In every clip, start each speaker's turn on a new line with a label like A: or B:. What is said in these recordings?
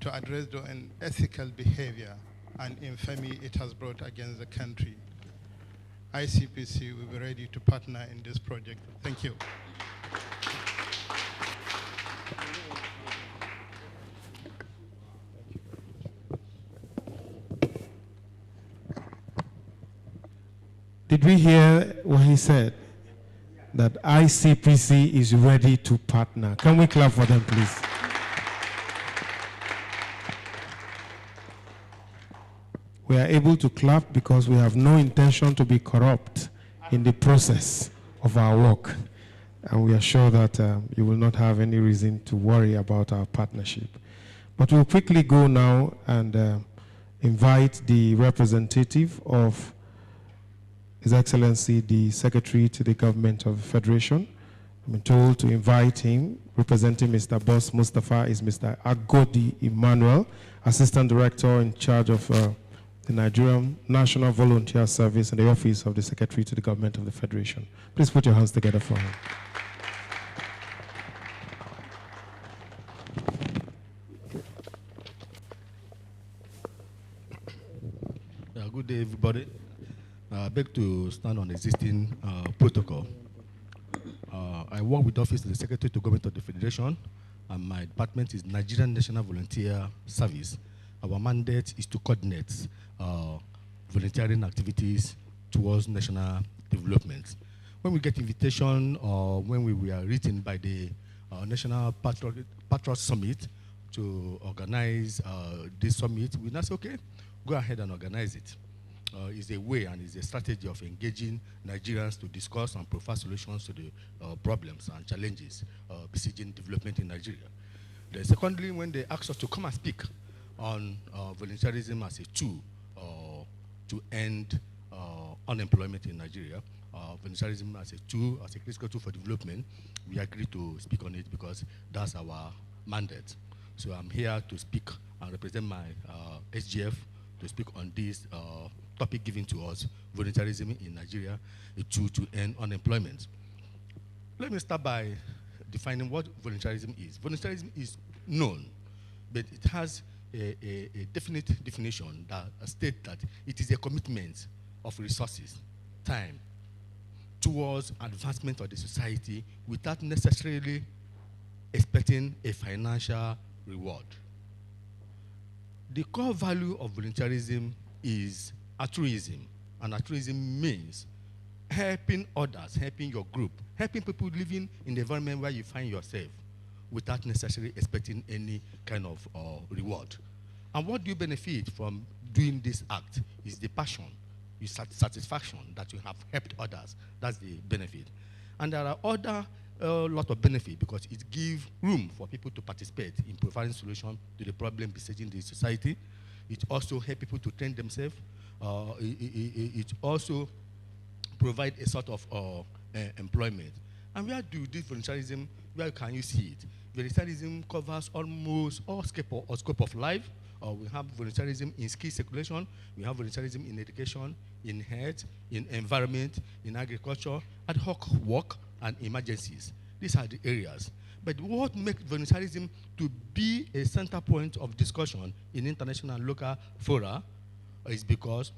A: to address the unethical behavior and infamy it has brought against the country. ICPC will be ready to partner in this project. Thank you.
B: Did we hear what he said? That ICPC is ready to partner. Can we clap for them, please? We are able to clap because we have no intention to be corrupt in the process of our work. And we are sure that you will not have any reason to worry about our partnership. But we'll quickly go now and invite the representative of His Excellency, the Secretary to the Government of the Federation. I'm told to invite him. Representing Mr. Boss Mustafa is Mr. Agodi Emmanuel, Assistant Director in charge of the Nigerian National Volunteer Service in the Office of the Secretary to the Government of the Federation. Please put your hands together for him.
C: Good day, everybody. I beg to stand on existing protocol. I work with the Office of the Secretary to Government of the Federation, and my department is Nigerian National Volunteer Service. Our mandate is to coordinate volunteering activities towards national development. When we get invitation or when we are written by the National Patriot Summit to organize this summit, we now say, okay, go ahead and organize it. Is a way and is a strategy of engaging Nigerians to discuss and provide solutions to the problems and challenges besieging development in Nigeria. Then secondly, when they ask us to come and speak on volunteerism as a tool to end unemployment in Nigeria, volunteerism as a tool, as a critical tool for development, we agree to speak on it because that's our mandate. So I'm here to speak and represent my SGF to speak on this topic given to us, volunteerism in Nigeria, a tool to end unemployment. Let me start by defining what volunteerism is. Volunteerism is known, but it has a definite definition that states that it is a commitment of resources, time, towards advancement of the society without necessarily expecting a financial reward. The core value of volunteerism is altruism, and altruism means helping others, helping your group, helping people living in the environment where you find yourself without necessarily expecting any kind of reward. And what do you benefit from doing this act is the passion, the satisfaction that you have helped others. That's the benefit. And there are other lot of benefit because it gives room for people to participate in providing solutions to the problem besieging the society. It also helps people to train themselves. It also provides a sort of employment. And where do this volunteerism, where can you see it? Volunteerism covers almost all scope of life. We have volunteerism in skill circulation. We have volunteerism in education, in health, in environment, in agriculture, ad hoc work, and emergencies. These are the areas. But what makes volunteerism to be a center point of discussion in international and local fora is because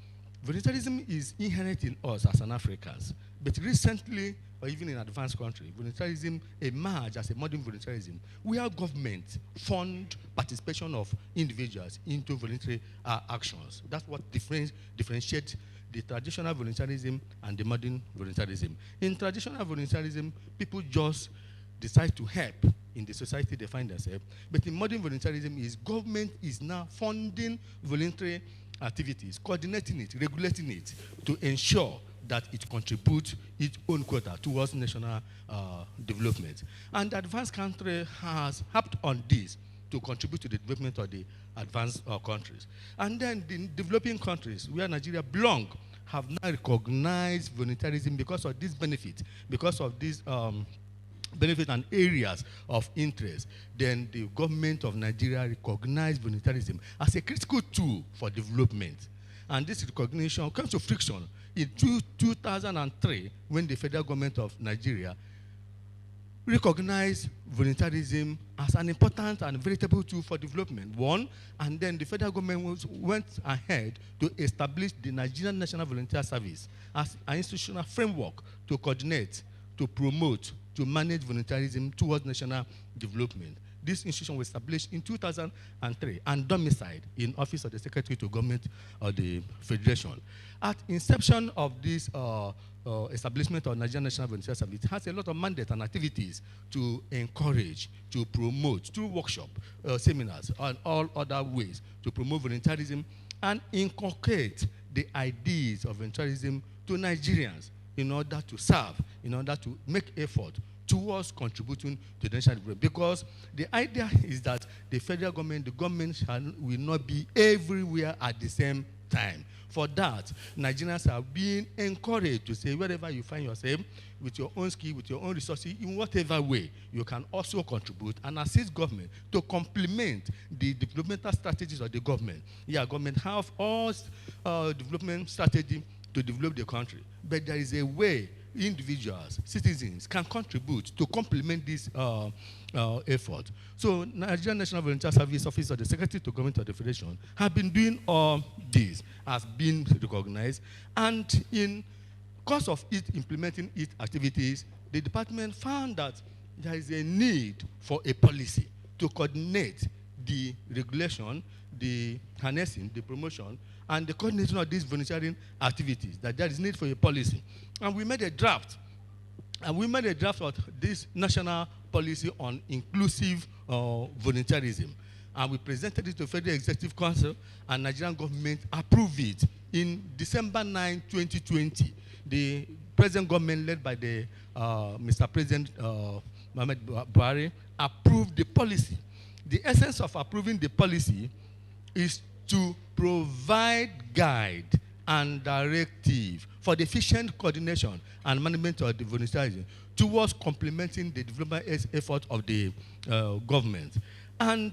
C: volunteerism is inherent in us as an Africans. But recently, or even in advanced countries, volunteerism emerged as a modern volunteerism, where government fund participation of individuals into voluntary actions. That's what differentiates the traditional volunteerism and the modern volunteerism. In traditional volunteerism, people just decide to help in the society they find themselves. But in modern volunteerism, government is now funding voluntary activities, coordinating it, regulating it to ensure that it contributes its own quota towards national development. And the advanced country has helped on this to contribute to the development of the advanced countries. And then the developing countries, where Nigeria belongs, have now recognized volunteerism because of this benefit, because of this benefit and areas of interest. Then the government of Nigeria recognized volunteerism as a critical tool for development. And this recognition comes to friction in 2003 when the federal government of Nigeria recognized volunteerism as an important and veritable tool for development, one, and then the federal government went ahead to establish the Nigerian National Volunteer Service as an institutional framework to coordinate, to promote, to manage volunteerism towards national development. This institution was established in 2003 and domiciled in Office of the Secretary to Government of the Federation. At inception of this establishment of Nigerian National Volunteer Service, it has a lot of mandates and activities to encourage, to promote, through workshop, seminars, and all other ways to promote volunteerism and inculcate the ideas of volunteerism to Nigerians in order to serve, in order to make effort towards contributing to the national development. Because the idea is that the federal government, the government will not be everywhere at the same time. For that, Nigerians are being encouraged to say, wherever you find yourself, with your own skill, with your own resources, in whatever way, you can also contribute and assist government to complement the developmental strategies of the government. Yeah, government have all development strategy to develop the country, but there is a way individuals, citizens can contribute to complement this effort. So Nigerian National Volunteer Service Office of the Secretary to Government of the Federation have been doing all this, has been recognized, and in course of it implementing its activities, the department found that there is a need for a policy to coordinate the regulation, the harnessing, the promotion, and the coordination of these volunteering activities, that there is need for a policy. And we made a draft. And we made a draft of this national policy on inclusive volunteerism. And we presented it to Federal Executive Council, and Nigerian government approved it in December 9, 2020. The present government, led by the Mr. President Mohamed Buhari, approved the policy. The essence of approving the policy is to provide guide and directive for the efficient coordination and management of the volunteerism towards complementing the development effort of the government. And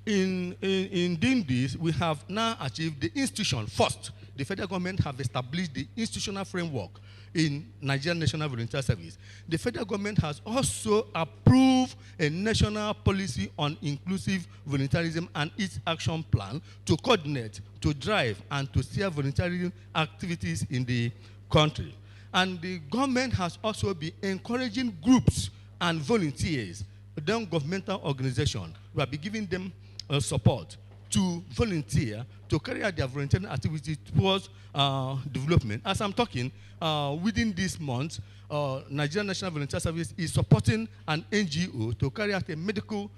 C: in doing this, we have now achieved the institution first. The federal government have established the institutional framework in Nigerian National Volunteer Service. The federal government has also approved a national policy on inclusive volunteerism and its action plan to coordinate, to drive, and to steer volunteering activities in the country. And the government has also been encouraging groups and volunteers, non-governmental organizations, we have been giving them support to volunteer, to carry out their volunteering activities towards development. As I'm talking, within this month, Nigerian National Volunteer Service is supporting an NGO to carry out a medical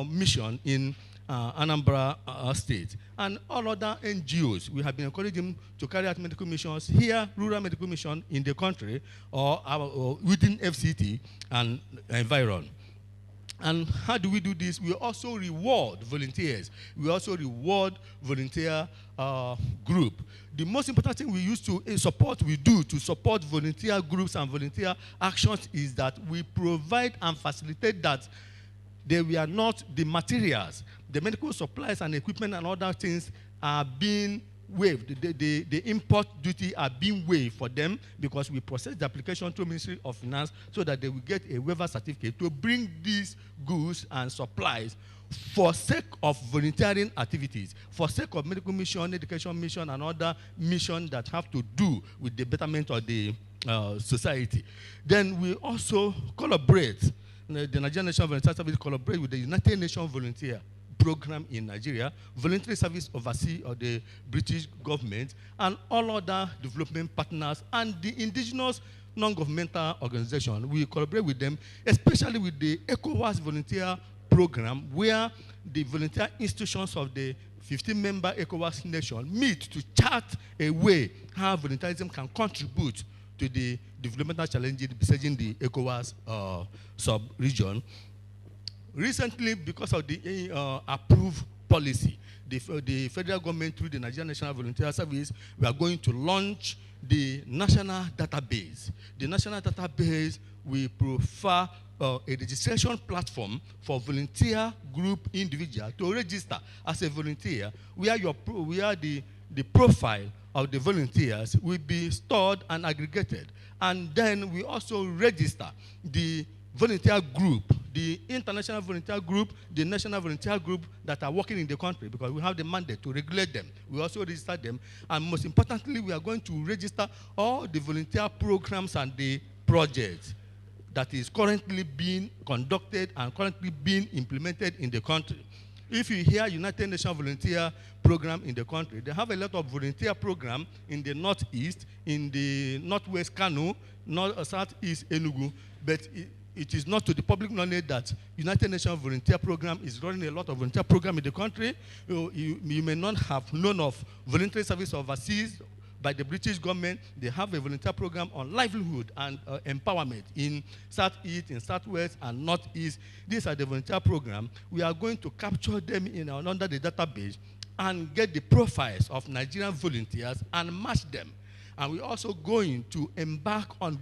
C: mission in Anambra State. And all other NGOs, we have been encouraging them to carry out medical missions here, rural medical mission in the country, or within FCT and environ. And how do we do this? We also reward volunteers. We also reward volunteer group. The most important thing we use to do to support volunteer groups and volunteer actions is that we provide and facilitate that they were not the materials, the medical supplies and equipment and other things are being waived. The import duty are being waived for them because we process the application to Ministry of Finance so that they will get a waiver certificate to bring these goods and supplies for sake of volunteering activities, for sake of medical mission, education mission, and other missions that have to do with the betterment of the society. Then we also collaborate, the Nigerian National Volunteer Service collaborate with the United Nations Volunteer Program in Nigeria, Voluntary Service Overseas of the British government, and all other development partners, and the indigenous non-governmental organizations. We collaborate with them, especially with the ECOWAS Volunteer Program, where the volunteer institutions of the 15-member ECOWAS nation meet to chart a way how volunteerism can contribute to the developmental challenges besieging the ECOWAS sub-region. Recently, because of the approved policy, the federal government, through the Nigerian National Volunteer Service, we are going to launch the national database. The national database will prefer a registration platform for volunteer group individual to register as a volunteer, where the profile of the volunteers will be stored and aggregated. And then we also register the volunteer group, the international volunteer group, the national volunteer group that are working in the country, because we have the mandate to regulate them. We also register them. And most importantly, we are going to register all the volunteer programs and the projects that is currently being conducted and currently being implemented in the country. If you hear United Nations Volunteer Program in the country, they have a lot of volunteer program in the northeast, in the northwest Kano, southeast Enugu, but it is not to the public knowledge that United Nations Volunteer Program is running a lot of volunteer program in the country. You may not have known of voluntary service overseas by the British government. They have a volunteer program on livelihood and empowerment in Southeast, in Southwest, and Northeast. These are the volunteer programs. We are going to capture them under the database and get the profiles of Nigerian volunteers and match them. And we're also going to embark on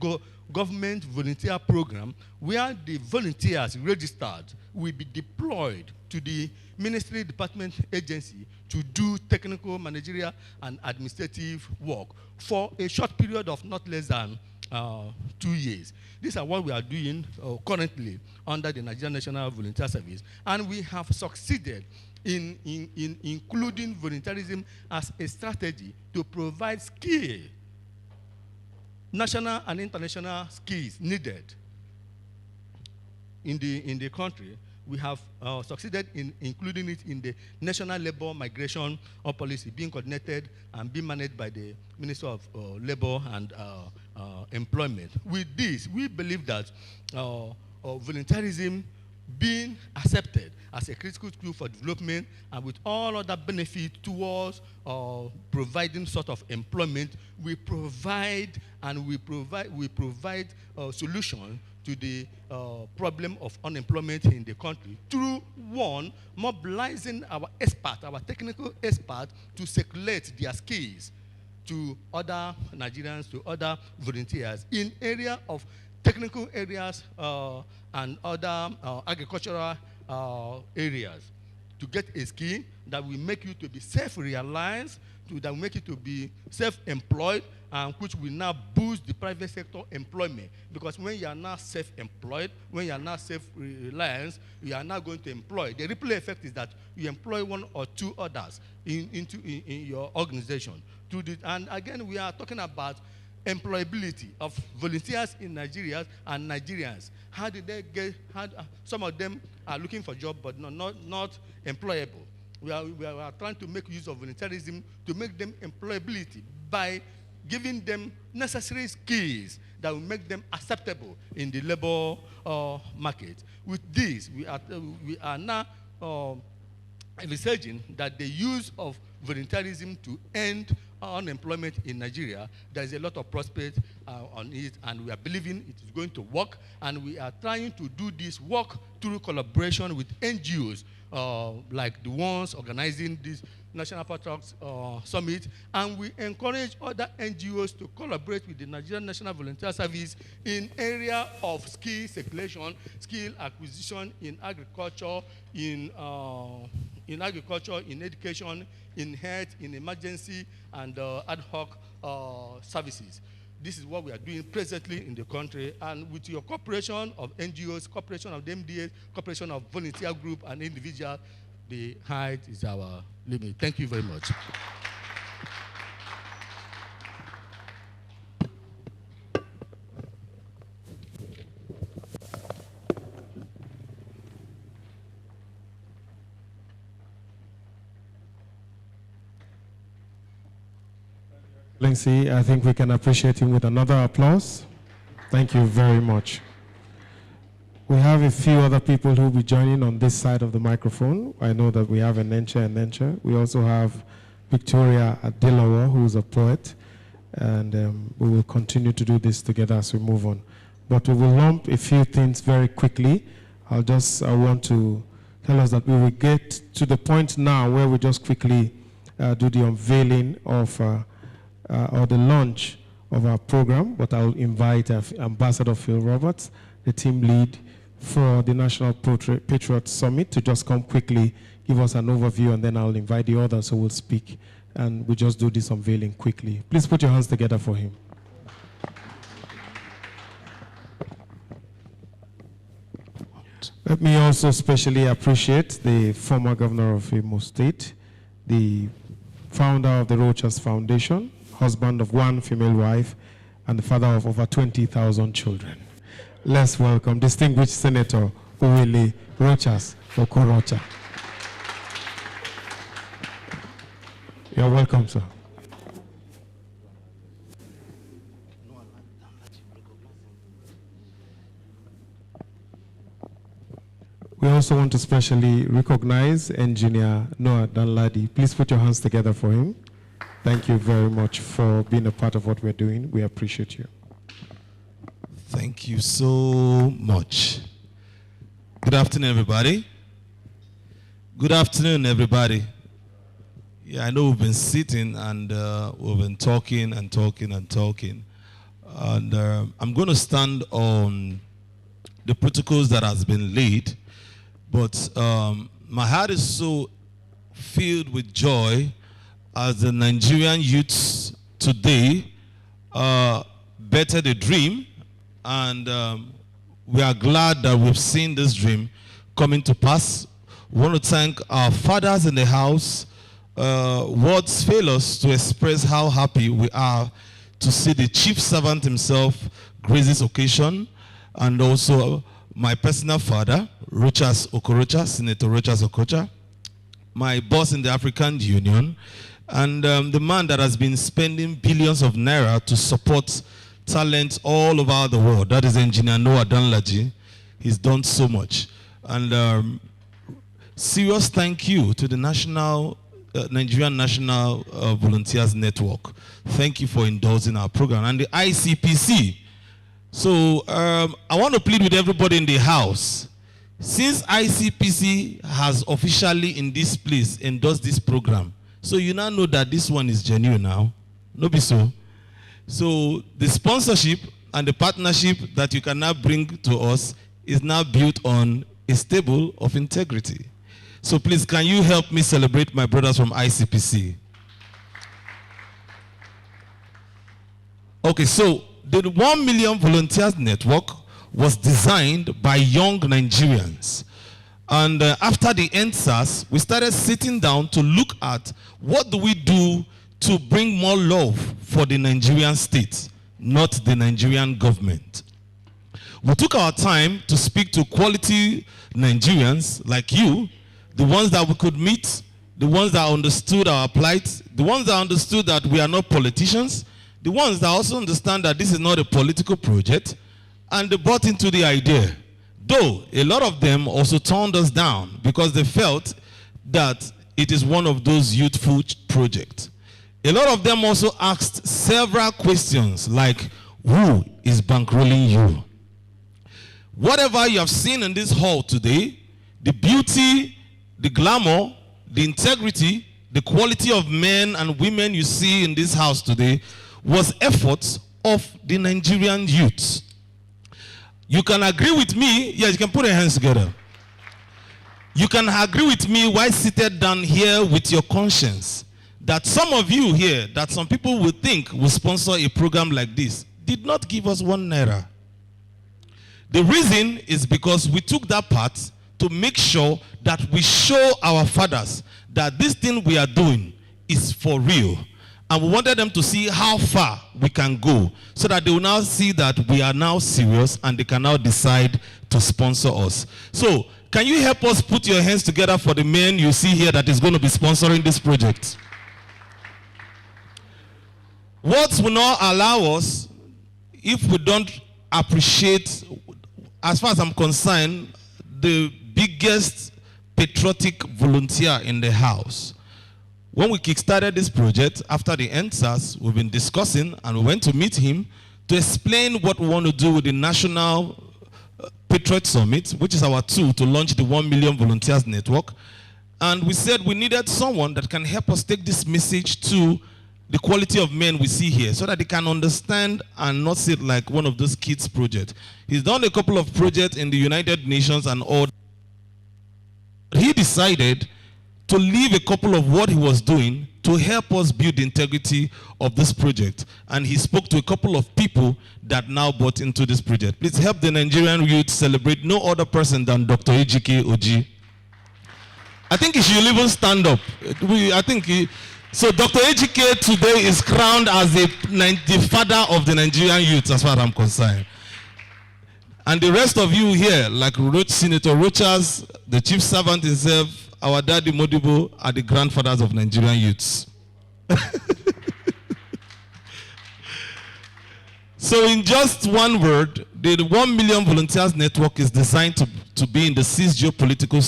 C: government volunteer program where the volunteers registered will be deployed to the ministry department agency to do technical, managerial, and administrative work for a short period of not less than 2 years. These are what we are doing currently under the Nigerian National Volunteer Service. And we have succeeded in including volunteerism as a strategy to provide skill, national and international skills needed in the country. We have succeeded in including it in the National Labor Migration Policy being coordinated and being managed by the Minister of Labor and Employment. With this, we believe that volunteerism being accepted as a critical tool for development and with all other benefits towards providing sort of employment, we provide solution to the problem of unemployment in the country through, one, mobilizing our experts, our technical experts, to circulate their skills to other Nigerians, to other volunteers in area of technical areas and other agricultural areas, to get a skill that will make you to be self-realized, that will make you to be self-employed, and which will now boost the private sector employment. Because when you are now self-employed, when you are now self-reliant, you are now going to employ. The ripple effect is that you employ one or two others in your organization. And again, we are talking about employability of volunteers in Nigeria and Nigerians. How did they get? Some of them are looking for jobs, but not employable. We are trying to make use of volunteerism to make them employability by giving them necessary skills that will make them acceptable in the labor market. With this, we are now envisaging that the use of volunteerism to end unemployment in Nigeria, there is a lot of prospect on it, and we are believing it is going to work, and we are trying to do this work through collaboration with NGOs like the ones organizing this National Patriots Summit, and we encourage other NGOs to collaborate with the Nigerian National Volunteer Service in area of skill circulation, skill acquisition in agriculture, in education, in health, in emergency, and ad hoc services. This is what we are doing presently in the country, and with your cooperation of NGOs, cooperation of the MDAs, cooperation of volunteer group and individual, the height is our limit. Thank you very much.
B: Excellency, I think we can appreciate him with another applause. Thank you very much. We have a few other people who will be joining on this side of the microphone. I know that we have Enenche. We also have Victoria Adilawa, who is a poet, and we will continue to do this together as we move on. But we will lump a few things very quickly. I want to tell us that we will get to the point now where we just quickly do the unveiling of or the launch of our program, but I'll invite Ambassador Phil Roberts, the team lead for the National Patriot Summit, to just come quickly, give us an overview, and then I'll invite the others who will speak, and we'll just do this unveiling quickly. Please put your hands together for him. Let me also especially appreciate the former governor of Imo State, the founder of the Rochas Foundation, husband of one female wife, and the father of over 20,000 children. Let's welcome distinguished Senator Uwele Rochas Okorocha. You're welcome, sir. We also want to specially recognize Engineer Noah Danladi. Please put your hands together for him. Thank you very much for being a part of what we're doing. We appreciate you.
D: Thank you so much. Good afternoon, everybody. Good afternoon, everybody. Yeah, I know we've been sitting and we've been talking and talking and talking. And I'm going to stand on the protocols that has been laid. But my heart is so filled with joy as the Nigerian youths today better the dream, and we are glad that we've seen this dream coming to pass. We want to thank our fathers in the house. Words fail us to express how happy we are to see the chief servant himself grace this occasion, and also my personal father, Rochas Okorocha, Senator Rochas Okorocha, my boss in the African Union, and the man that has been spending billions of naira to support talent all over the world. That is Engineer Noah Danladi. He's done so much. And serious thank you to the Nigerian National Volunteers Network. Thank you for endorsing our program. And the ICPC. So I want to plead with everybody in the house. Since ICPC has officially in this place endorsed this program, so you now know that this one is genuine now. No be so. So the sponsorship and the partnership that you can now bring to us is now built on a stable of integrity. So please, can you help me celebrate my brothers from ICPC? Okay, so the 1 Million Volunteers Network was designed by young Nigerians. And after the EndSARS, we started sitting down to look at what do we do to bring more love for the Nigerian state, not the Nigerian government. We took our time to speak to quality Nigerians like you, the ones that we could meet, the ones that understood our plight, the ones that understood that we are not politicians, the ones that also understand that this is not a political project, and they bought into the idea. Though a lot of them also turned us down because they felt that it is one of those youthful projects. A lot of them also asked several questions like, who is bankrolling you? Whatever you have seen in this hall today, the beauty, the glamour, the integrity, the quality of men and women you see in this house today was efforts of the Nigerian youth. You can agree with me. Yes, you can put your hands together. You can agree with me while seated down here with your conscience that some of you here, that some people will think will sponsor a program like this, did not give us 1 naira. The reason is because we took that part to make sure that we show our fathers that this thing we are doing is for real. And we wanted them to see how far we can go so that they will now see that we are now serious and they can now decide to sponsor us. So, can you help us put your hands together for the men you see here that is going to be sponsoring this project? What will not allow us, if we don't appreciate, as far as I'm concerned, the biggest patriotic volunteer in the house. When we kickstarted this project, after the EndSARS, we've been discussing and we went to meet him to explain what we want to do with the National Patriot Summit, which is our tool to launch the 1 Million Volunteers Network. And we said we needed someone that can help us take this message to the quality of men we see here so that they can understand and not see it like one of those kids' projects. He's done a couple of projects in the United Nations and all. He decided to leave a couple of what he was doing to help us build the integrity of this project. And he spoke to a couple of people that now bought into this project. Please help the Nigerian youth celebrate no other person than Dr. Ejike Oji. I think he should even stand up. So Dr. Ejike today is crowned as the father of the Nigerian youth, as far as I'm concerned. And the rest of you here, like Senator Rochas, the chief servant himself, our daddy Modibo, are the grandfathers of Nigerian youths. So in just one word, the 1 Million Volunteers Network is designed to be in the 6 geopolitical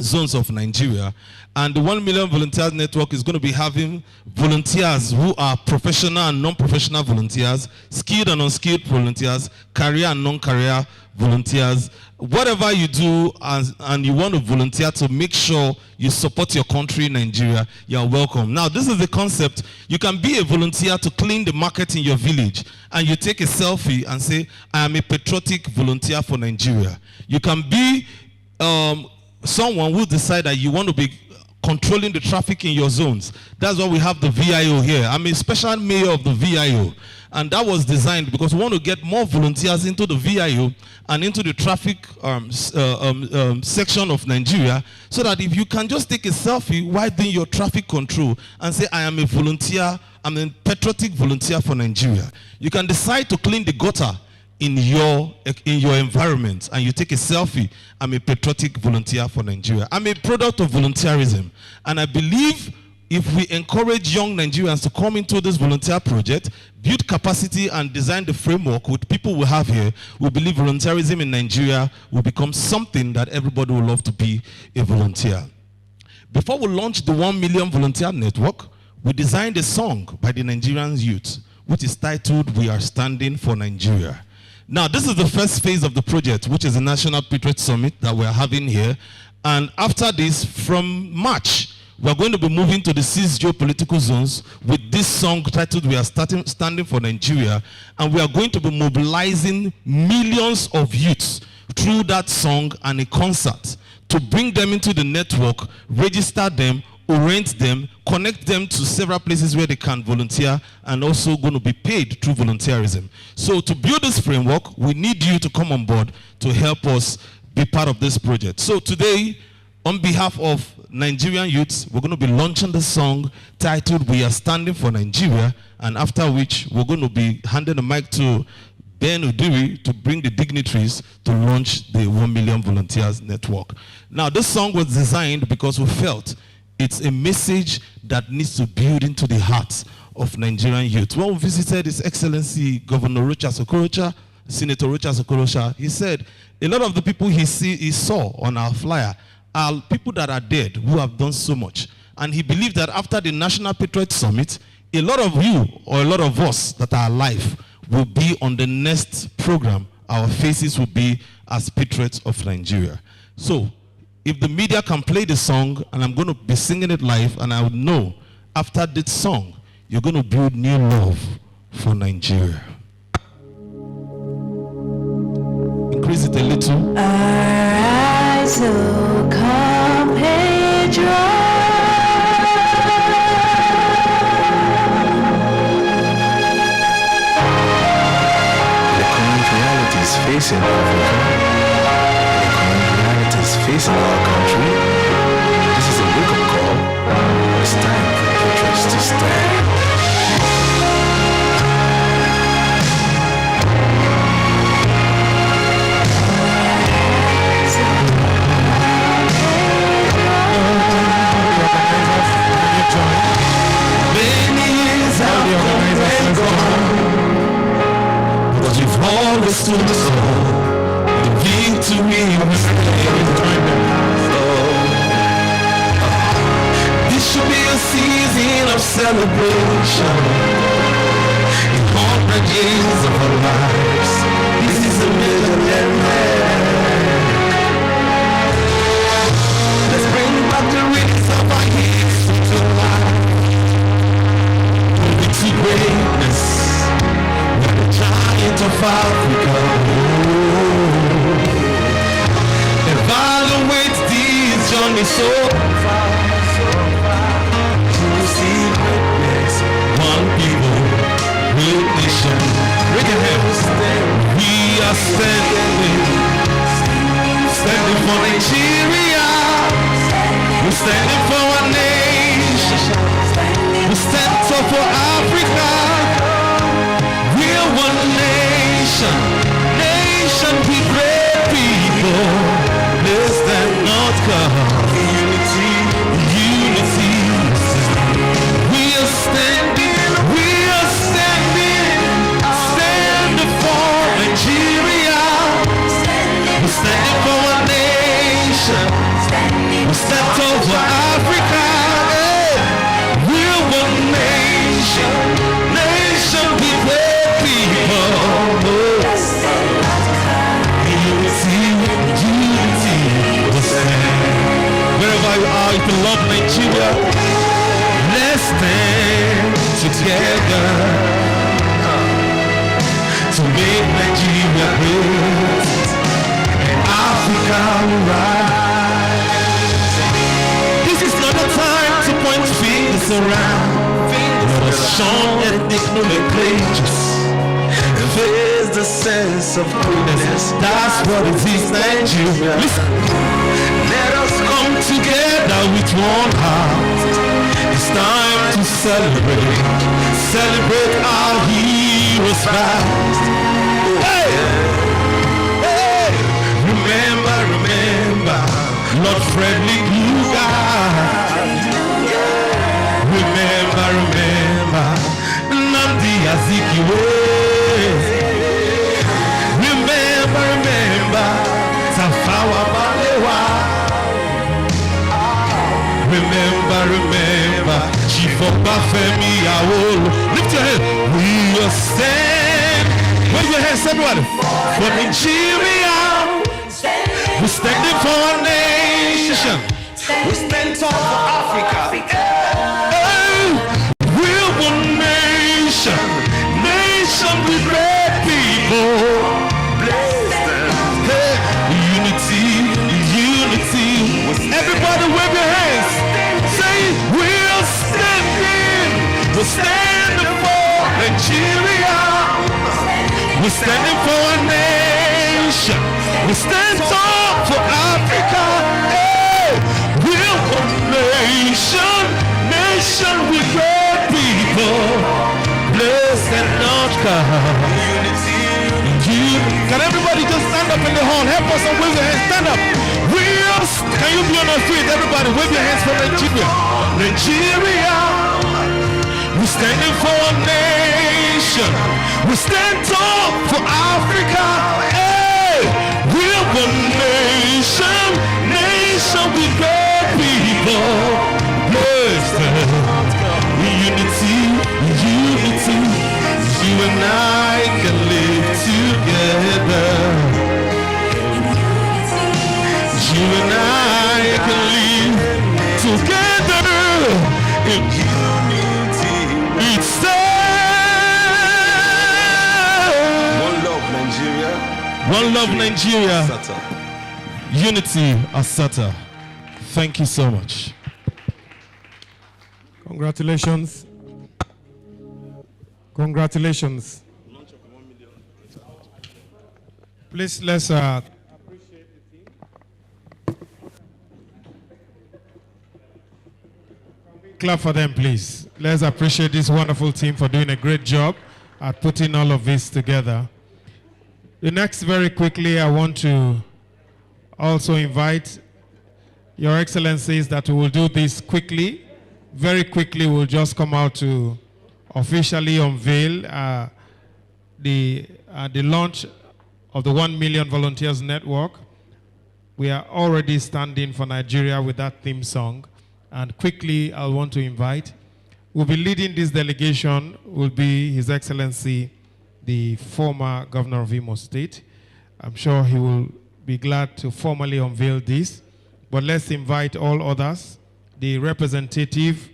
D: zones of Nigeria. And the 1 Million Volunteers Network is going to be having volunteers who are professional and non-professional volunteers, skilled and unskilled volunteers, career and non-career volunteers. Whatever you do and you want to volunteer to make sure you support your country, Nigeria, you're welcome. Now, this is the concept. You can be a volunteer to clean the market in your village, and you take a selfie and say, I am a patriotic volunteer for Nigeria. You can be someone who decide that you want to be controlling the traffic in your zones. That's why we have the VIO here. I'm a special mayor of the VIO. And that was designed because we want to get more volunteers into the VIO and into the traffic section of Nigeria, so that if you can just take a selfie while doing your traffic control and say, I am a volunteer, I'm a patriotic volunteer for Nigeria. You can decide to clean the gutter in your environment, and you take a selfie. I'm a patriotic volunteer for Nigeria. I'm a product of volunteerism, and I believe if we encourage young Nigerians to come into this volunteer project, build capacity and design the framework with people we have here, we believe volunteerism in Nigeria will become something that everybody will love to be a volunteer. Before we launched the 1 Million Volunteer Network, we designed a song by the Nigerian youth, which is titled, We Are Standing for Nigeria. Now, this is the first phase of the project, which is the National Patriot Summit that we're having here. And after this, from March, we're going to be moving to the 6 geopolitical zones with this song titled, We Are Standing for Nigeria. And we are going to be mobilizing millions of youths through that song and a concert to bring them into the network, register them, orient them, connect them to several places where they can volunteer, and also going to be paid through volunteerism. So to build this framework, we need you to come on board to help us be part of this project. So today, on behalf of Nigerian youths, we're going to be launching the song titled, We Are Standing for Nigeria, and after which, we're going to be handing the mic to Ben Udiri to bring the dignitaries to launch the 1 Million Volunteers Network. Now, this song was designed because we felt it's a message that needs to build into the hearts of Nigerian youth. When we visited His Excellency Governor Rochas Okorocha, Senator Rochas Okorocha, he said a lot of the people he saw on our flyer are people that are dead who have done so much. And he believed that after the National Patriot Summit, a lot of you or a lot of us that are alive will be on the next program. Our faces will be as Patriots of Nigeria. So, if the media can play the song, and I'm going to be singing it live, and I would know after this song, you're going to build new love for Nigeria. Increase it a little.
E: Arise, O compatriots.
F: The current realities facing Africa, facing our country, this is a wake-up call. It's time for Patriots to stand.
D: Many years have come and gone, but you've always stood tall. Victory was this should be a season of celebration. In 100 years of our lives, this is a millionaire. Let's bring back the rings of our history to life. Moving to greatness, we're the giant of Africa. Evaluate this journey so far. To see greatness, one people, great nation. Raise your hands. We are standing for Nigeria. We're standing for our nation. We stand up for Africa. We're one nation. Nation with great people. Less than not God. Unity. We are standing for Nigeria. We're standing for our nation. We stand up for Africa. We're one nation. Nation with great people. Unity. Wherever you are, if you love Nigeria, let's stand together to make Nigeria great and Africa rise. This is not the time to point fingers around. Let us shun ethnic nomenclatures and face the sense of goodness. That's what it is, Nigeria. Listen. Let us come together with one heart. It's time to celebrate our heroes past. Hey! Hey! Remember, Lord Friendly Lugar. Remember, Nnamdi Azikiwe. Remember, Tafawa Balewa. Remember, Chief of Bafemi Awolo. Lift your hand. We will stand. Wave your hands, everyone. For Nigeria. We're standing for our nation. We stand tall for Africa. We're one nation. Nation with great people. Unity. Everybody wave your hands. Say, we're standing for Nigeria. We're standing for our nation. We stand tall for Africa. Hey, we're one nation with great people. Blessed and not God. Unity. Can everybody just stand up in the hall? Help us and wave your hands. Stand up. Can you be on our feet? Everybody wave your hands for Nigeria. Nigeria. We're standing for a nation. We stand tall for Africa. Hey, we're one nation. Nation with great people. Blessed. Unity. You and I can live together. You and I can live together in unity. It's one love, Nigeria. One love, Nigeria. Unity, Asata. Thank you so much.
B: Congratulations. Please, let's clap for them, please. Let's appreciate this wonderful team for doing a great job at putting all of this together. The next, very quickly, I want to also invite Your Excellencies that we will do this quickly. Very quickly, we'll just come out to officially unveil the launch of the 1 Million Volunteers Network. We are already standing for Nigeria with that theme song. And quickly, I want to invite, will be leading this delegation will be His Excellency, the former Governor of Imo State. I'm sure he will be glad to formally unveil this. But let's invite all others. The representative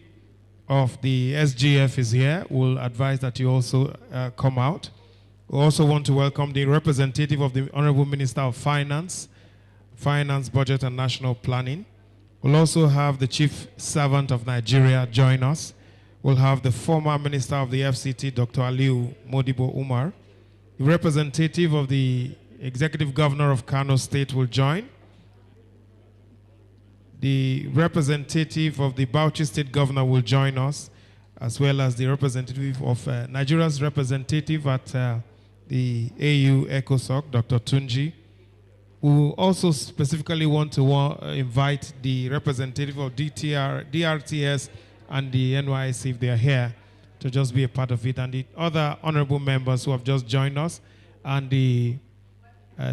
B: of the SGF is here. We'll advise that you also come out. We also want to welcome the representative of the Honorable Minister of Finance, Budget and National Planning. We'll also have the Chief Servant of Nigeria join us. We'll have the former Minister of the FCT, Dr. Aliu Modibo Umar. The representative of the Executive Governor of Kano State will join. The representative of the Bauchi State Governor will join us, as well as the representative of Nigeria's representative at the AU ECOSOC, Dr. Tunji. We also specifically want to invite the representative of DRTS and the NYC, if they are here, to just be a part of it, and the other honorable members who have just joined us, and the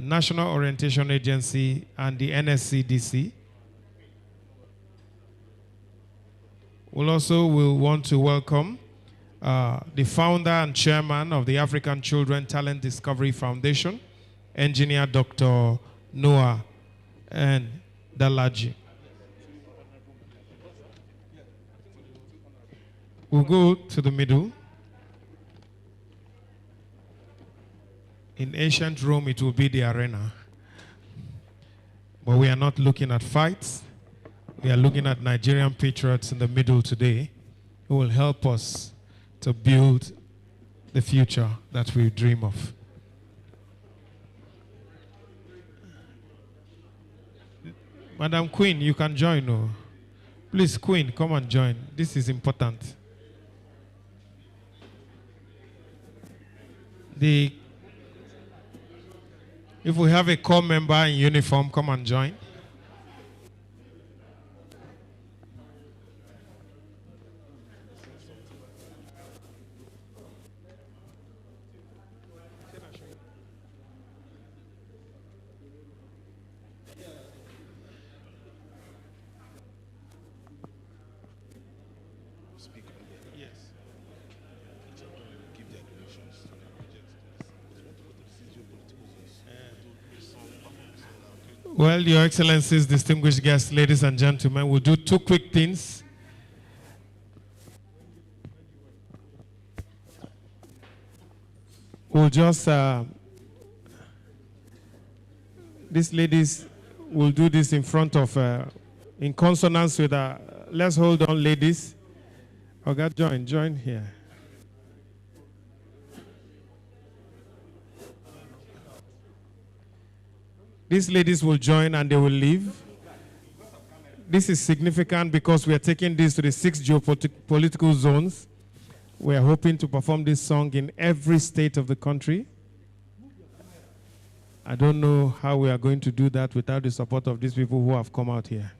B: National Orientation Agency and the NSCDC. We'll also want to welcome the founder and chairman of the African Children Talent Discovery Foundation, Engineer Dr. Noah and Dalaji. We'll go to the middle. In ancient Rome, it will be the arena. But we are not looking at fights. We are looking at Nigerian patriots in the middle today who will help us to build the future that we dream of. Madam Queen, you can join. No? Please, Queen, come and join. This is important. If we have a core member in uniform, come and join. Well, Your Excellencies, distinguished guests, ladies and gentlemen, we'll do two quick things. We'll just, these ladies will do this in front of, in consonance with, let's hold on, ladies. Okay, join here. These ladies will join and they will leave. This is significant because we are taking this to the 6 geopolitical zones. We are hoping to perform this song in every state of the country. I don't know how we are going to do that without the support of these people who have come out here.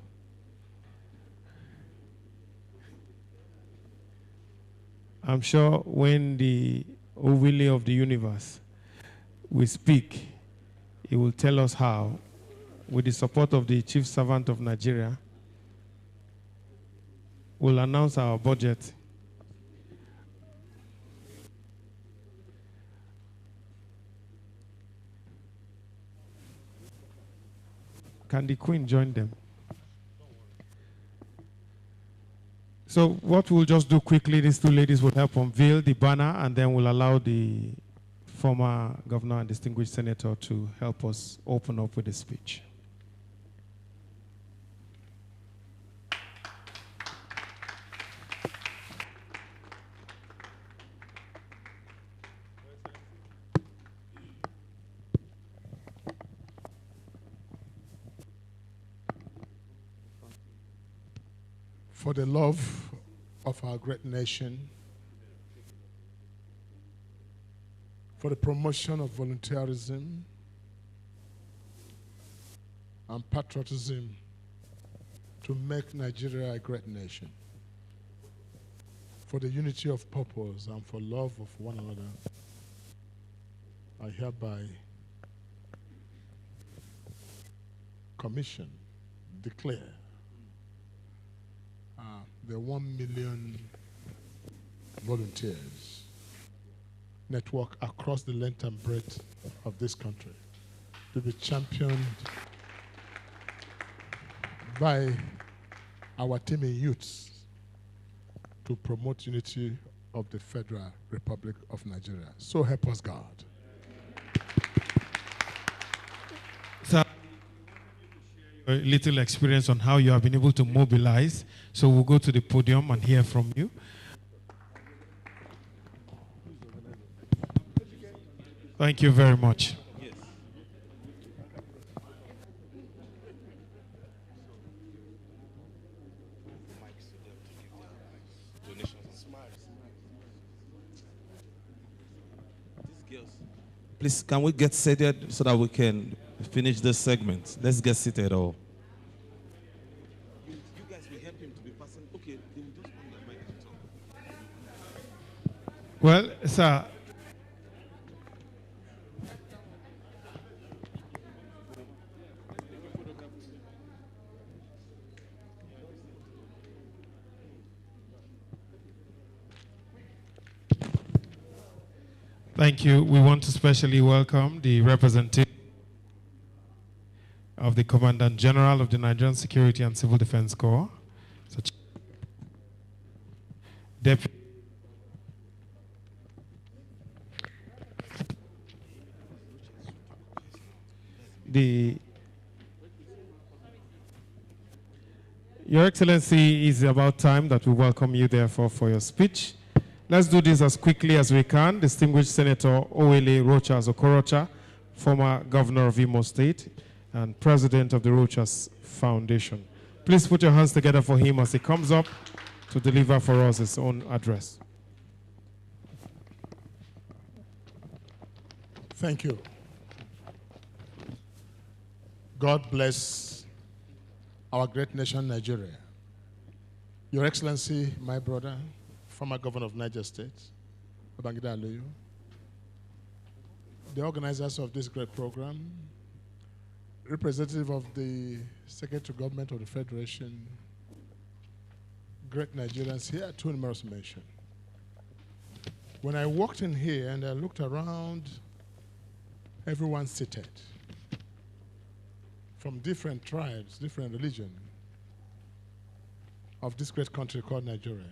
B: I'm sure when the Ovile of the universe will speak, he will tell us how, with the support of the Chief Servant of Nigeria, we'll announce our budget. Can the Queen join them? So what we'll just do quickly, these two ladies will help unveil the banner, and then we'll allow the former governor and distinguished senator to help us open up with a speech.
G: For the love of our great nation, for the promotion of volunteerism and patriotism to make Nigeria a great nation, for the unity of purpose and for love of one another, I hereby commission, declare the 1 million volunteers network across the length and breadth of this country to be championed by our team in youths to promote unity of the Federal Republic of Nigeria. So help us God.
B: Sir, a little experience on how you have been able to mobilize. So we'll go to the podium and hear from you. Thank you very much.
D: Please, can we get seated so that we can finish this segment? Let's get seated all. You guys will help him to be passing. Okay, they will just on the mic and talk.
B: Well, sir. Thank you. We want to specially welcome the representative of the Commandant General of the Nigerian Security and Civil Defense Corps, Deputy Your Excellency, it's about time that we welcome you, therefore, for your speech. Let's do this as quickly as we can. Distinguished Senator Owele Rochas Okorocha, former governor of Imo State and president of the Rochas Foundation. Please put your hands together for him as he comes up to deliver for us his own address.
G: Thank you. God bless our great nation, Nigeria. Your Excellency, my brother, former governor of Niger State, Babangida Aliyu, the organizers of this great program, representative of the Secretary Government of the Federation, great Nigerians here, too numerous to mention. When I walked in here and I looked around, everyone seated, from different tribes, different religions of this great country called Nigeria,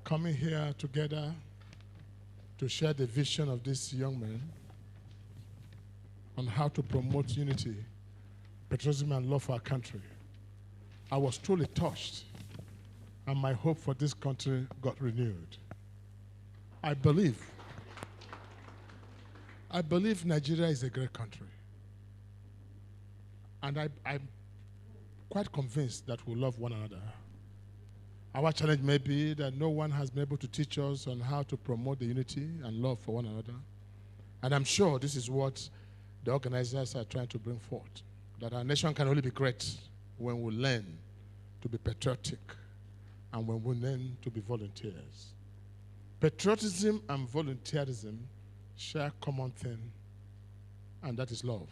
G: coming here together to share the vision of this young man on how to promote unity, patriotism, and love for our country. I was truly touched, and my hope for this country got renewed. I believe Nigeria is a great country. And I'm quite convinced that we love one another. Our challenge may be that no one has been able to teach us on how to promote the unity and love for one another. And I'm sure this is what the organizers are trying to bring forth, that our nation can only be great when we learn to be patriotic and when we learn to be volunteers. Patriotism and volunteerism share a common thing, and that is love.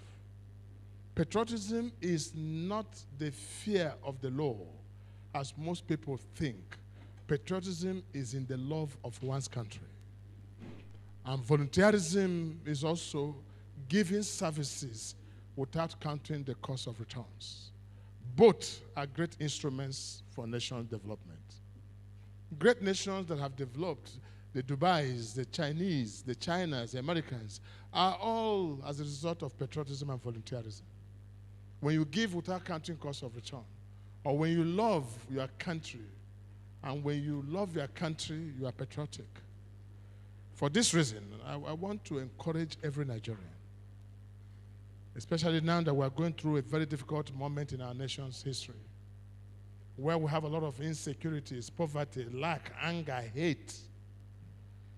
G: Patriotism is not the fear of the law, as most people think. Patriotism is in the love of one's country. And volunteerism is also giving services without counting the cost of returns. Both are great instruments for national development. Great nations that have developed, the Dubais, the Chinese, the Chinas, the Americans, are all as a result of patriotism and volunteerism. When you give without counting cost of return, or when you love your country, and when you love your country, you are patriotic. For this reason, I want to encourage every Nigerian, especially now that we're going through a very difficult moment in our nation's history, where we have a lot of insecurities, poverty, lack, anger, hate.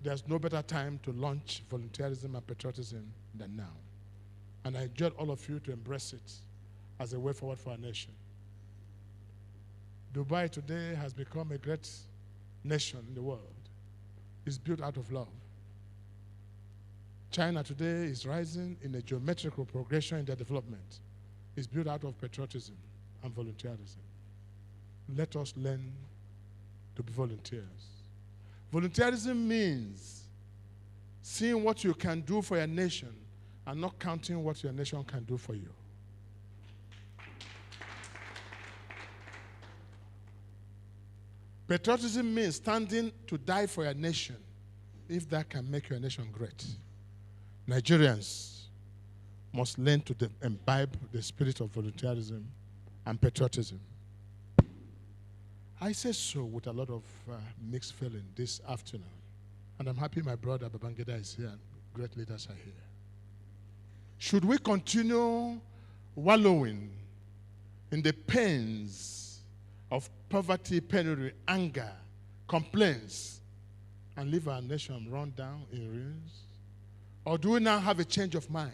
G: There's no better time to launch volunteerism and patriotism than now. And I urge all of you to embrace it as a way forward for our nation. Dubai today has become a great nation in the world. It's built out of love. China today is rising in a geometrical progression in their development. It's built out of patriotism and volunteerism. Let us learn to be volunteers. Volunteerism means seeing what you can do for your nation and not counting what your nation can do for you. Patriotism means standing to die for your nation if that can make your nation great. Nigerians, must learn to imbibe the spirit of volunteerism and patriotism. I say so with a lot of mixed feeling this afternoon. And I'm happy my brother Babangida is here and great leaders are here. Should we continue wallowing in the pains of poverty, penury, anger, complaints, and leave our nation run down in ruins? Or do we now have a change of mind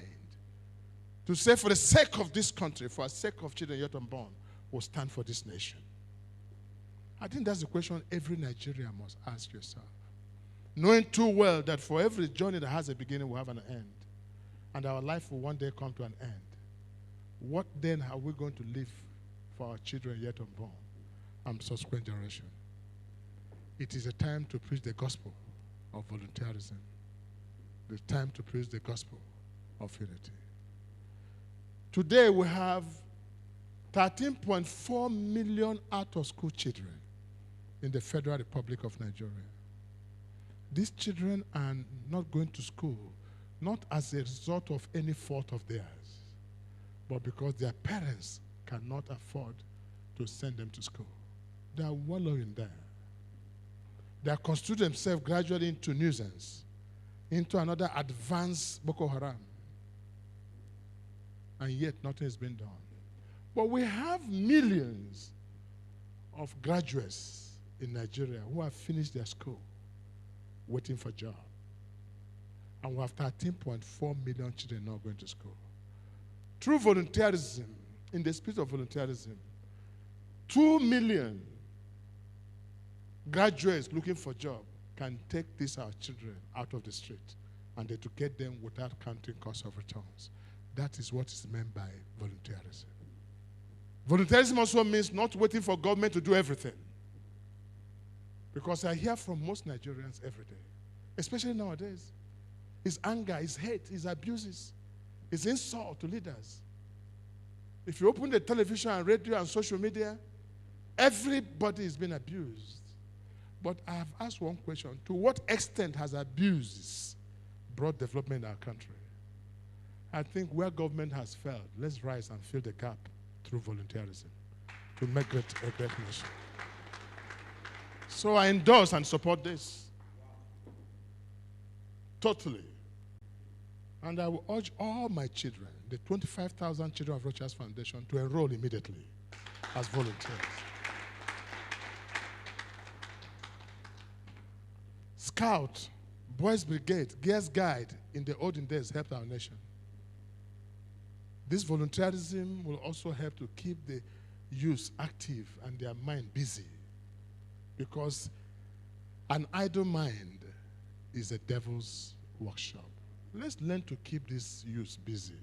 G: to say, for the sake of this country, for the sake of children yet unborn, we'll stand for this nation? I think that's the question every Nigerian must ask yourself. Knowing too well that for every journey that has a beginning will have an end, and our life will one day come to an end. What then are we going to live for our children yet unborn and subsequent generation? It is a time to preach the gospel of volunteerism. The time to preach the gospel of unity. Today we have 13.4 million out-of-school children in the Federal Republic of Nigeria. These children are not going to school, not as a result of any fault of theirs, but because their parents cannot afford to send them to school. They are wallowing there. They are constituting themselves gradually into nuisance, into another advanced Boko Haram. And yet nothing has been done. But we have millions of graduates in Nigeria who have finished their school, waiting for jobs. And we have 13.4 million children not going to school. Through volunteerism, in the spirit of volunteerism, 2 million graduates looking for jobs can take these our children out of the street and educate them without counting cost of returns. That is what is meant by volunteerism. Volunteerism also means not waiting for government to do everything. Because I hear from most Nigerians every day, especially nowadays, his anger, his hate, his abuses, his insult to leaders. If you open the television and radio and social media, everybody is being abused. But I have asked one question: to what extent has abuse brought development in our country? I think where government has failed, let's rise and fill the gap through volunteerism to make it a great nation. So I endorse and support this. Totally. And I will urge all my children, the 25,000 children of Rochas Foundation, to enroll immediately as volunteers. Scout, Boys Brigade, Girls Guide in the olden days helped our nation. This volunteerism will also help to keep the youth active and their mind busy, because an idle mind is a devil's workshop. Let's learn to keep these youth busy,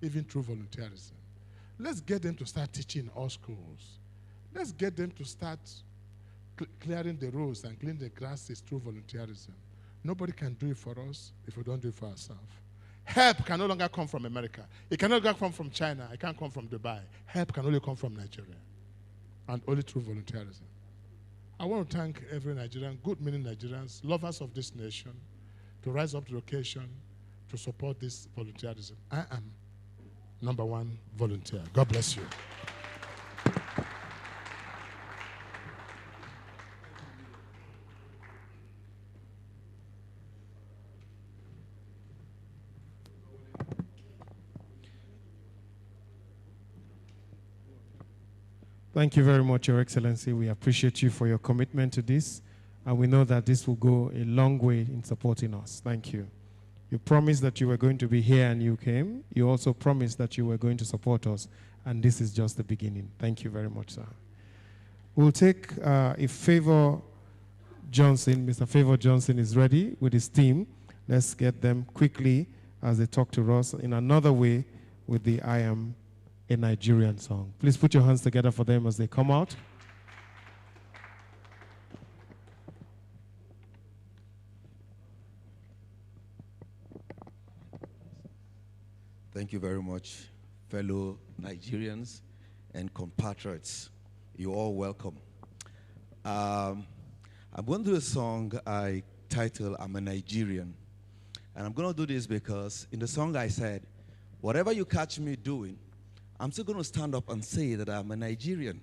G: even through volunteerism. Let's get them to start teaching in all schools. Let's get them to start clearing the roads and cleaning the grasses through volunteerism. Nobody can do it for us if we don't do it for ourselves. Help can no longer come from America. It can no longer come from China. It can't come from Dubai. Help can only come from Nigeria, and only through volunteerism. I want to thank every Nigerian, good-meaning Nigerians, lovers of this nation, to rise up to the occasion to support this volunteerism. I am #1 volunteer. God bless you.
B: Thank you very much, Your Excellency. We appreciate you for your commitment to this, and we know that this will go a long way in supporting us. Thank you. You promised that you were going to be here and you came. You also promised that you were going to support us, and this is just the beginning. Thank you very much, sir. We'll take if Favor Johnson, Mr. Favor Johnson is ready with his team. Let's get them quickly as they talk to us in another way with the I Am a Nigerian song. Please put your hands together for them as they come out.
H: Thank you very much, fellow Nigerians and compatriots. You're all welcome. I'm going to do a song I titled I'm a Nigerian. And I'm going to do this because in the song I said, whatever you catch me doing, I'm still going to stand up and say that I'm a Nigerian.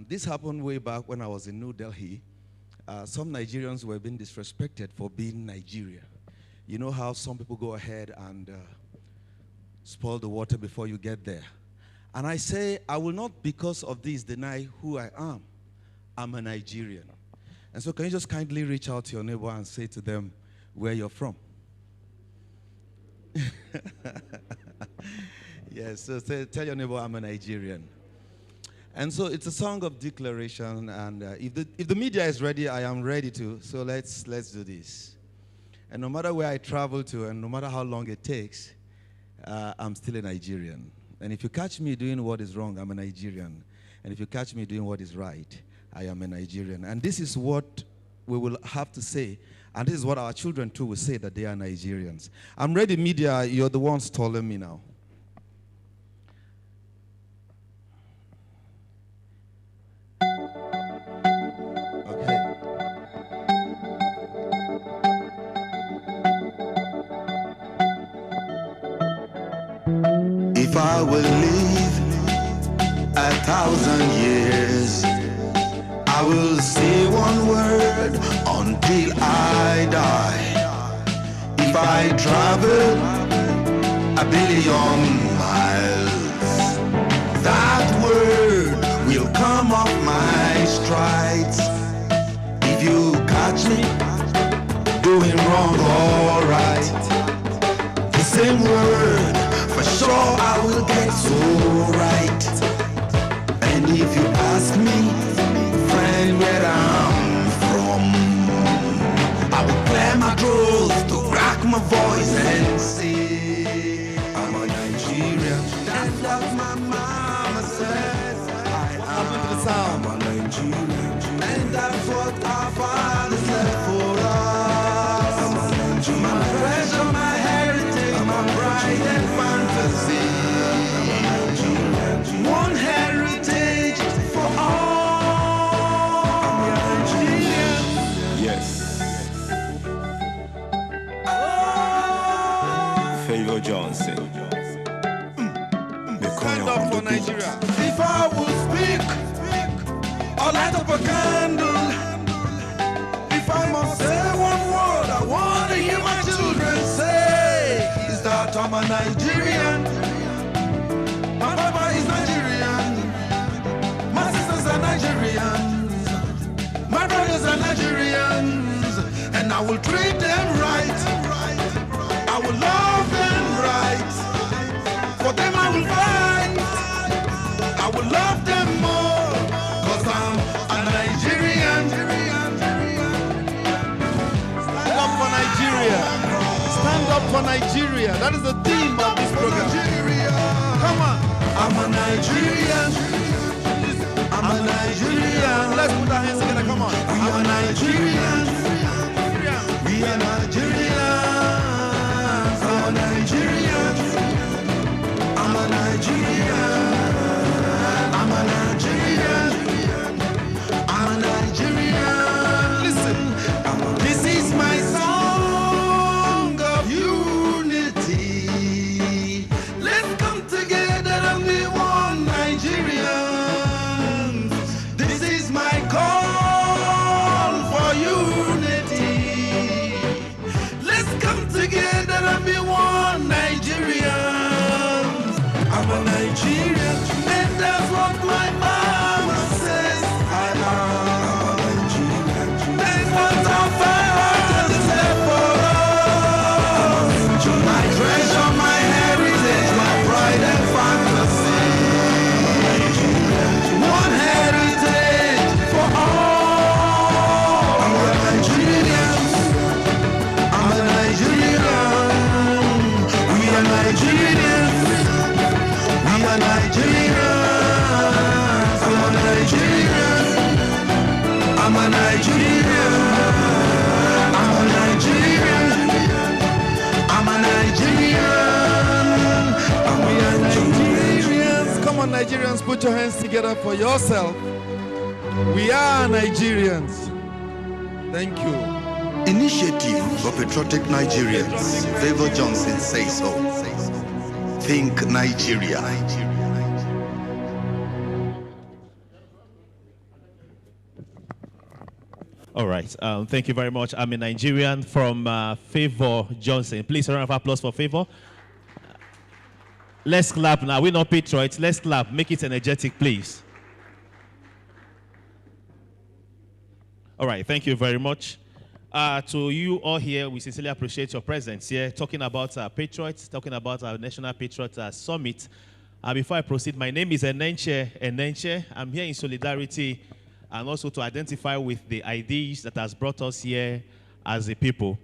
H: This happened way back when I was in New Delhi. Some Nigerians were being disrespected for being Nigeria. You know how some people go ahead and spoil the water before you get there. And I say, I will not because of this deny who I am. I'm a Nigerian. And so can you just kindly reach out to your neighbor and say to them where you're from? Yes, so tell your neighbor I'm a Nigerian. And so it's a song of declaration, and if the media is ready, I am ready to. So let's do this. And no matter where I travel to, and no matter how long it takes, I'm still a Nigerian. And if you catch me doing what is wrong, I'm a Nigerian. And if you catch me doing what is right, I am a Nigerian. And this is what we will have to say, and this is what our children too will say, that they are Nigerians. I'm ready, media. You're the ones telling me now.
F: If I will live 1,000 years, I will say one word until I die. If I travel 1,000,000,000 miles, that word will come off my strides. If you catch me doing wrong or right, the same word, for sure I will get so right. And if you ask me, friend, where I'm from, I will clear my throat to crack my voice and say, I'm a Nigerian. That's what my mama says. I'm a Nigerian. And that's what our father said for us. I'm a Nigerian. My treasure, my heritage, my pride and fantasy. One heritage for all. I'm a Nigerian. Yes. Favor Johnson.
D: Stand up for Nigeria.
F: If I would speak or light up a candle, if I must say one word, I want to hear my children say, is that I'm a Nigerian. My papa is Nigerian. My sisters are Nigerians. My brothers are Nigerians. And I will treat them right. I will love them right. For them I will fight. I will love them more. Cause I'm a Nigerian.
D: Stand up for Nigeria. Stand up for Nigeria. That is the theme of this program. Come on.
F: I'm a Nigerian. I'm a Nigerian.
D: Let's put our hands together. Come on.
F: We are Nigerians. We are Nigerians. I'm a Nigerian. I'm a Nigerian. I'm a Nigerian. I'm a Nigerian. Listen, this is my song of unity. Let's come together and be one Nigerian. This is my call for unity. Let's come together and be one Nigerian. I'm a Nigerian, and that's what my mama says. I am a Nigerian. That's what our father said for us. My treasure, my heritage, my pride and fantasy. One heritage for all. I'm a Nigerian. I'm a Nigerian. We are Nigerians. We are Nigerians. I'm a Nigerian. I'm a Nigerian. I'm a Nigerian. I'm a Nigerian.
D: We are Nigerians. Come on, Nigerians, put your hands together for yourself. We are Nigerians. Thank you.
F: Initiative for Patriotic Nigerians. Favor Johnson says so. Rethink Nigeria.
I: All right. Thank you very much. I'm a Nigerian from Favor Johnson. Please, a round of applause for Favor. Let's clap now. We're not Patriots. Let's clap. Make it energetic, please. All right. Thank you very much. To you all here, we sincerely appreciate your presence here, talking about Patriots, talking about our National Patriot Summit. Before I proceed, my name is Enenche. I'm here in solidarity and also to identify with the ideas that has brought us here as a people.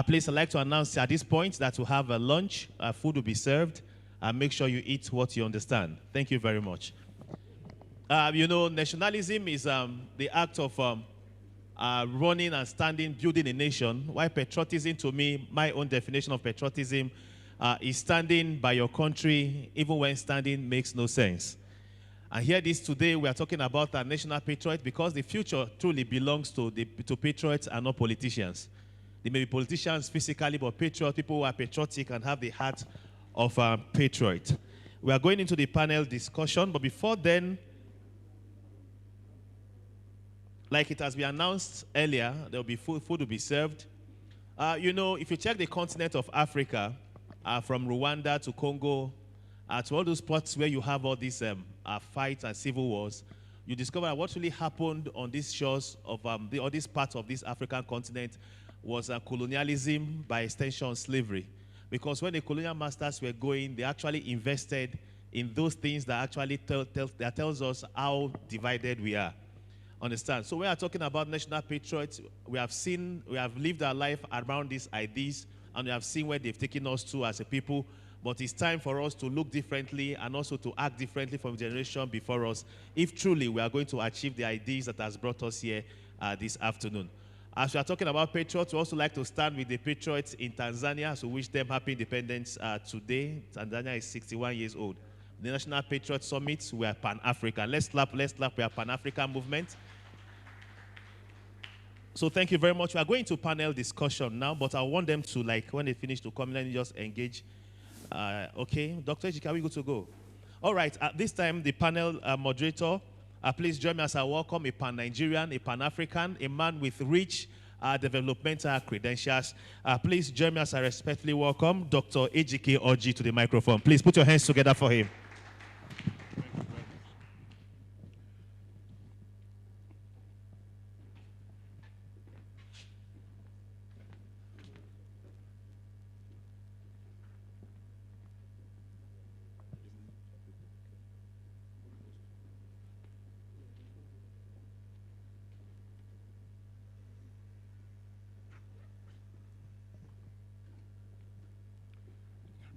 I: Please, I'd like to announce at this point that we'll have a lunch, food will be served, and make sure you eat what you understand. Thank you very much. You know, nationalism is the act of running and standing, building a nation, while patriotism, to me, my own definition of patriotism, is standing by your country, even when standing makes no sense. And here this today, we are talking about our national patriot because the future truly belongs to patriots and not politicians. They may be politicians physically, but patriots, people who are patriotic and have the heart of a patriot. We are going into the panel discussion, but before then, like it has been announced earlier, there will be food will be served. You know, if you check the continent of Africa, from Rwanda to Congo, to all those spots where you have all these fights and civil wars, you discover what really happened on these shores of all these parts of this African continent was colonialism, by extension slavery. Because when the colonial masters were going, they actually invested in those things that actually tells us how divided we are. Understand? So we are talking about national patriots. We have lived our life around these ideas, and we have seen where they've taken us to as a people. But it's time for us to look differently and also to act differently from the generation before us, if truly we are going to achieve the ideas that has brought us here this afternoon. As we are talking about patriots, we also like to stand with the patriots in Tanzania, so wish them happy independence today. Tanzania is 61 years old. The National Patriot Summit, we are Pan-African. Let's clap, we are Pan-African movement. So thank you very much. We are going to panel discussion now, but I want them to, like, when they finish to come in and just engage. Okay, Dr. Ejike, are we good to go? All right, at this time, the panel moderator, please join me as I welcome a Pan-Nigerian, a Pan-African, a man with rich developmental credentials. Please join me as I respectfully welcome Dr. Ejike Orji to the microphone. Please put your hands together for him.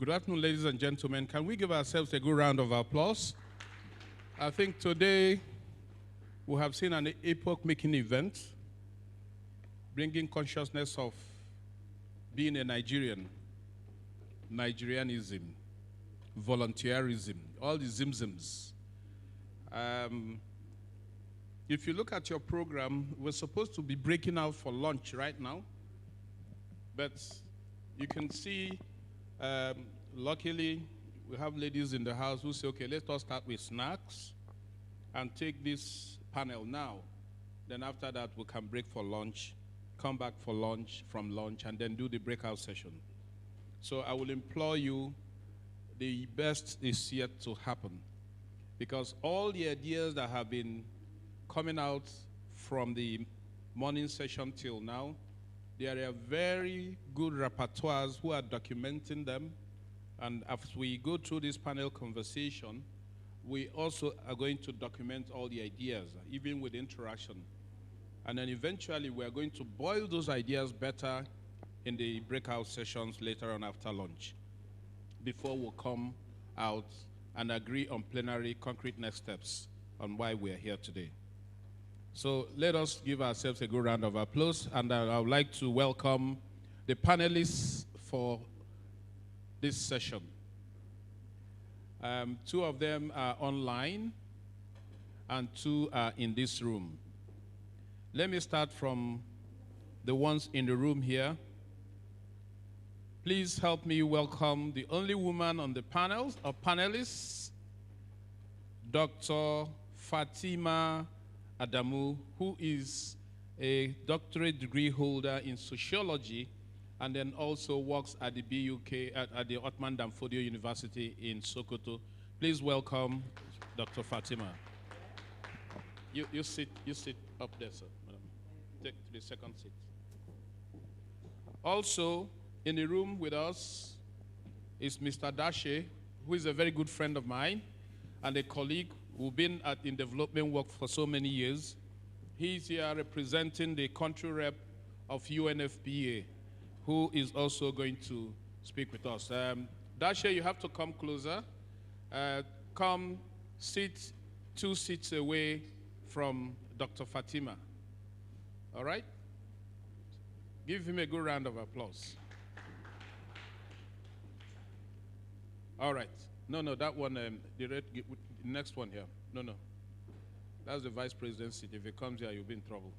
J: Good afternoon, ladies and gentlemen. Can we give ourselves a good round of applause? I think today we have seen an epoch-making event, bringing consciousness of being a Nigerian, Nigerianism, volunteerism, all the zimzims. If you look at your program, we're supposed to be breaking out for lunch right now, but you can see luckily, we have ladies in the house who say, okay, let us start with snacks and take this panel now. Then after that, we can break for lunch, come back for lunch, from lunch, and then do the breakout session. So I will implore you, the best is yet to happen. Because all the ideas that have been coming out from the morning session till now, there are very good rapporteurs who are documenting them. And as we go through this panel conversation, we also are going to document all the ideas, even with interaction. And then eventually, we are going to boil those ideas better in the breakout sessions later on after lunch, before we come out and agree on plenary concrete next steps on why we are here today. So let us give ourselves a good round of applause, and I would like to welcome the panelists for this session. Two of them are online, and two are in this room. Let me start from the ones in the room here. Please Please help me welcome the only woman on the panel of panelists, Dr. Fatima Adamu, who is a doctorate degree holder in sociology and then also works at the BUK, at the Othman Danfodio University in Sokoto. Please welcome Dr. Fatima. You sit up there, sir. Madam. Take the second seat. Also, in the room with us is Mr. Dashe, who is a very good friend of mine and a colleague who's been in development work for so many years. He's here representing the country rep of UNFPA, who is also going to speak with us. Dashe, you have to come closer. Come sit 2 seats away from Dr. Fatima. All right? Give him a good round of applause. All right. No, that one, the next one here. No. That's the vice president's seat. If he comes here, you'll be in trouble.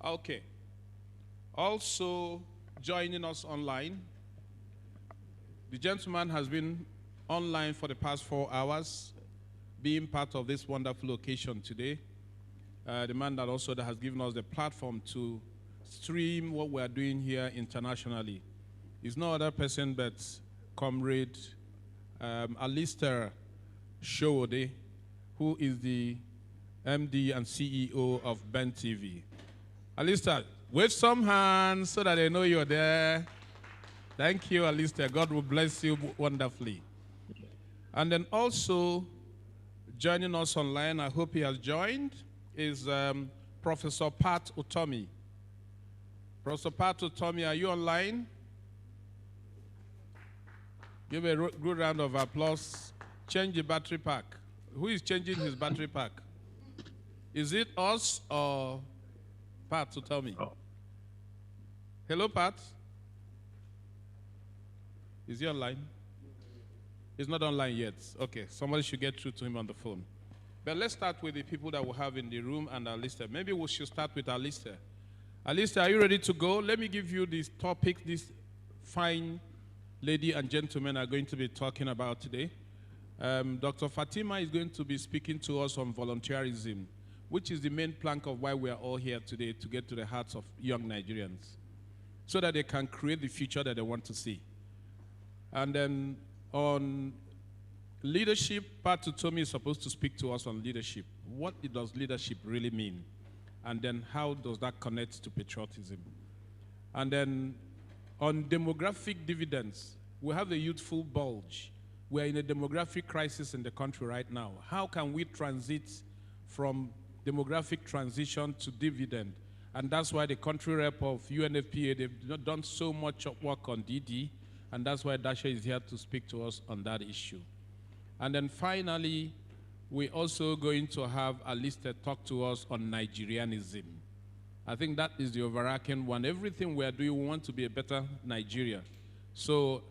J: Okay. Also joining us online, the gentleman has been online for the past 4 hours, being part of this wonderful occasion today. The man that has given us the platform to stream what we are doing here internationally is no other person but Comrade Alistair Showode, who is the MD and CEO of Ben TV. Alistair, wave some hands so that they know you're there. Thank you, Alistair. God will bless you wonderfully. And then also joining us online, I hope he has joined, is Professor Pat Utomi. Professor Pat Utomi, are you online? Give a good round of applause. Change the battery pack. Who is changing his battery pack? Is it us or Pat Utomi? Oh. Hello, Pat. Is he online? He's not online yet. Okay, somebody should get through to him on the phone. But let's start with the people that we have in the room and Alistair. Maybe we should start with Alistair. Alistair, are you ready to go? Let me give you this topic this fine lady and gentlemen are going to be talking about today. Dr. Fatima is going to be speaking to us on volunteerism, which is the main plank of why we are all here today, to get to the hearts of young Nigerians so that they can create the future that they want to see. And then on leadership, Pat Utomi is supposed to speak to us on leadership. What does leadership really mean? And then how does that connect to patriotism? And then on demographic dividends, we have a youthful bulge. We're in a demographic crisis in the country right now. How can we transit from demographic transition to dividend? And that's why the country rep of UNFPA, they've done so much work on DD, and that's why Dasha is here to speak to us on that issue. And then finally, we're also going to have Alistair talk to us on Nigerianism. I think that is the overarching one. Everything we are doing, we want to be a better Nigeria. So,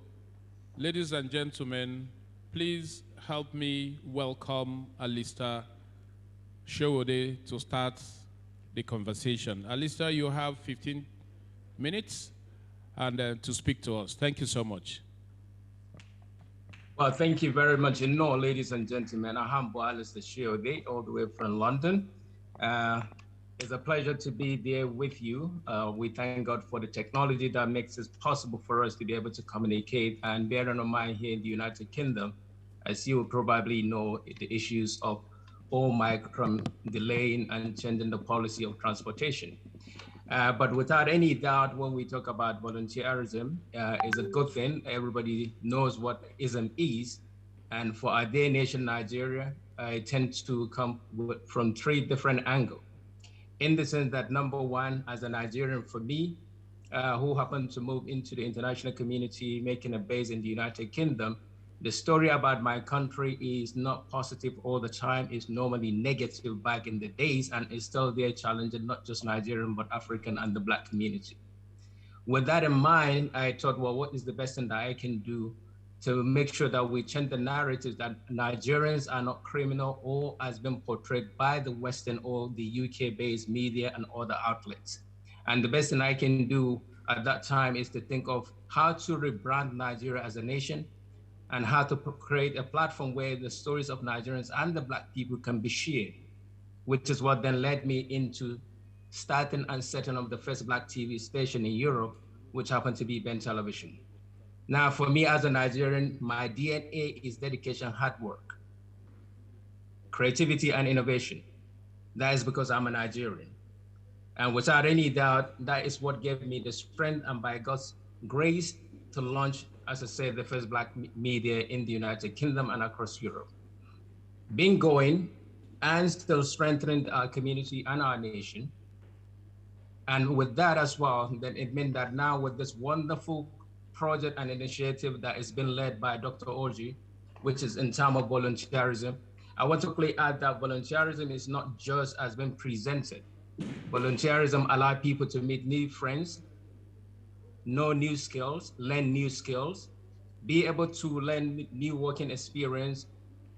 J: ladies and gentlemen, please help me welcome Alistair Showode to start the conversation. Alistair, you have 15 minutes and to speak to us. Thank you so much.
K: Well, thank you very much. And no, ladies and gentlemen, I'm Alistair Showode, all the way from London. It's a pleasure to be there with you. We thank God for the technology that makes it possible for us to be able to communicate, and bearing in mind here in the United Kingdom, as you will probably know, the issues of Omicron delaying and changing the policy of transportation. But without any doubt, when we talk about volunteerism, it's a good thing. Everybody knows what ism is. And for our dear nation, Nigeria, it tends to come from 3 different angles. In the sense that, number one, as a Nigerian, for me, who happened to move into the international community, making a base in the United Kingdom, the story about my country is not positive all the time. It's normally negative back in the days, and it's still there challenging not just Nigerian, but African and the Black community. With that in mind, I thought, well, what is the best thing that I can do to make sure that we change the narrative that Nigerians are not criminal or has been portrayed by the Western or the UK-based media and other outlets. And the best thing I can do at that time is to think of how to rebrand Nigeria as a nation and how to create a platform where the stories of Nigerians and the Black people can be shared, which is what then led me into starting and setting up the first Black TV station in Europe, which happened to be Ben Television. Now, for me as a Nigerian, my DNA is dedication, hard work, creativity, and innovation. That is because I'm a Nigerian. And without any doubt, that is what gave me the strength and by God's grace to launch, as I said, the first Black media in the United Kingdom and across Europe. Being going and still strengthening our community and our nation. And with that as well, then it meant that now with this wonderful project and initiative that has been led by Dr. Orji, which is in terms of volunteerism, I want to quickly add that volunteerism is not just as been presented. Volunteerism allows people to meet new friends, know new skills, learn new skills, be able to learn new working experience,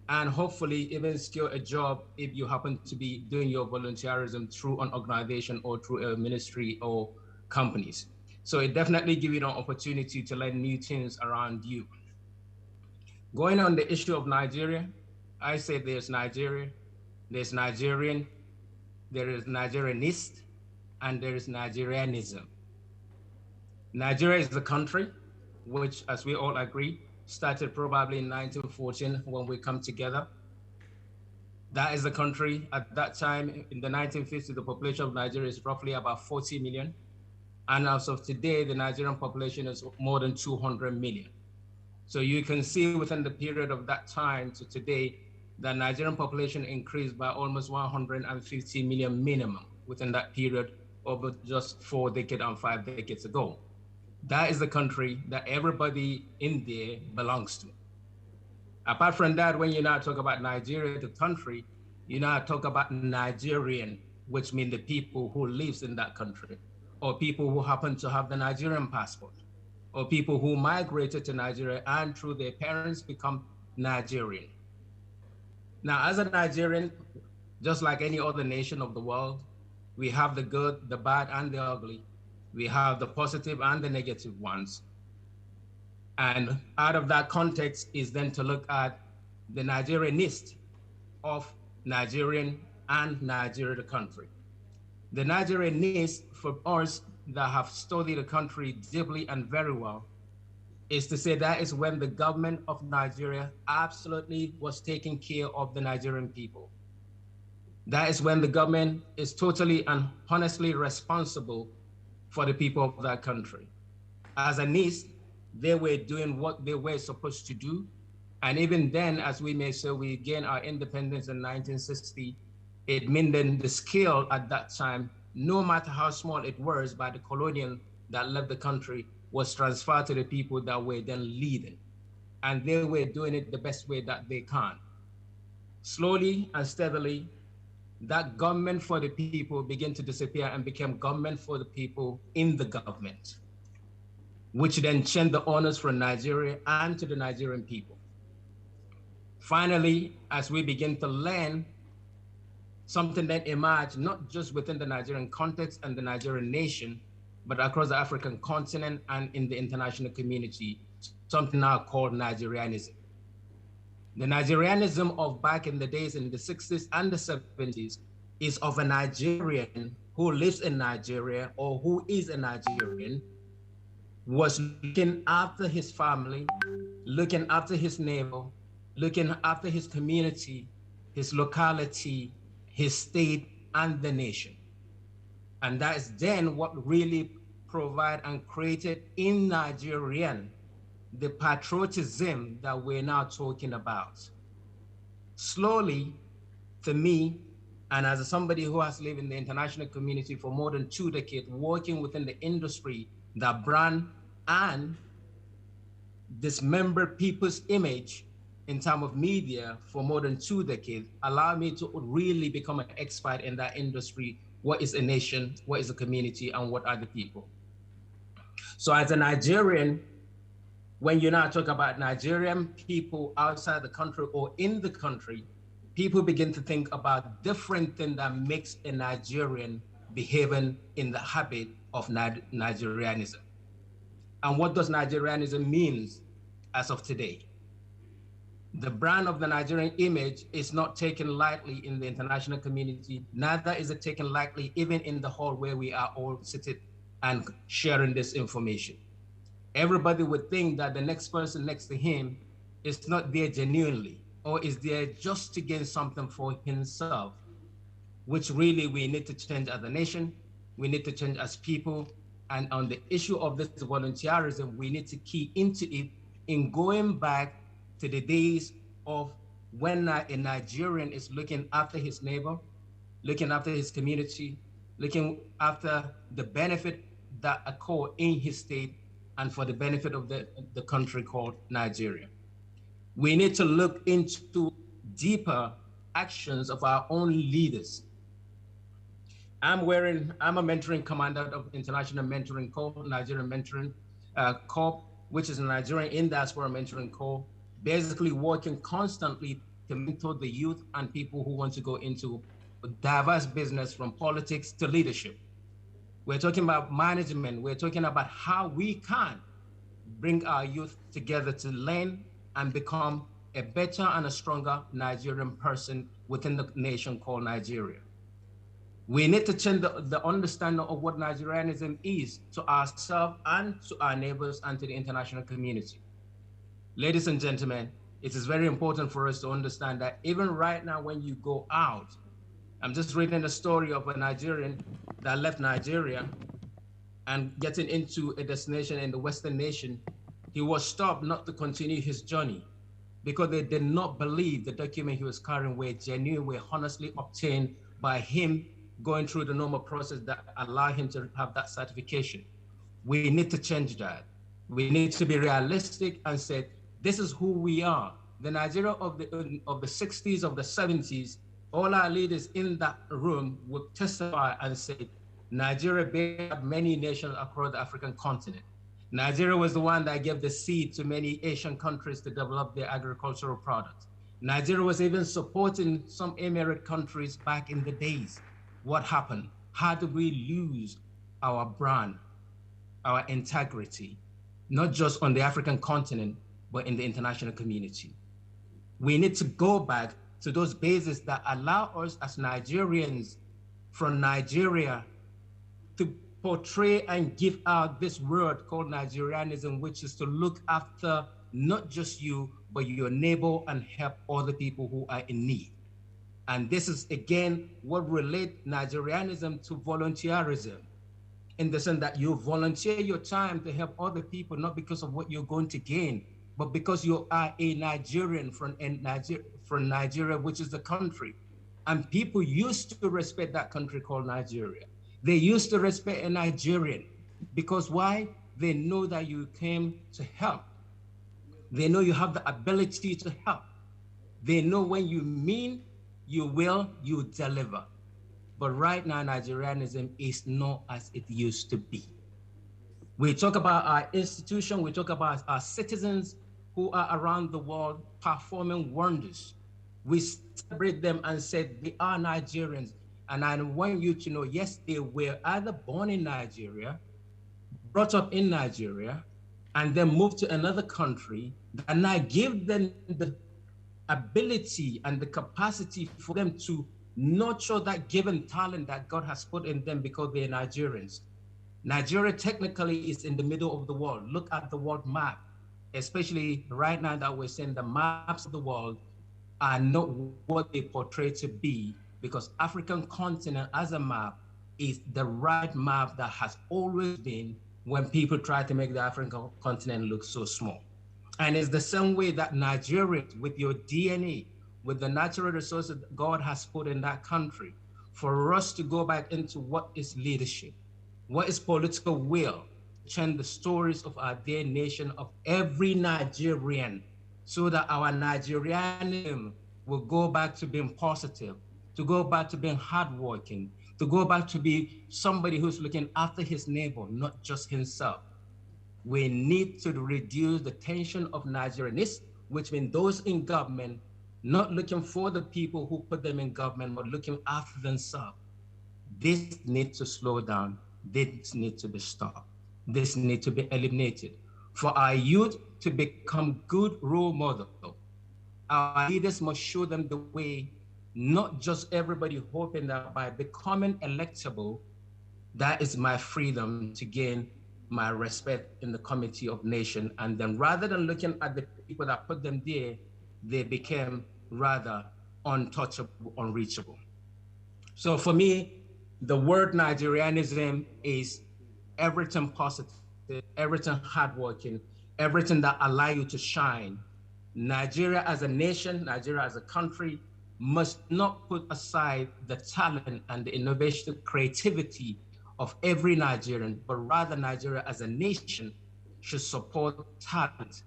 K: and hopefully even secure a job if you happen to be doing your volunteerism through an organization or through a ministry or companies. So it definitely gives you an opportunity to learn new things around you. Going on the issue of Nigeria, I say there's Nigeria, there's Nigerian, there is Nigerianist, and there is Nigerianism. Nigeria is the country, which, as we all agree, started probably in 1914 when we come together. That is the country. At that time, in the 1950s, the population of Nigeria is roughly about 40 million. And as of today, the Nigerian population is more than 200 million. So you can see within the period of that time to today, the Nigerian population increased by almost 150 million minimum within that period over just 4 decades and 5 decades ago. That is the country that everybody in there belongs to. Apart from that, when you now talk about Nigeria, the country, you now talk about Nigerian, which means the people who lives in that country, or people who happen to have the Nigerian passport, or people who migrated to Nigeria and through their parents become Nigerian. Now, as a Nigerian, just like any other nation of the world, we have the good, the bad, and the ugly. We have the positive and the negative ones. And out of that context is then to look at the Nigerianist of Nigerian and Nigeria, the country. The Nigerianist, for us that have studied the country deeply and very well, is to say that is when the government of Nigeria absolutely was taking care of the Nigerian people. That is when the government is totally and honestly responsible for the people of that country. As a NIST, they were doing what they were supposed to do. And even then, as we may say, we gained our independence in 1960, it meant then the scale at that time, no matter how small it was by the colonial that left the country, was transferred to the people that were then leading. And they were doing it the best way that they can. Slowly and steadily, that government for the people began to disappear and became government for the people in the government, which then changed the honors from Nigeria and to the Nigerian people. Finally, as we begin to learn, something that emerged not just within the Nigerian context and the Nigerian nation, but across the African continent and in the international community, something now called Nigerianism. The Nigerianism of back in the days in the 60s and the 70s is of a Nigerian who lives in Nigeria or who is a Nigerian, was looking after his family, looking after his neighbor, looking after his community, his locality, his state, and the nation. And that is then what really provided and created in Nigerian the patriotism that we're now talking about. Slowly, to me, and as somebody who has lived in the international community for more than 2 decades, working within the industry that brand and dismember people's image in terms of media for more than 2 decades, allowed me to really become an expert in that industry. What is a nation, what is a community, and what are the people? So as a Nigerian, when you now talk about Nigerian people outside the country or in the country, people begin to think about different things that makes a Nigerian behaving in the habit of Nigerianism. And what does Nigerianism means as of today? The brand of the Nigerian image is not taken lightly in the international community, neither is it taken lightly even in the hall where we are all seated and sharing this information. Everybody would think that the next person next to him is not there genuinely, or is there just to gain something for himself, which really we need to change as a nation, we need to change as people. And on the issue of this volunteerism, we need to key into it in going back to the days of when a Nigerian is looking after his neighbor, looking after his community, looking after the benefit that occur in his state and for the benefit of the country called Nigeria. We need to look into deeper actions of our own leaders. I'm a mentoring commander of International Mentoring Corps, Nigerian Mentoring Corps, which is a Nigerian in diaspora mentoring corps, basically working constantly to mentor the youth and people who want to go into diverse business from politics to leadership. We're talking about management. We're talking about how we can bring our youth together to learn and become a better and a stronger Nigerian person within the nation called Nigeria. We need to change the understanding of what Nigerianism is to ourselves and to our neighbors and to the international community. Ladies and gentlemen, it is very important for us to understand that even right now when you go out, I'm just reading the story of a Nigerian that left Nigeria and getting into a destination in the Western nation. He was stopped not to continue his journey because they did not believe the document he was carrying were genuine, were honestly obtained by him going through the normal process that allow him to have that certification. We need to change that. We need to be realistic and say, this is who we are. The Nigeria of the 60s, of the 70s, all our leaders in that room would testify and say, Nigeria bailed many nations across the African continent. Nigeria was the one that gave the seed to many Asian countries to develop their agricultural products. Nigeria was even supporting some Emirate countries back in the days. What happened? How did we lose our brand, our integrity, not just on the African continent, but in the international community? We need to go back to those bases that allow us as Nigerians from Nigeria to portray and give out this word called Nigerianism, which is to look after not just you, but your neighbor and help other people who are in need. And this is, again, what relates Nigerianism to volunteerism, in the sense that you volunteer your time to help other people, not because of what you're going to gain, but because you are a Nigerian from Nigeria, which is the country. And people used to respect that country called Nigeria. They used to respect a Nigerian because why? They know that you came to help. They know you have the ability to help. They know when you mean, you will, you deliver. But right now, Nigerianism is not as it used to be. We talk about our institution, we talk about our citizens who are around the world performing wonders. We celebrate them and say they are Nigerians. And I want you to know, yes, they were either born in Nigeria, brought up in Nigeria, and then moved to another country, and I give them the ability and the capacity for them to nurture that given talent that God has put in them because they're Nigerians. Nigeria technically is in the middle of the world. Look at the world map, especially right now that we're seeing the maps of the world are not what they portray to be, because African continent as a map is the right map that has always been when people try to make the African continent look so small. And it's the same way that Nigerians, with your DNA, with the natural resources that God has put in that country, for us to go back into what is leadership, what is political will, change the stories of our dear nation, of every Nigerian, so that our Nigerianism will go back to being positive, to go back to being hardworking, to go back to be somebody who's looking after his neighbor, not just himself. We need to reduce the tension of Nigerianists, which means those in government not looking for the people who put them in government, but looking after themselves. This needs to slow down. This needs to be stopped. This needs to be eliminated. For our youth to become good role models, our leaders must show them the way, not just everybody hoping that by becoming electable, that is my freedom to gain my respect in the committee of nation. And then rather than looking at the people that put them there, they became rather untouchable, unreachable. So for me, the word Nigerianism is everything positive, everything hardworking, everything that allow you to shine. Nigeria as a nation, Nigeria as a country must not put aside the talent and the innovation, creativity of every Nigerian, but rather Nigeria as a nation should support talent.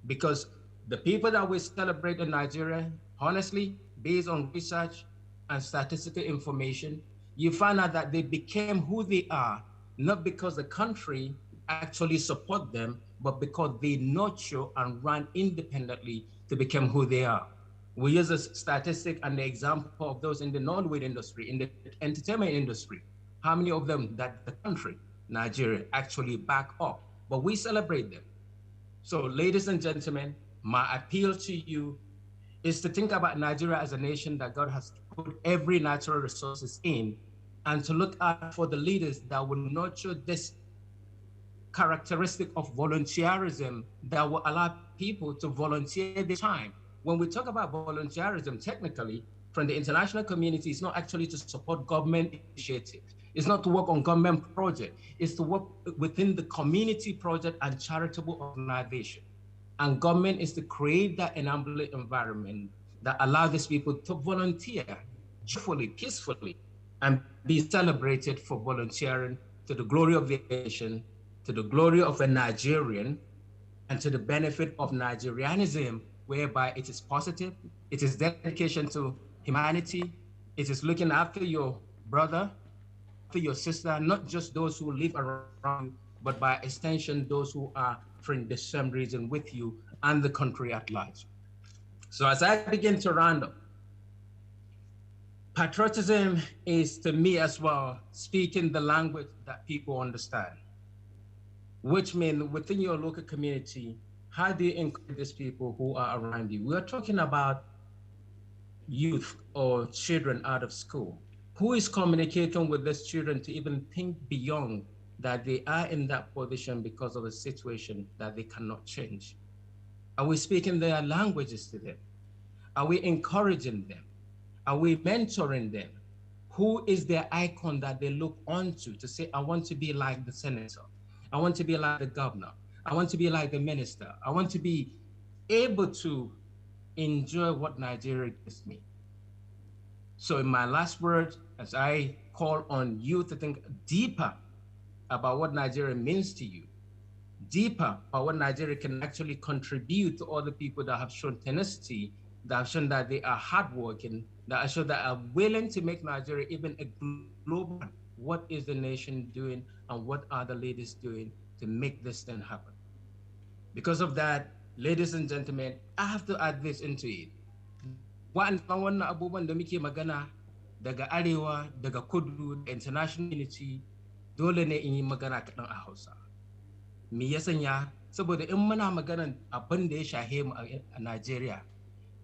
K: Because the people that we celebrate in Nigeria, honestly, based on research and statistical information, you find out that they became who they are, not because the country actually support them, but because they nurture and run independently to become who they are. We use a statistic and the example of those in the non-weight industry, in the entertainment industry. How many of them that the country, Nigeria, actually back up, but we celebrate them. So ladies and gentlemen, my appeal to you is to think about Nigeria as a nation that God has put every natural resources in, and to look out for the leaders that will nurture this characteristic of volunteerism that will allow people to volunteer their time. When we talk about volunteerism, technically, from the international community, it's not actually to support government initiatives. It's not to work on government projects. It's to work within the community project and charitable organization. And government is to create that enabling environment that allows these people to volunteer joyfully, peacefully, and be celebrated for volunteering to the glory of the nation, to the glory of a Nigerian, and to the benefit of Nigerianism, whereby it is positive, it is dedication to humanity, it is looking after your brother, after your sister, not just those who live around you, but by extension, those who are from the same region with you and the country at large. So as I begin to round up, patriotism is to me as well, speaking the language that people understand, which means within your local community, how do you encourage these people who are around you? We're talking about youth or children out of school. Who is communicating with these children to even think beyond that they are in that position because of a situation that they cannot change? Are we speaking their languages to them? Are we encouraging them? Are we mentoring them? Who is their icon that they look onto to say, I want to be like the senator. I want to be like the governor. I want to be like the minister. I want to be able to enjoy what Nigeria gives me. So in my last word, as I call on you to think deeper about what Nigeria means to you, deeper about what Nigeria can actually contribute to all the people that have shown tenacity, that have shown that they are hardworking, that are shown that are willing to make Nigeria even a global. What is the nation doing and what are the leaders doing to make this thing happen? Because of that, ladies and gentlemen, I have to add this into it. Wannan abubuwan da muke magana daga arewa, daga kudu, da international unity, dole ne in yi magana kaɗan a Hausa. Me ya sanya? Saboda in muna maganan abin da ya shahe mu a Najeriya,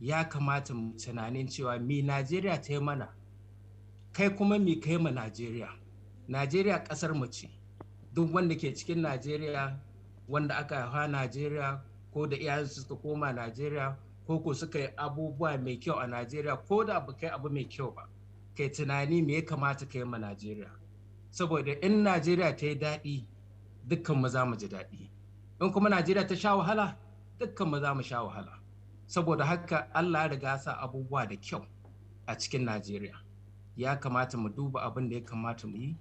K: ya kamata mu tunanin cewa me Najeriya ta yi mana, kai kuma me kai ma Najeriya. Najeriya ƙasar mu ce. Duk wanda ke cikin Najeriya, wanda aka haifa Najeriya, ko da iyayensu suka koma Najeriya, ko ko suka yi abubuwa mai kyau a Najeriya, ko da ba kai abu mai kyau ba, kai tunani me ya kamata kai ma Najeriya. Saboda in Najeriya ta yi daɗi, dukkan mu za mu ji daɗi. In kuma Najeriya ta sha wahala, dukkan mu za mu sha wahala. Saboda haka Allah ya riga sa abubuwa da kyau a cikin Najeriya. Ya kamata mu duba abin da ya kamata mu yi,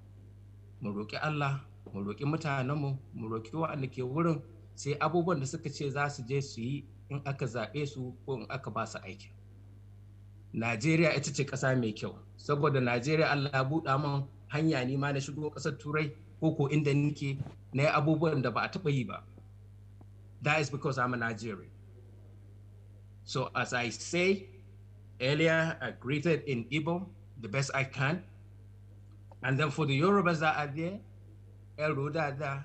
K: mu roƙi Allah, mu roƙi mutanenmu, mu roƙi waɗanda ke wurin, sai abubuwan da suka ce za su je su yi in aka zaɓe su ko in aka ba su aiki. Najeriya ita ce ƙasa mai kyau, saboda Najeriya Allah ya buɗa min hanya ni ma na shigo ƙasar Turai ko inda nake na yi abubuwan da ba a taɓa yi ba. That is because I'm a Nigerian. So as I say earlier, I greeted in Igbo the best I can. And then for the Yorubas that are there, ẹ rò dáadáa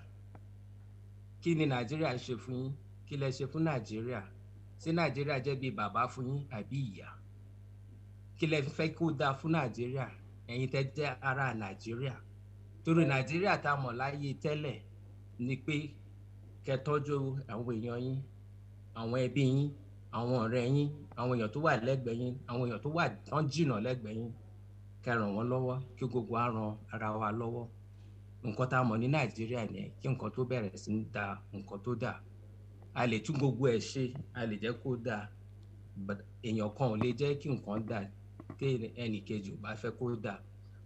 K: kí ni Nàìjíríà ṣe fún yín, kí lẹ ṣe fún Nàìjíríà, ṣé Nàìjíríà jẹ́ bí bàbá fún yín àbí ìyá, kí lẹ fẹ́ kó dáa fún Nàìjíríà ẹ̀yin tẹ́ jẹ́ ará Nàìjíríà. Torí Nàìjíríà tá a mọ̀ láyé tẹ́lẹ̀ ni pé kẹ́ tọ́jú àwọn èèyàn yín, àwọn ẹbí yín, àwọn ọ̀rẹ́ yín, àwọn èèyàn tó wà lẹ́gbẹ̀ẹ́ yín, àwọn èèyàn tó wà tán jìnnà lẹ́gbẹ̀ẹ́ yín, kẹ́ ràn wọ́n lọ́wọ́, kí gbogbo á ran ara wa lọ́wọ́. Nǹkan tá a mọ̀ ní Nàìjíríà nìyẹn, kí nǹkan tó bẹ̀rẹ̀ sí ní da nǹkan tó dà. A lè tún gbogbo ẹ̀ ṣe, a lè jẹ́ kó dáa, but èèyàn kan ò lè jẹ́ kí nǹkan dà tí ẹnì kejì ò bá fẹ́ kó dáa.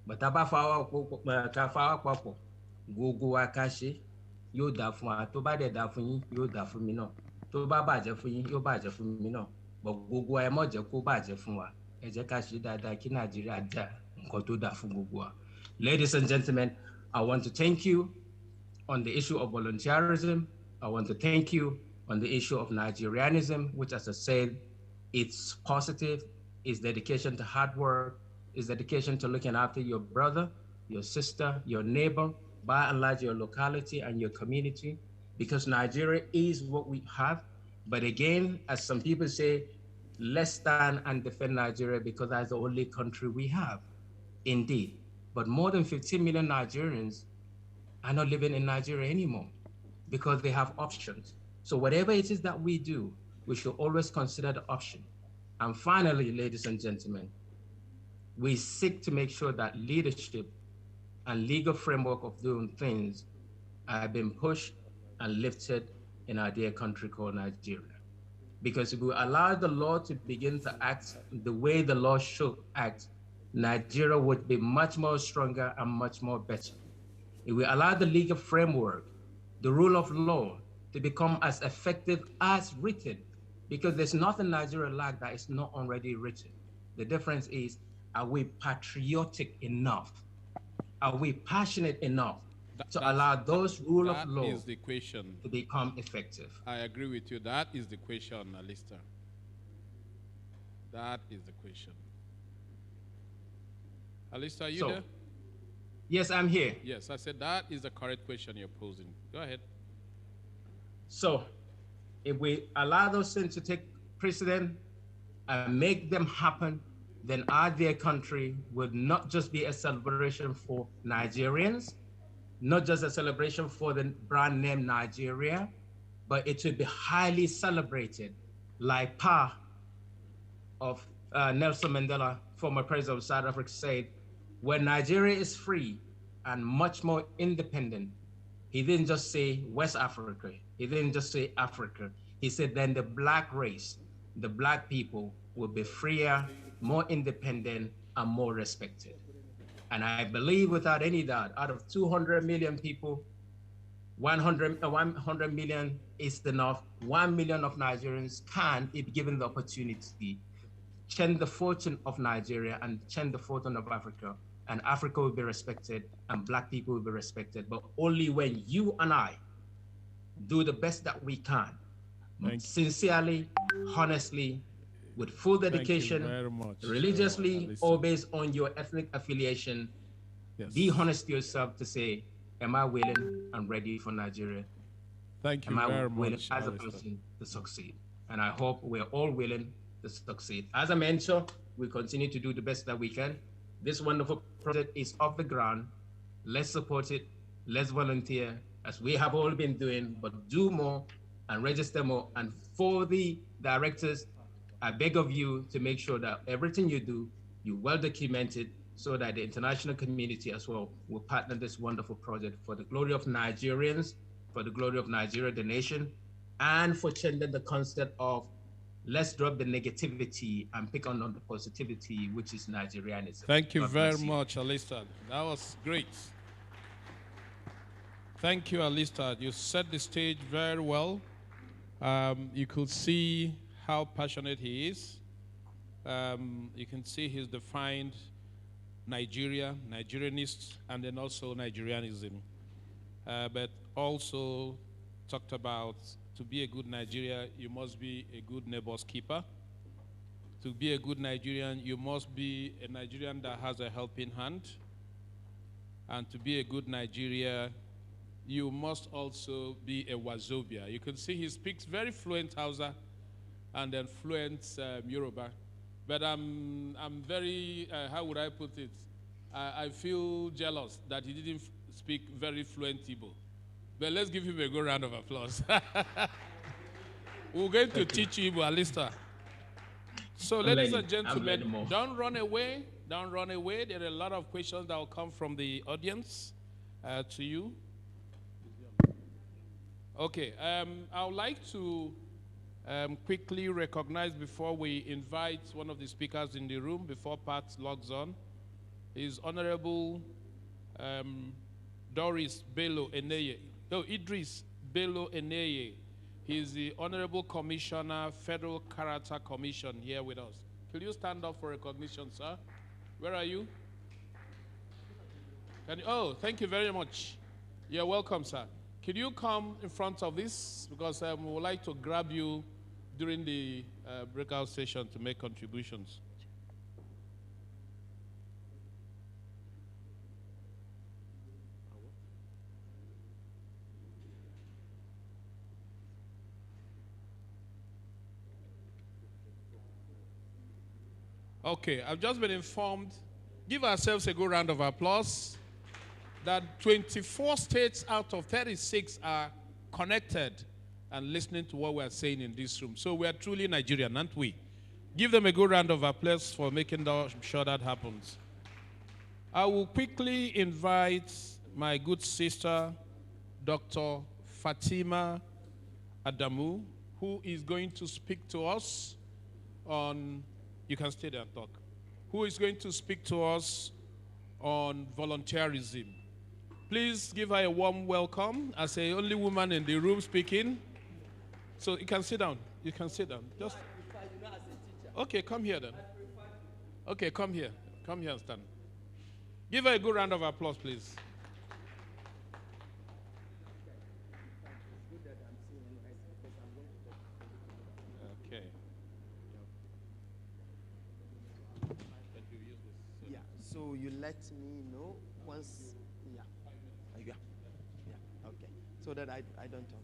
K: But tá a bá fọwọ́ papọ̀, gbogbo wa ká ṣe, yóò dáa fún wa. Tó bá dẹ̀ dáa fún yín, yóò dáa fún mi náà. Tó bá bàjẹ́ fún yín, yóò bàjẹ́ fún mi náà. But gbogbo ẹ má jẹ́ kó bàjẹ́ fún wa. Ẹ jẹ́ ká ṣe dáadáa kí Nàìjíríà dá nǹkan tó dáa fún gbogbo wa. Ladies and gentlemen, I want to thank you on the issue of volunteerism. I want to thank you on the issue of Nigerianism, which, as I said, it's positive, it's dedication to hard work, it's dedication to looking after your brother, your sister, your neighbor, by and large your locality and your community, because Nigeria is what we have. But again, as some people say, let's stand and defend Nigeria because that's the only country we have. Indeed. But more than 15 million Nigerians are not living in Nigeria anymore because they have options. So whatever it is that we do, we should always consider the option. And finally, ladies and gentlemen, we seek to make sure that leadership and legal framework of doing things are being pushed and lifted in our dear country called Nigeria. Because if we allow the law to begin to act the way the law should act, Nigeria would be much more stronger and much more better. If we allow the legal framework, the rule of law, to become as effective as written, because there's nothing Nigeria like that is not already written. The difference is, are we patriotic enough? Are we passionate enough to allow those rule of law
J: is the question
K: to become effective?
J: I agree with you. That is the question, Alistair. That is the question. Alistair, are you there?
K: Yes, I'm here.
J: Yes, I said that is the correct question you're posing. Go ahead.
K: So, if we allow those things to take precedent and make them happen, then our dear country would not just be a celebration for Nigerians, not just a celebration for the brand name Nigeria, but it would be highly celebrated, like Pa of Nelson Mandela, former president of South Africa, said, when Nigeria is free and much more independent, he didn't just say West Africa, he didn't just say Africa, he said then the black race, the black people will be freer, more independent, and more respected. And I believe without any doubt, out of 200 million people, 100 million is enough. 1 million of Nigerians can, if given the opportunity, change the fortune of Nigeria and change the fortune of Africa. And Africa will be respected and black people will be respected, but only when you and I do the best that we can, sincerely, honestly, with full dedication, religiously, or based on your ethnic affiliation. Yes. Be honest to yourself to say, am I willing and ready for Nigeria?
J: Thank you
K: very much. Am I willing as a person to succeed? And I hope we're all willing to succeed. As a mentor, we continue to do the best that we can. This wonderful project is off the ground. Let's support it. Let's volunteer, as we have all been doing, but do more and register more. And for the directors, I beg of you to make sure that everything you do, you well document it so that the international community as well will partner this wonderful project for the glory of Nigerians, for the glory of Nigeria, the nation, and for changing the concept of let's drop the negativity and pick on the positivity, which is Nigerianism.
J: Thank you very much, Alistair. That was great. Thank you, Alistair. You set the stage very well. You could see how passionate he is. You can see he's defined Nigeria, Nigerianist, and then also Nigerianism. But also talked about to be a good Nigerian, you must be a good neighbor's keeper. To be a good Nigerian, you must be a Nigerian that has a helping hand. And to be a good Nigeria, you must also be a Wazobia. You can see he speaks very fluent Hausa and then fluent Yoruba. But I'm very, how would I put it? I feel jealous that he didn't speak very fluent Igbo. But let's give him a good round of applause. We're going to teach you Igbo, Alistair. So, ladies and gentlemen, don't run away. Don't run away. There are a lot of questions that will come from the audience to you. Okay, I would like to quickly recognize before we invite one of the speakers in the room, before Pat logs on, is Honorable Idris Bello Eneye. He's the Honorable Commissioner, Federal Character Commission, here with us. Could you stand up for recognition, sir? Where are you? Oh, thank you very much. You're welcome, sir. Could you come in front of this? Because we would like to grab you during the breakout session to make contributions. Okay, I've just been informed. Give ourselves a good round of applause. That 24 states out of 36 are connected and listening to what we're saying in this room. So we are truly Nigerian, aren't we? Give them a good round of applause for making sure that happens. I will quickly invite my good sister, Dr. Fatima Adamu, who is going to speak to us on, you can stay there and talk, who is going to speak to us on volunteerism. Please give her a warm welcome as the only woman in the room speaking. So you can sit down. You can sit down. Just okay, come here then. Okay, come here. Come here and stand. Give her a good round of applause, please. Okay.
L: Yeah, so you let me know once. Yeah, okay. So that I don't talk.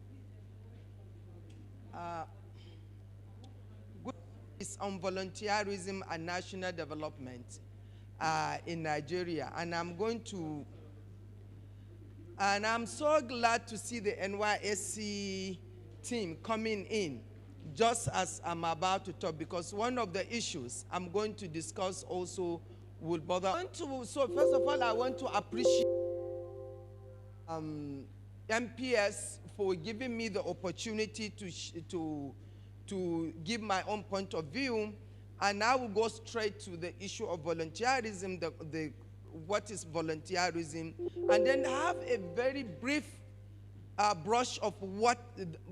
L: Good is on volunteerism and national development in Nigeria, and I'm so glad to see the NYSC team coming in just as I'm about to talk, because one of the issues I'm going to discuss also will bother. So first of all, I want to appreciate MPS for giving me the opportunity to give my own point of view, and I will go straight to the issue of volunteerism, what is volunteerism, and then have a very brief brush of what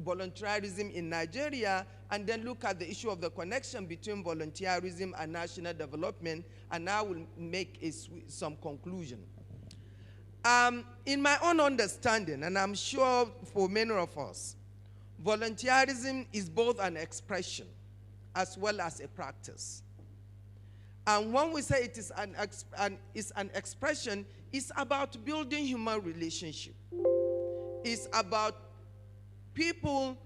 L: volunteerism in Nigeria, and then look at the issue of the connection between volunteerism and national development, and I will make some conclusion. In my own understanding, and I'm sure for many of us, volunteerism is both an expression as well as a practice. And when we say it is an expression, it's about building human relationship. It's about people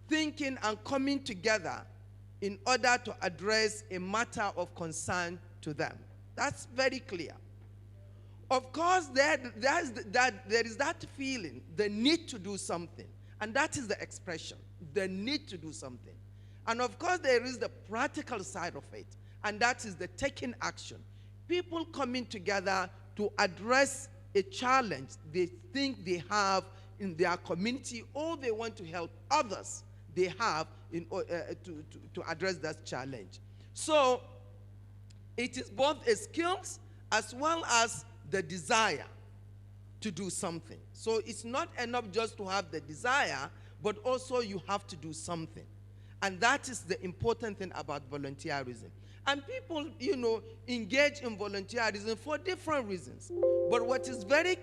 L: thinking and coming together in order to address a matter of concern to them. That's very clear. Of course, there is that feeling, the need to do something, and that is the expression, the need to do something. And of course, there is the practical side of it, and that is the taking action. People coming together to address a challenge they think they have in their community, or they want to help others they have to address that challenge. So it is both a skills as well as the desire to do something. So it's not enough just to have the desire, but also you have to do something. And that is the important thing about volunteerism. And people, engage in volunteerism for different reasons. But what is very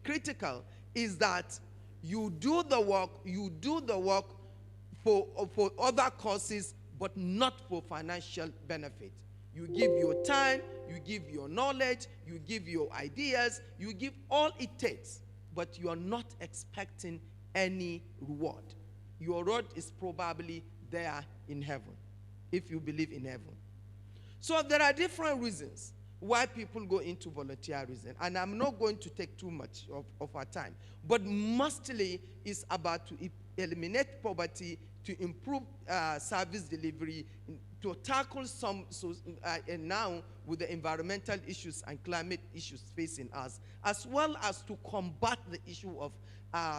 L: critical is that you do the work for other causes, but not for financial benefit. You give your time, you give your knowledge, you give your ideas, you give all it takes, but you are not expecting any reward. Your reward is probably there in heaven, if you believe in heaven. So there are different reasons why people go into volunteerism, and I'm not going to take too much of our time, but mostly it's about to eliminate poverty, to improve service delivery, to tackle some, and now with the environmental issues and climate issues facing us, as well as to combat the issue of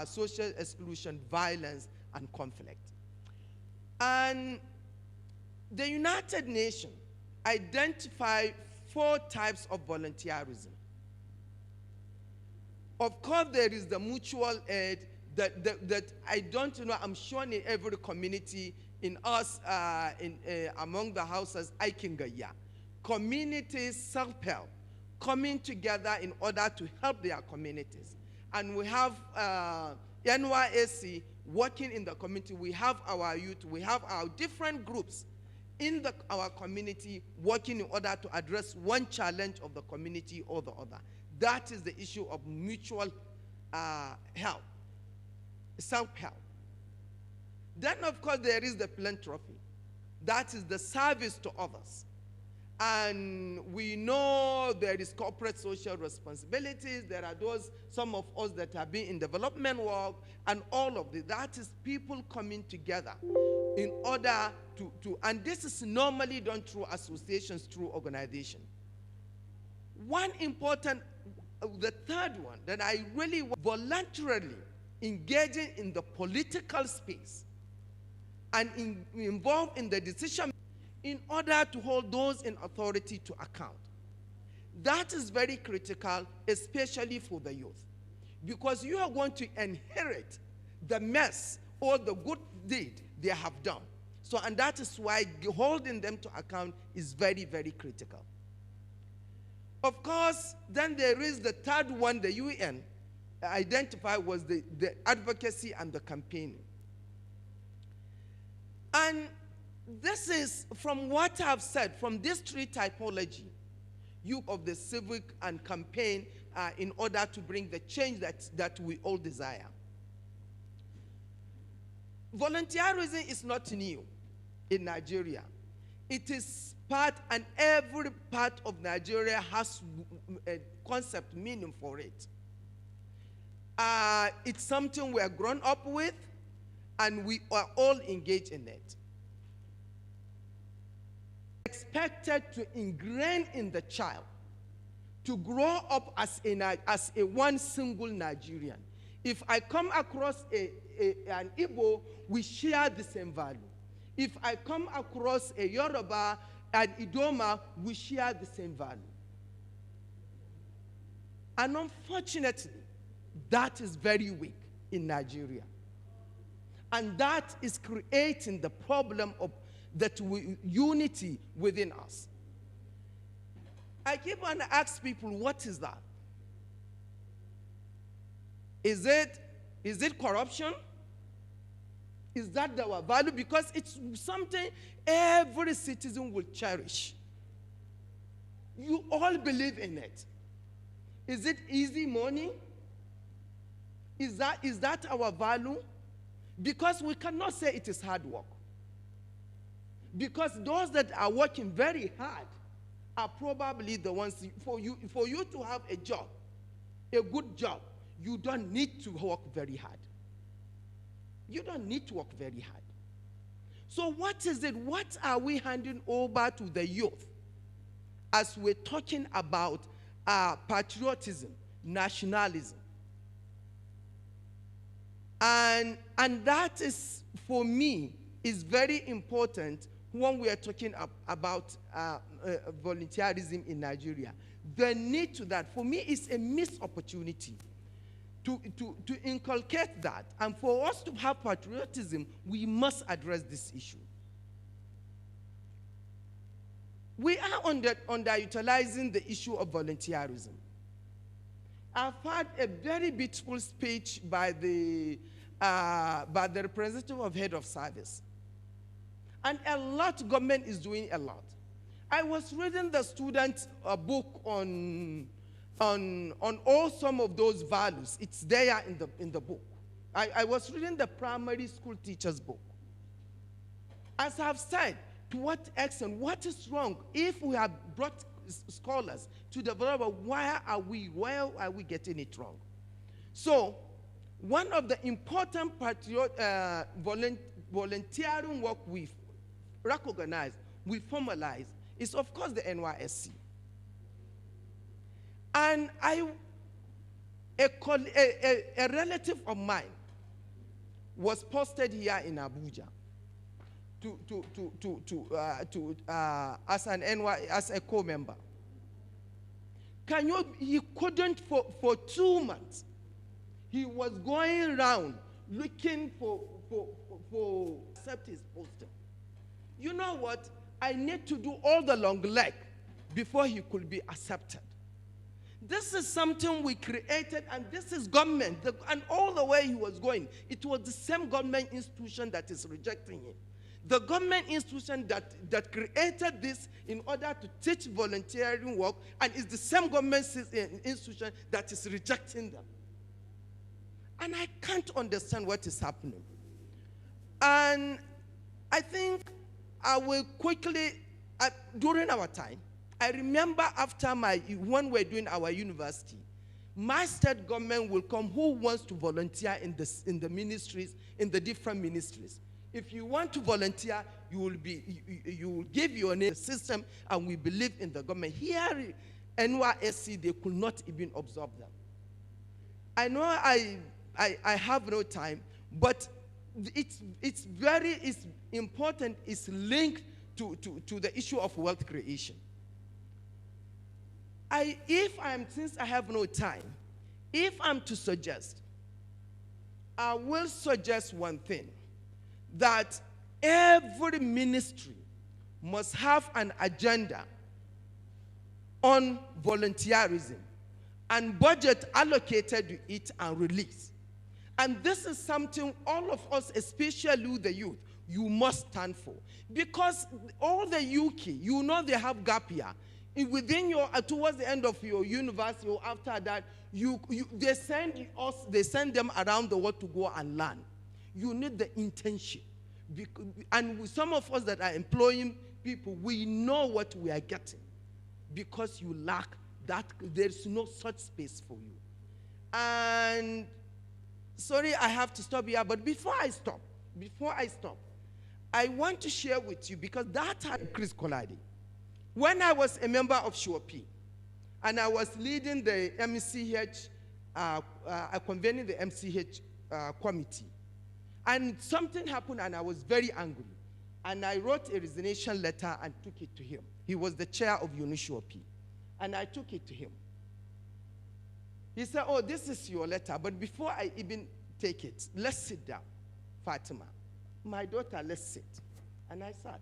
L: social exclusion, violence, and conflict. And the United Nations identify 4 types of volunteerism. Of course, there is the mutual aid that I don't know, I'm sure in every community in us, among the houses, Aikingaya. Communities self-help, coming together in order to help their communities. And we have NYSC working in the community. We have our youth, we have our different groups in our community working in order to address one challenge of the community or the other. That is the issue of mutual help, self-help. Then, of course, there is the philanthropy. That is the service to others. And we know there is corporate social responsibilities. There are those, some of us that have been in development work, and all of this. That is people coming together in order to and this is normally done through associations, through organization. One important, the third one, that I really voluntarily engaging in the political space and involved in the decision in order to hold those in authority to account. That is very critical, especially for the youth, because you are going to inherit the mess or the good deed they have done. So, and that is why holding them to account is very, very critical. Of course, then there is the third one the UN identified was the advocacy and the campaigning. And this is, from what I've said, from this 3 typology, you of the civic and campaign in order to bring the change that we all desire. Volunteerism is not new in Nigeria. It is part, and every part of Nigeria has a concept, meaning for it. It's something we are grown up with, and we are all engaged in it. Expected to ingrain in the child to grow up as a one single Nigerian. If I come across an Igbo, we share the same value. If I come across a Yoruba and Idoma, we share the same value. And unfortunately, that is very weak in Nigeria. And that is creating the problem of unity within us. I keep on asking people, what is that? Is it corruption? Is that our value? Because it's something every citizen will cherish. You all believe in it. Is it easy money? Is that our value? Because we cannot say it is hard work. Because those that are working very hard are probably the ones, for you to have a job, a good job, you don't need to work very hard. You don't need to work very hard. So what is it? What are we handing over to the youth as we're talking about patriotism, nationalism? And that is, for me, is very important when we are talking about volunteerism in Nigeria. The need to that, for me, is a missed opportunity to inculcate that. And for us to have patriotism, we must address this issue. We are underutilizing the issue of volunteerism. I've had a very beautiful speech by the representative of head of service. And a lot, government is doing a lot. I was reading the student book on on all some of those values. It's there in the book. I was reading the primary school teacher's book. As I've said, to what extent, what is wrong if we have brought scholars to develop why are we getting it wrong? So, one of the important volunteering work we've recognized, we formalized, is of course the NYSC. And a relative of mine was posted here in Abuja as a co-member. He couldn't for 2 months. He was going around looking for accept his posting. You know what? I need to do all the long leg before he could be accepted. This is something we created, and this is government. And all the way he was going, it was the same government institution that is rejecting him. The government institution that created this in order to teach volunteering work, and it's the same government institution that is rejecting them. And I can't understand what is happening. And I think I will quickly, during our time, I remember when we're doing our university, my state government will come who wants to volunteer in the ministries, in the different ministries. If you want to volunteer, you will give your name system, and we believe in the government. Here, NYSC, they could not even absorb them. I know I have no time, but it's very important. It's linked to the issue of wealth creation. Since I have no time, if I'm to suggest, I will suggest one thing, that every ministry must have an agenda on volunteerism and budget allocated to it and release. And this is something all of us, especially the youth, you must stand for. Because all the UK, you know they have gap year. Within towards the end of your university or after that, they send them around the world to go and learn. You need the internship. And some of us that are employing people, we know what we are getting. Because you lack that, there's no such space for you. And sorry, I have to stop here, but before I stop, I want to share with you, because that time, Chris Kolade, when I was a member of SHOP, and I was leading the MCH, convening the MCH committee, and something happened, and I was very angry. And I wrote a resignation letter and took it to him. He was the chair of UNISHOP. And I took it to him. He said, oh, this is your letter, but before I even take it, let's sit down, Fatima. My daughter, let's sit. And I sat.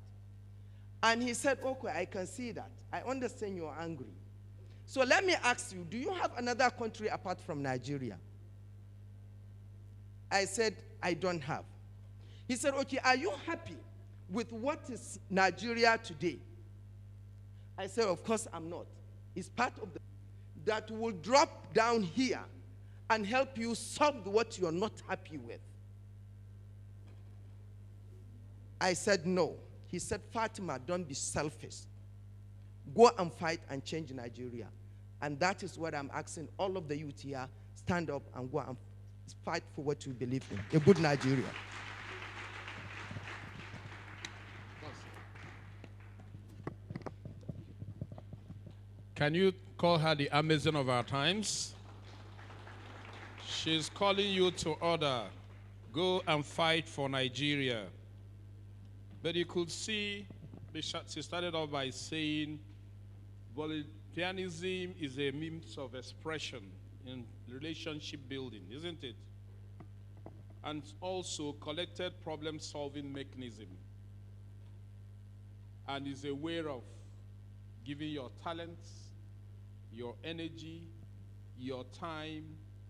L: And he said, okay, I can see that. I understand you're angry. So let me ask you, do you have another country apart from Nigeria? I said, I don't have. He said, okay, are you happy with what is Nigeria today? I said, of course I'm not. It's part of that will drop down here and help you solve what you're not happy with. I said, no. He said, Fatima, don't be selfish. Go and fight and change Nigeria. And that is what I'm asking all of the youth here, stand up and go and fight for what you believe in, a good Nigeria.
J: Can you call her the Amazon of our times? She's calling you to order. Go and fight for Nigeria. But you could see, she started off by saying, volunteerism is a means of expression in relationship building, isn't it? And also collected problem-solving mechanism. And is a way of giving your talents, your energy, your time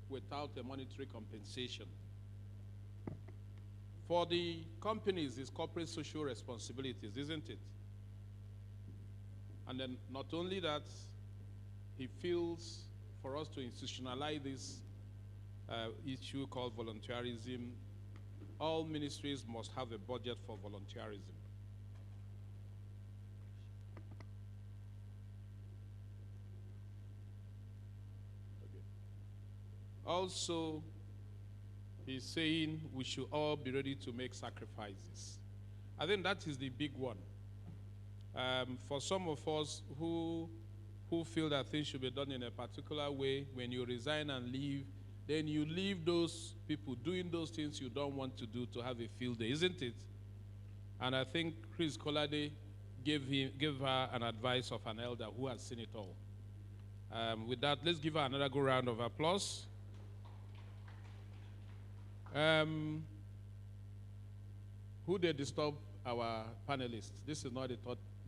J: without a monetary compensation. For the companies, it's corporate social responsibilities, isn't it? And then not only that, he feels for us to institutionalize this issue called volunteerism, all ministries must have a budget for volunteerism. Also, he's saying we should all be ready to make sacrifices. I think that is the big one. For some of us who feel that things should be done in a particular way, when you resign and leave, then you leave those people doing those things you don't want to do to have a field day, isn't it? And I think Chris Kolade gave her an advice of an elder who has seen it all. With that, let's give her another good round of applause. Who did disturb our panelists? This is not the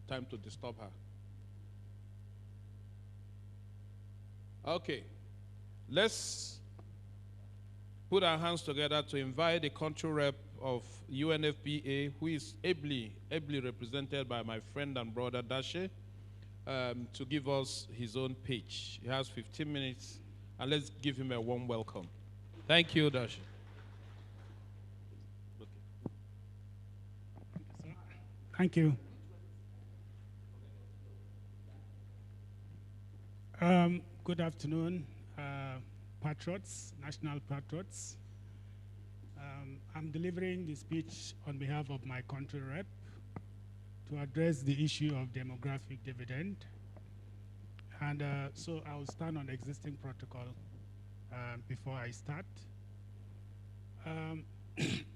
J: time to disturb her. Okay, let's put our hands together to invite the country rep of UNFPA, who is ably represented by my friend and brother Dashe, to give us his own pitch. He has 15 minutes, and let's give him a warm welcome. Thank you, Dashe.
M: Thank you. Good afternoon, Patriots, National Patriots. I'm delivering the speech on behalf of my country rep to address the issue of demographic dividend. And so I'll stand on existing protocol before I start.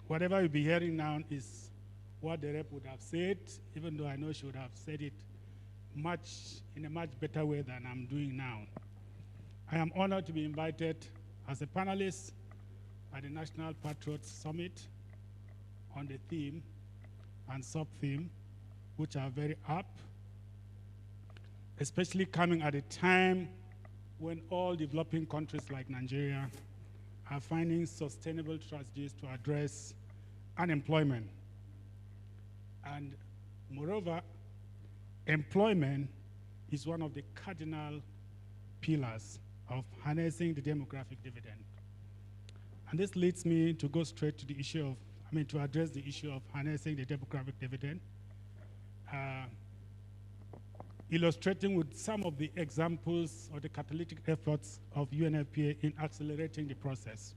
M: Whatever you'll be hearing now is what the rep would have said, even though I know she would have said it in a much better way than I'm doing now. I am honored to be invited as a panelist at the National Patriots Summit on the theme and sub-theme, which are very apt, especially coming at a time when all developing countries like Nigeria are finding sustainable strategies to address unemployment. And moreover, employment is one of the cardinal pillars of harnessing the demographic dividend. And this leads me to go straight to the issue of, to address the issue of harnessing the demographic dividend, illustrating with some of the examples of the catalytic efforts of UNFPA in accelerating the process.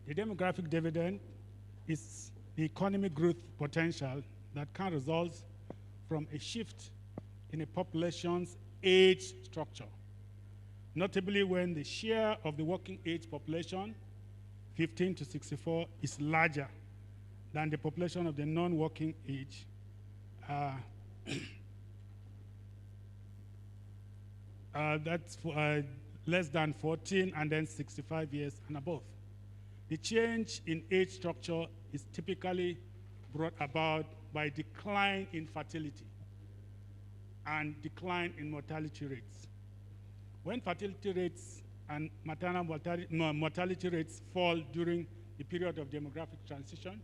M: The demographic dividend is the economic growth potential that can result from a shift in a population's age structure, notably when the share of the working age population, 15 to 64, is larger than the population of the non-working age. That's less than 14 and then 65 years and above. The change in age structure is typically brought about by decline in fertility and decline in mortality rates. When fertility rates and maternal mortality rates fall during the period of demographic transition,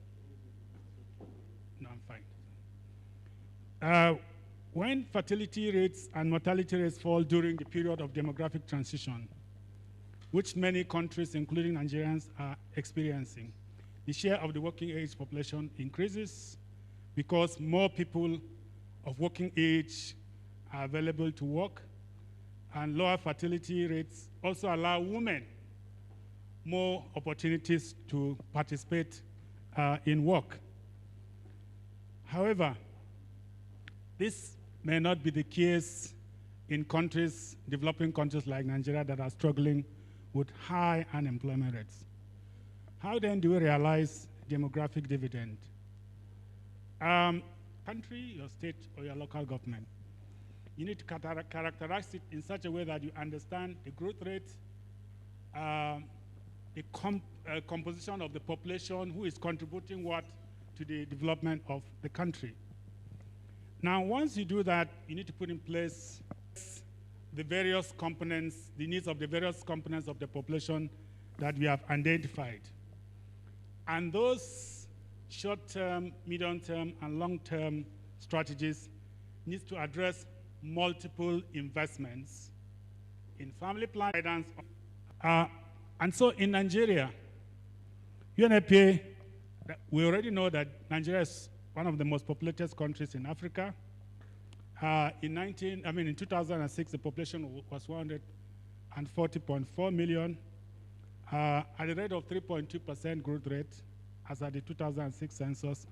M: when fertility rates and mortality rates fall during the period of demographic transition, which many countries, including Nigerians, are experiencing, the share of the working age population increases because more people of working age are available to work, and lower fertility rates also allow women more opportunities to participate in work. However, this may not be the case in countries, developing countries like Nigeria, that are struggling with high unemployment rates. How then do we realize demographic dividend? Country, your state, or your local government, you need to characterize it in such a way that you understand the growth rate, the composition of the population, who is contributing what to the development of the country. Now, once you do that, you need to put in place the various components, the needs of the various components of the population that we have identified. And those short-term, medium-term, and long-term strategies need to address multiple investments in family planning guidance. And so in Nigeria, UNFPA, we already know that Nigeria is one of the most populated countries in Africa. In 2006, the population was 140.4 million, at a rate of 3.2% growth rate as at the 2006 census.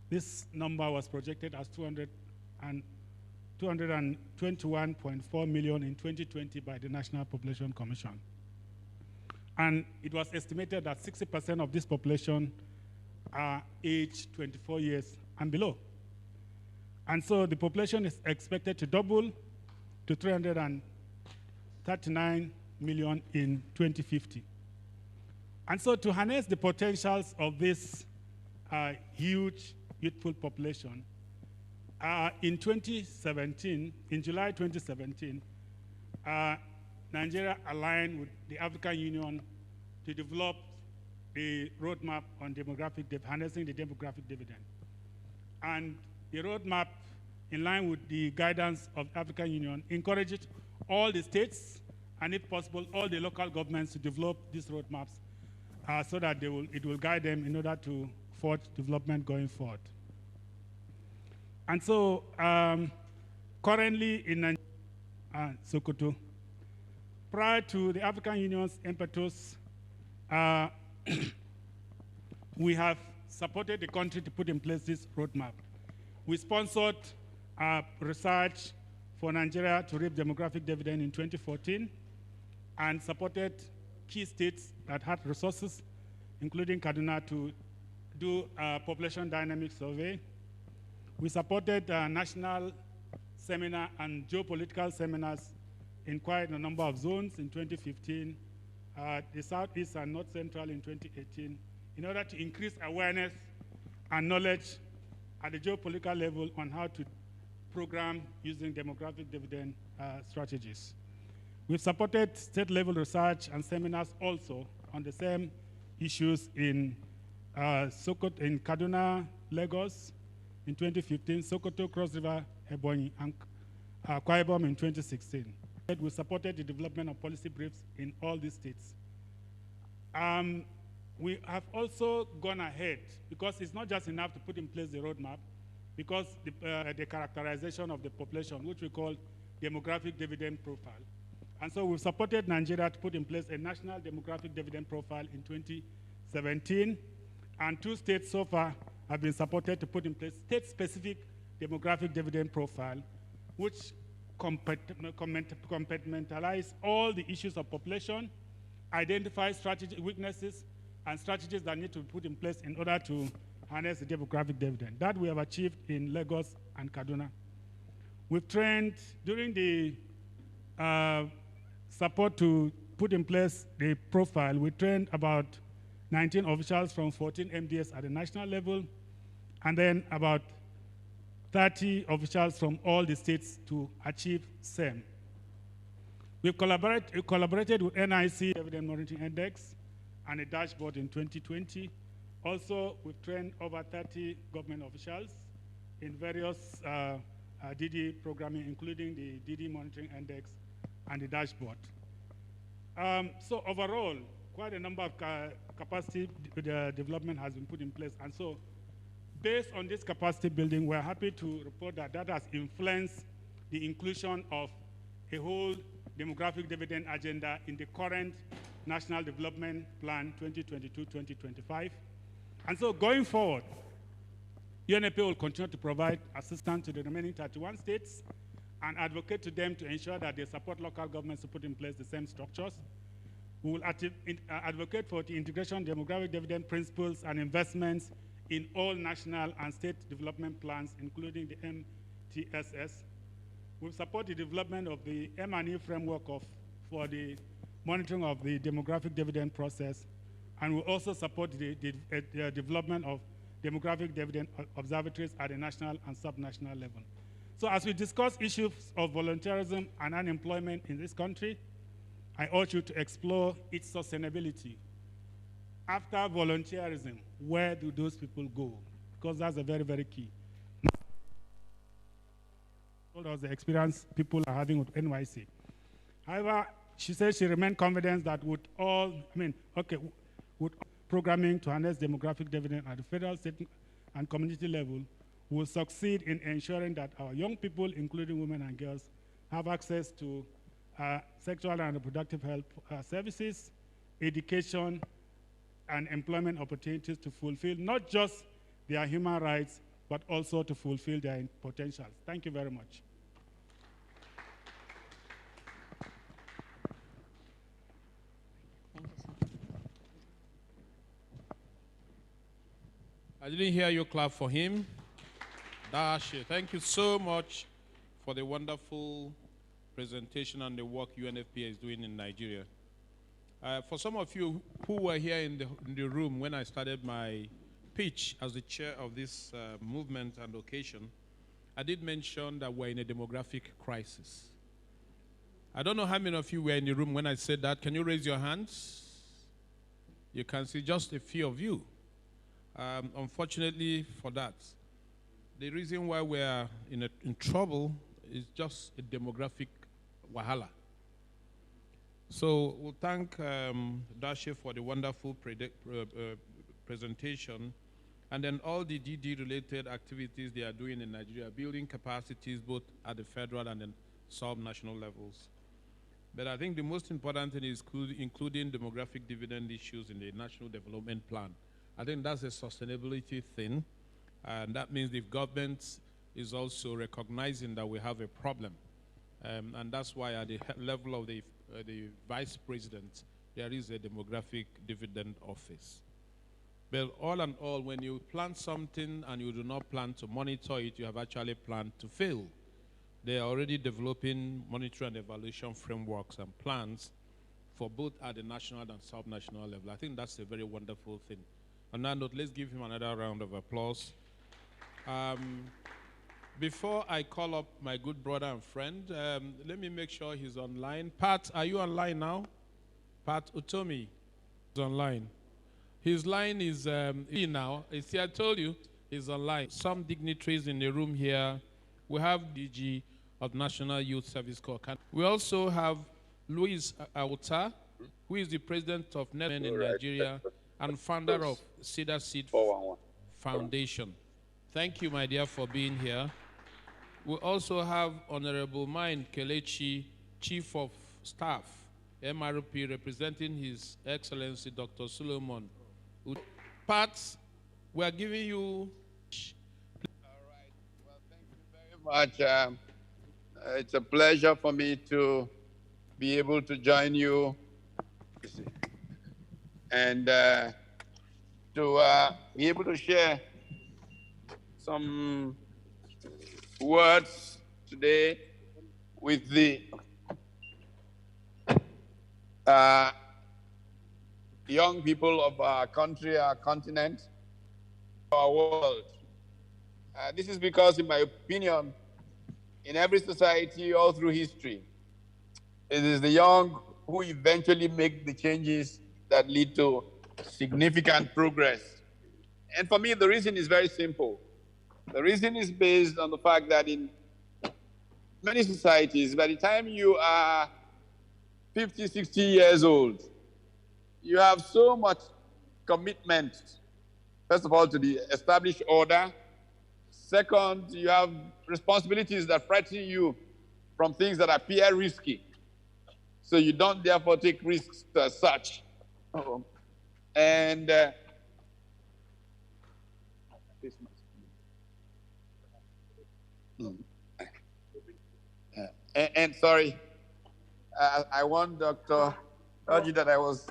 M: This number was projected as 221.4 million in 2020 by the National Population Commission. And it was estimated that 60% of this population are aged 24 years and below. And so the population is expected to double to 339 million in 2050. And so to harness the potentials of this huge youthful population, in 2017, in July 2017, Nigeria aligned with the African Union to develop a roadmap on harnessing the demographic dividend. And the roadmap, in line with the guidance of the African Union, encouraged all the states and, if possible, all the local governments to develop these roadmaps so that it will guide them in order to forge development going forward. And so, currently in Sokoto, prior to the African Union's impetus, we have supported the country to put in place this roadmap. We sponsored research for Nigeria to reap demographic dividend in 2014 and supported key states that had resources, including Kaduna, to do a population dynamic survey. We supported national seminar and geopolitical seminars in quite a number of zones in 2015, the Southeast and North Central in 2018, in order to increase awareness and knowledge at the geopolitical level on how to program using demographic dividend strategies. We've supported state-level research and seminars also on the same issues in Sokoto, in Kaduna, Lagos in 2015, Sokoto, Cross River, Ebonyi, and Akwa Ibom in 2016. We supported the development of policy briefs in all these states. We have also gone ahead, because it's not just enough to put in place the roadmap, because the characterization of the population, which we call demographic dividend profile. And so we've supported Nigeria to put in place a national demographic dividend profile in 2017, and 2 states so far have been supported to put in place state-specific demographic dividend profile, which compartmentalize all the issues of population, identify strategic weaknesses, and strategies that need to be put in place in order to harness the demographic dividend. That we have achieved in Lagos and Kaduna. We've trained, during the support to put in place the profile, we trained about 19 officials from 14 MDS at the national level, and then about 30 officials from all the states to achieve same. We've collaborated with NIC Dividend Monitoring Index and a dashboard in 2020. Also, we've trained over 30 government officials in various DD programming, including the DD Monitoring Index and the dashboard. So overall, quite a number of capacity development has been put in place. And so, based on this capacity building, we're happy to report that that has influenced the inclusion of a whole demographic dividend agenda in the current National Development Plan 2022-2025. And so going forward, UNFPA will continue to provide assistance to the remaining 31 states and advocate to them to ensure that they support local governments to put in place the same structures. We will advocate for the integration of demographic dividend principles and investments in all national and state development plans, including the MTSS. We support the development of the M&E framework for the monitoring of the demographic dividend process, and we also support the development of demographic dividend observatories at the national and subnational level. So as we discuss issues of volunteerism and unemployment in this country, I urge you to explore its sustainability. After volunteerism, where do those people go? Because that's a very, very key. Told us the experience people are having with NYC. However, she said she remained confident that with programming to harness demographic dividend at the federal, state, and community level, will succeed in ensuring that our young people, including women and girls, have access to sexual and reproductive health services, education, and employment opportunities to fulfill not just their human rights, but also to fulfill their potentials. Thank you very much.
J: I didn't hear you clap for him. Dashi, thank you so much for the wonderful presentation and the work UNFPA is doing in Nigeria. For some of you who were here in the room when I started my pitch as the chair of this movement and occasion, I did mention that we're in a demographic crisis. I don't know how many of you were in the room when I said that. Can you raise your hands? You can see just a few of you. Unfortunately for that, the reason why we're in trouble is just a demographic wahala. So we'll thank Dashi for the wonderful presentation, and then all the DD-related activities they are doing in Nigeria, building capacities both at the federal and then sub-national levels. But I think the most important thing is including demographic dividend issues in the National Development Plan. I think that's a sustainability thing, and that means the government is also recognizing that we have a problem. And that's why at the level of the vice president, there is a demographic dividend office. But all in all, when you plan something and you do not plan to monitor it, you have actually planned to fail. They are already developing monitoring and evaluation frameworks and plans for both at the national and sub-national level. I think that's a very wonderful thing. On that note, let's give him another round of applause. Before I call up my good brother and friend, let me make sure he's online. Pat, are you online now? Pat Utomi is online. His line is now. See, I told you, he's online. Some dignitaries in the room here. We have DG of National Youth Service Corps. We also have Louis Auta, who is the president of NETMEN in Nigeria and founder of Cedar Seed Foundation. Thank you, my dear, for being here. We also have Honorable Mind Kelechi, Chief of Staff, MRP, representing His Excellency Dr. Solomon. Pat, we are giving you...
N: All right. Well, thank you very much. It's a pleasure for me to be able to join you and to be able to share some words today with the young people of our country, our continent, our world. This is because, in my opinion, in every society all through history, it is the young who eventually make the changes that lead to significant progress. And for me, the reason is very simple. The reason is based on the fact that in many societies, by the time you are 50, 60 years old, you have so much commitment, first of all, to the established order. Second, you have responsibilities that frighten you from things that appear risky. So you don't therefore take risks as such. And sorry, I warned Dr. Oji that I was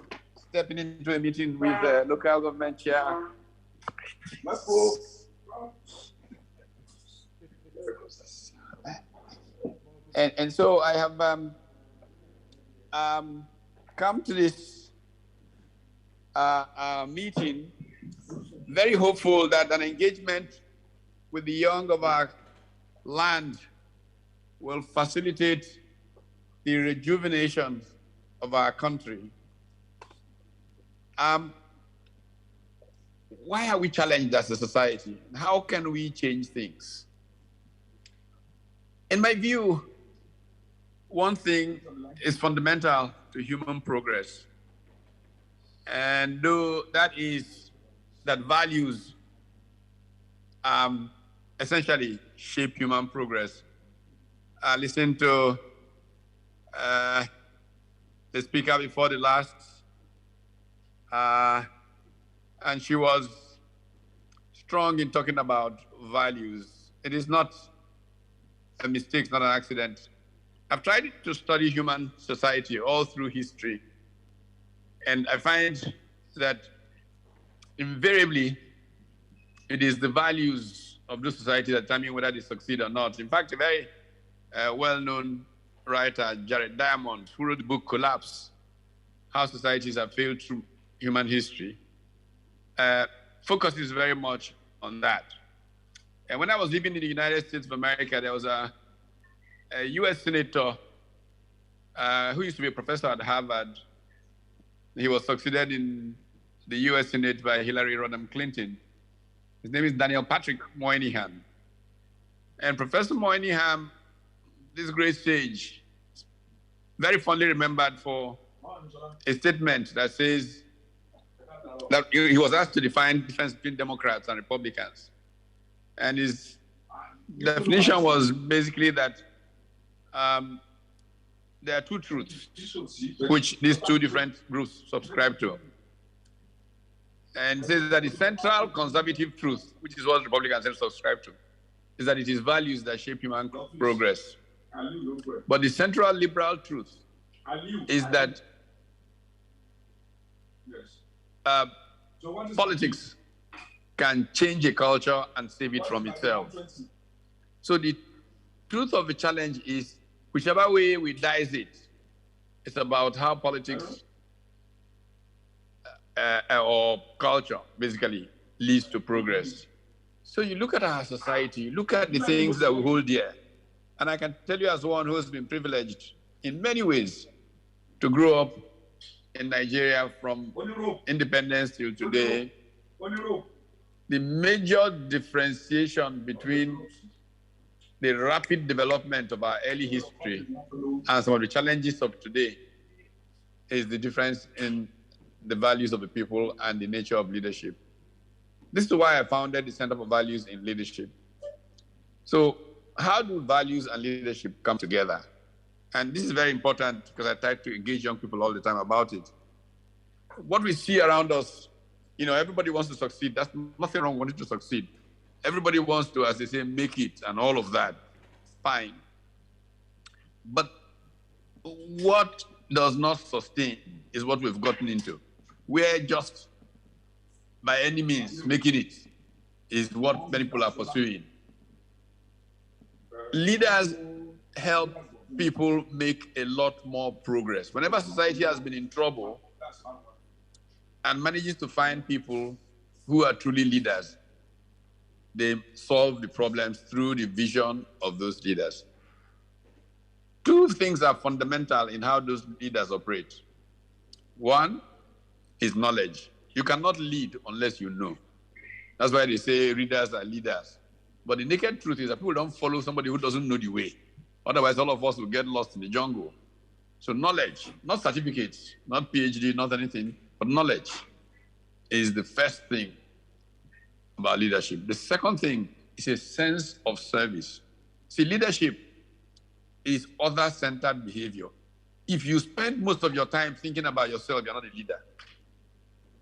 N: stepping into a meeting with the local government chair. And so I have come to this meeting very hopeful that an engagement with the young of our land will facilitate the rejuvenation of our country. Why are we challenged as a society? How can we change things? In my view, one thing is fundamental to human progress, and though that is that values essentially shape human progress. I listened to the speaker before the last, and she was strong in talking about values. It is not a mistake, it's not an accident. I've tried to study human society all through history, and I find that invariably it is the values of the society that determine whether they succeed or not. In fact, a very well-known writer, Jared Diamond, who wrote the book Collapse, How Societies Have Failed Through Human History, focuses very much on that. And when I was living in the United States of America, there was a US senator who used to be a professor at Harvard. He was succeeded in the US Senate by Hillary Rodham Clinton. His name is Daniel Patrick Moynihan. And Professor Moynihan, this great sage, very fondly remembered for a statement that says that he was asked to define the difference between Democrats and Republicans. And his definition was basically that there are two truths which these two different groups subscribe to. And it says that the central conservative truth, which is what Republicans subscribe to, is that it is values that shape human progress. But the central liberal truth is that politics can change a culture and save it from itself. So the truth of the challenge is, whichever way we dice it, it's about how politics or culture basically leads to progress. So you look at our society, look at the things that we hold dear. And I can tell you, as one who has been privileged in many ways to grow up in Nigeria from independence till today, the major differentiation between the rapid development of our early history and some of the challenges of today is the difference in the values of the people and the nature of leadership. This is why I founded the Center for Values in Leadership. So how do values and leadership come together? And this is very important because I try to engage young people all the time about it. What we see around us, you know, everybody wants to succeed. That's nothing wrong with wanting to succeed. Everybody wants to, as they say, make it and all of that. Fine. But what does not sustain is what we've gotten into. We're just, by any means, making it is what many people are pursuing. Leaders help people make a lot more progress. Whenever society has been in trouble and manages to find people who are truly leaders, they solve the problems through the vision of those leaders. Two things are fundamental in how those leaders operate. One is knowledge. You cannot lead unless you know. That's why they say readers are leaders. But the naked truth is that people don't follow somebody who doesn't know the way. Otherwise, all of us will get lost in the jungle. So knowledge, not certificates, not PhD, not anything, but knowledge is the first thing about leadership. The second thing is a sense of service. See, leadership is other-centered behavior. If you spend most of your time thinking about yourself, you're not a leader.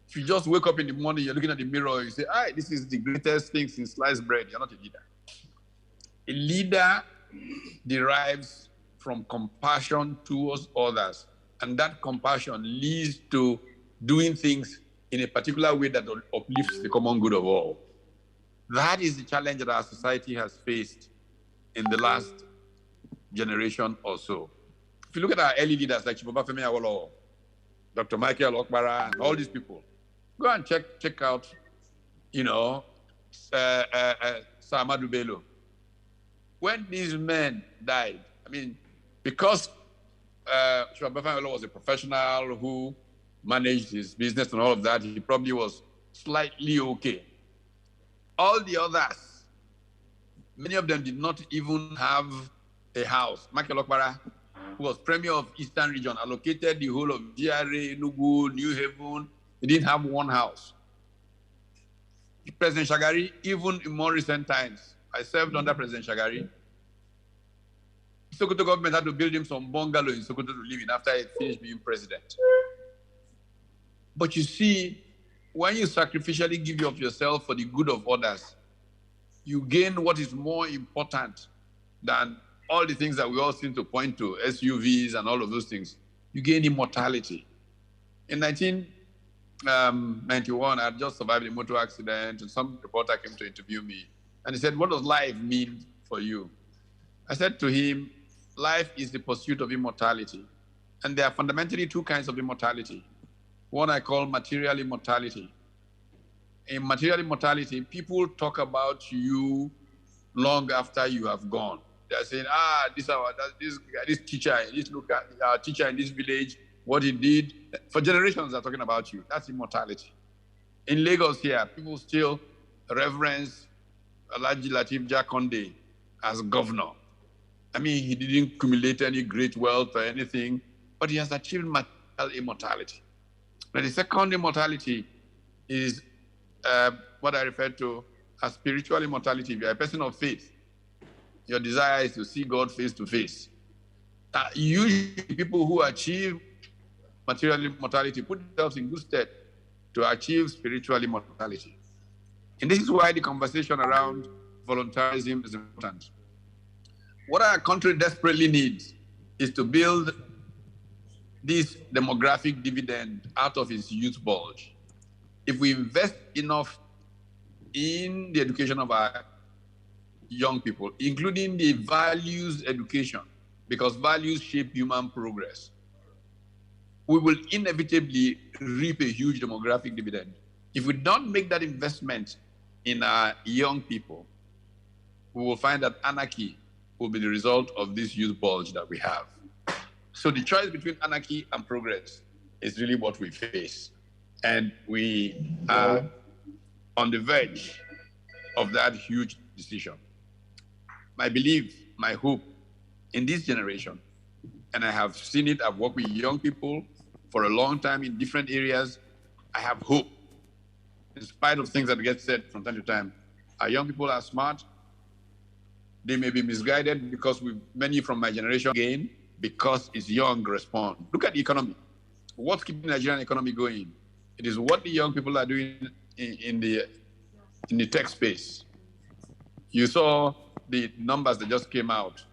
N: If you just wake up in the morning, you're looking at the mirror, you say, this is the greatest thing since sliced bread, you're not a leader. A leader derives from compassion towards others, and that compassion leads to doing things in a particular way that uplifts the common good of all. That is the challenge that our society has faced in the last generation or so. If you look at our early leaders like Chief Obafemi Awolowo, Dr. Michael Okpara, and all these people, go and check out, Sir Ahmadu Bello. When these men died, because Chief Obafemi Awolowo was a professional who managed his business and all of that, he probably was slightly okay. All the others, many of them did not even have a house. Michael Okpara who was Premier of Eastern Region, allocated the whole of GRA, Enugu, New Haven. He didn't have one house. President Shagari, even in more recent times, I served under President Shagari. Sokoto government had to build him some bungalow in Sokoto to live in after he finished being president. But you see, when you sacrificially give of yourself for the good of others, you gain what is more important than all the things that we all seem to point to, SUVs and all of those things. You gain immortality. In 1991, I had just survived a motor accident, and some reporter came to interview me. And he said, "What does life mean for you?" I said to him, "Life is the pursuit of immortality. And there are fundamentally two kinds of immortality. One I call material immortality. In material immortality, people talk about you long after you have gone. They're saying, this teacher, our teacher in this village, what he did. For generations, they're talking about you. That's immortality. In Lagos here, people still reverence Alhaji Lateef Jakonde as governor. I mean, he didn't accumulate any great wealth or anything, but he has achieved material immortality. Now, the second immortality is what I refer to as spiritual immortality. If you're a person of faith, your desire is to see God face to face. Usually, people who achieve material immortality put themselves in good stead to achieve spiritual immortality. And this is why the conversation around volunteerism is important. What our country desperately needs is to build this demographic dividend out of its youth bulge. If we invest enough in the education of our young people, including the values education, because values shape human progress, we will inevitably reap a huge demographic dividend. If we don't make that investment in our young people, we will find that anarchy will be the result of this youth bulge that we have. So the choice between anarchy and progress is really what we face. And we are on the verge of that huge decision. My belief, my hope in this generation, and I have seen it, I've worked with young people for a long time in different areas. I have hope, in spite of things that get said from time to time. Our young people are smart. They may be misguided because many from my generation gain because it's young respond. Look at the economy. What's keeping the Nigerian economy going? It is what the young people are doing in the tech space. You saw the numbers that just came out.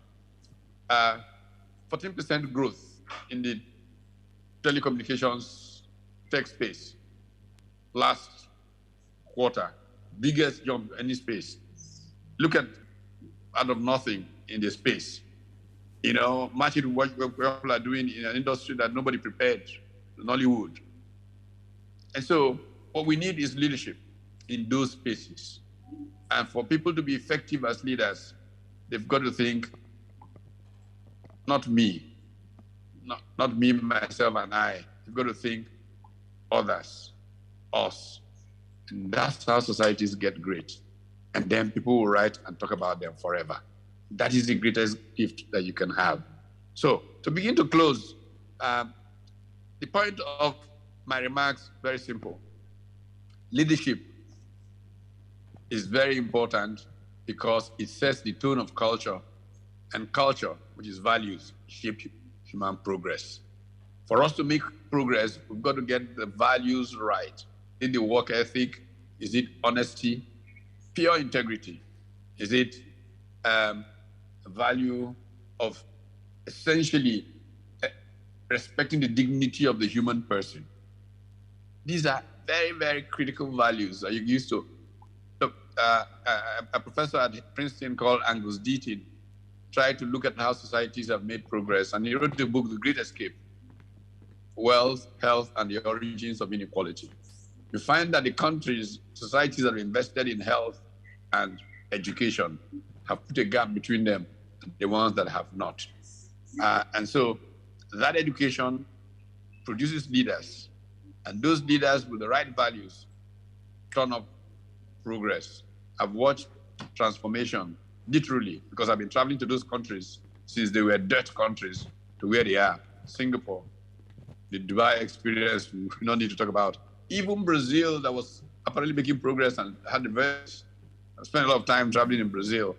N: 14% growth in the telecommunications tech space last quarter, biggest jump in any space. Look at out of nothing in the space. You know, match it with what people are doing in an industry that nobody prepared, Nollywood. And so what we need is leadership in those spaces. And for people to be effective as leaders, they've got to think, not me, not me, myself, and I. They've got to think others, us. And that's how societies get great. And then people will write and talk about them forever. That is the greatest gift that you can have. So to begin to close, the point of my remarks, very simple. Leadership is very important because it sets the tone of culture, and culture, which is values, shape human progress. For us to make progress, we've got to get the values right. Is it the work ethic? Is it honesty? Pure integrity? Is it a value of essentially respecting the dignity of the human person? These are very, very critical values that you used to. Look, a professor at Princeton called Angus Deaton tried to look at how societies have made progress, and he wrote the book, The Great Escape: Wealth, Health, and the Origins of Inequality. You find that the countries, societies that are invested in health and education have put a gap between them and the ones that have not. And so that education produces leaders, and those leaders with the right values turn up progress. I've watched transformation, literally, because I've been traveling to those countries since they were dirt countries, to where they are. Singapore, the Dubai experience, we don't need to talk about. Even Brazil, that was apparently making progress and had the best. I spent a lot of time traveling in Brazil.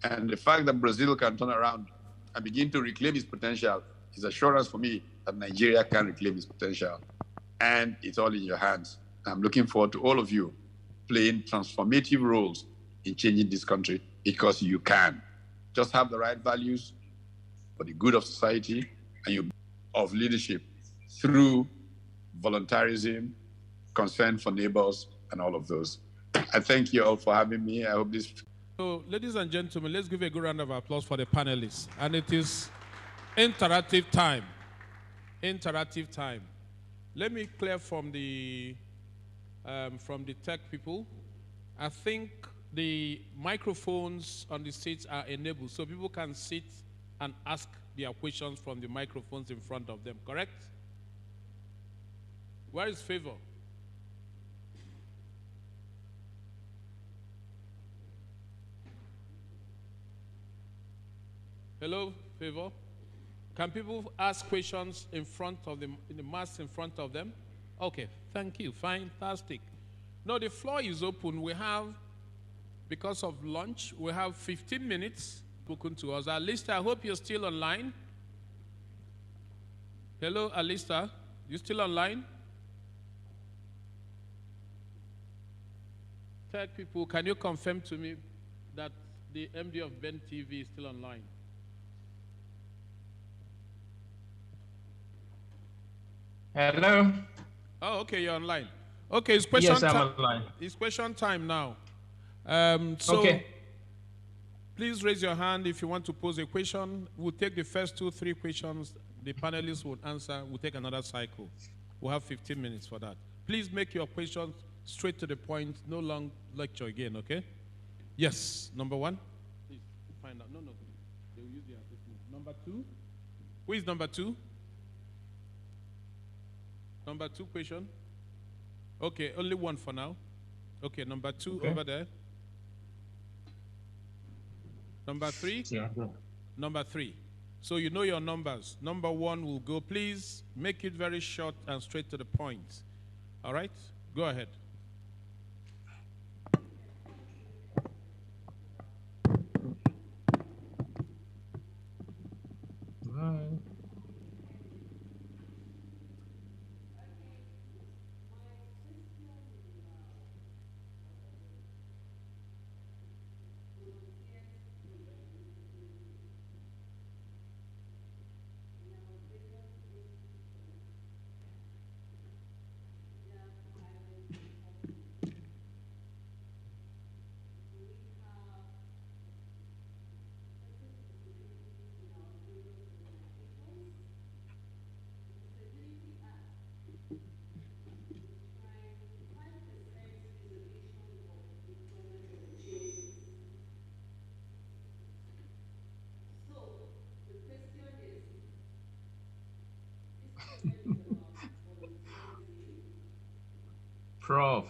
N: And the fact that Brazil can turn around and begin to reclaim its potential is assurance for me that Nigeria can reclaim its potential. And it's all in your hands. I'm looking forward to all of you playing transformative roles in changing this country, because you can. Just have the right values for the good of society and you of leadership through volunteerism, concern for neighbors, and all of those. I thank you all for having me. I hope this.
J: So, ladies and gentlemen, let's give a good round of applause for the panelists. And it is interactive time. Interactive time. Let me clear from the tech people. I think the microphones on the seats are enabled, so people can sit and ask their questions from the microphones in front of them, correct? Where is Favor? Hello, Favor? Can people ask questions in front of them, in the mask in front of them? Okay, thank you, fantastic. Now the floor is open. We have, because of lunch, we have 15 minutes spoken to us. Alista, I hope you're still online. Hello, Alista, you still online? Tech people, can you confirm to me that the MD of Ben TV is still online?
K: Hello.
J: Oh, okay, you're online. Okay, it's question
K: Yes, I'm
J: time.
K: online.
J: It's question time now.
K: Okay.
J: Please raise your hand if you want to pose a question. We'll take the first 2-3 questions. The panelists will answer. We'll take another cycle. We'll have 15 minutes for that. Please make your questions straight to the point. No long lecture again, okay? Yes, number one. Please find out. No. They will use the assessment. Number two. Who is number two? Number two question. Okay, only one for now. Okay, number two
K: Okay.
J: over there. Number three?
K: Yeah.
J: Number three. So you know your numbers. Number one will go. Please make it very short and straight to the point. All right? Go ahead.
K: Right. Prof.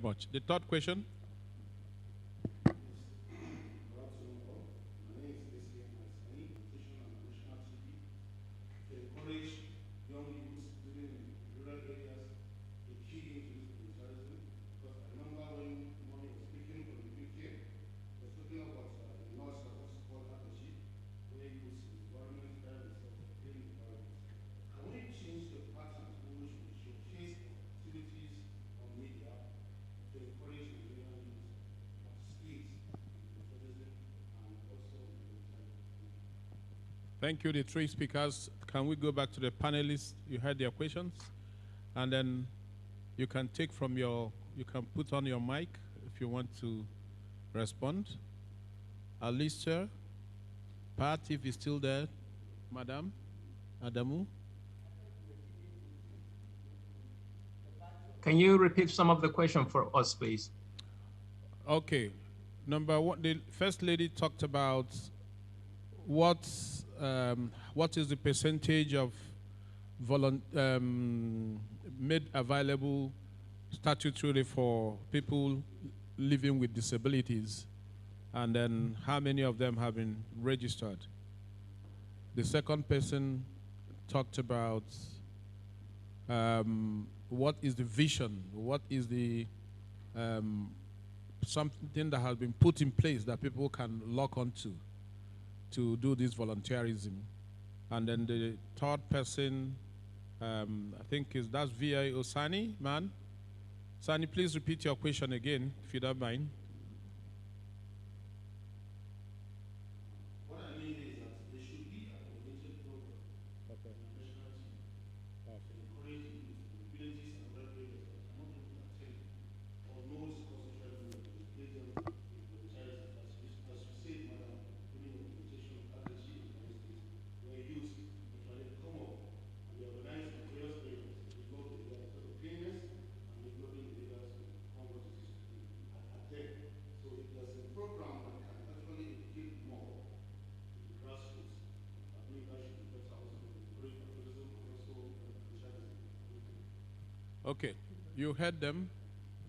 J: much. The third question? Thank you, the three speakers. Can we go back to the panelists? You heard their questions. And then you can take from you can put on your mic if you want to respond. Alicia, Pat, if he's still there, Madam, Adamu.
K: Can you repeat some of the question for us, please?
J: Okay. Number one, the First Lady talked about what is the percentage of made available statutorily for people living with disabilities, and then how many of them have been registered. The second person talked about what is the vision, what is the something that has been put in place that people can lock onto to do this volunteerism. And then the third person, I think that's V.I. Osani, man. Sani, please repeat your question again, if you don't mind.
O: What I mean is that there should be a coordinated program on a national team to encourage youth in villages and rural areas that cannot even attend or know social movement to engage them in volunteerism. As you said, madam, during the presentation of Agachi, for instance, where youth actually come up and they organize in various areas to develop the areas of opinions and developing the areas of what it is to be at them. So if there's a program that can actually engage more to the grassroots, I believe that should be better also to encourage patriotism and also volunteerism.
J: Okay, you heard them.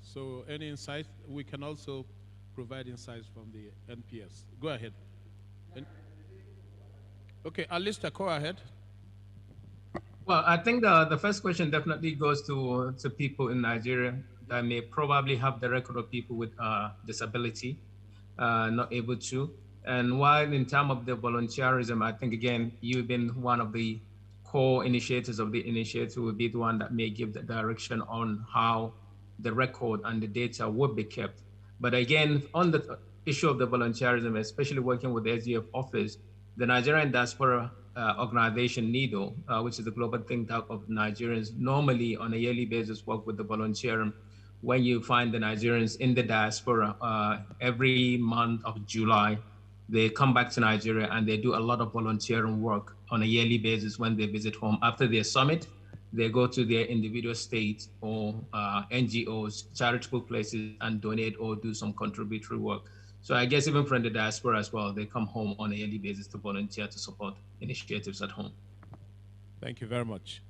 J: So any insights? We can also provide insights from the NPS. Go ahead. Okay, Alistair, go ahead.
K: Well, I think the first question definitely goes to people in Nigeria that may probably have the record of people with disability, not able to. And while in terms of the volunteerism, I think, again, you've been one of the core initiators of the initiative, will be the one that may give the direction on how the record and the data would be kept. But again, on the issue of the volunteerism, especially working with the SDF office, the Nigerian Diaspora organization, NIDO, which is the global think tank of Nigerians, normally on a yearly basis work with the volunteerism. When you find the Nigerians in the diaspora, every month of July, they come back to Nigeria and they do a lot of volunteering work on a yearly basis when they visit home. After their summit, they go to their individual states or NGOs, charitable places, and donate or do some contributory work. So I guess even from the diaspora as well, they come home on a yearly basis to volunteer to support initiatives at home.
J: Thank you very much.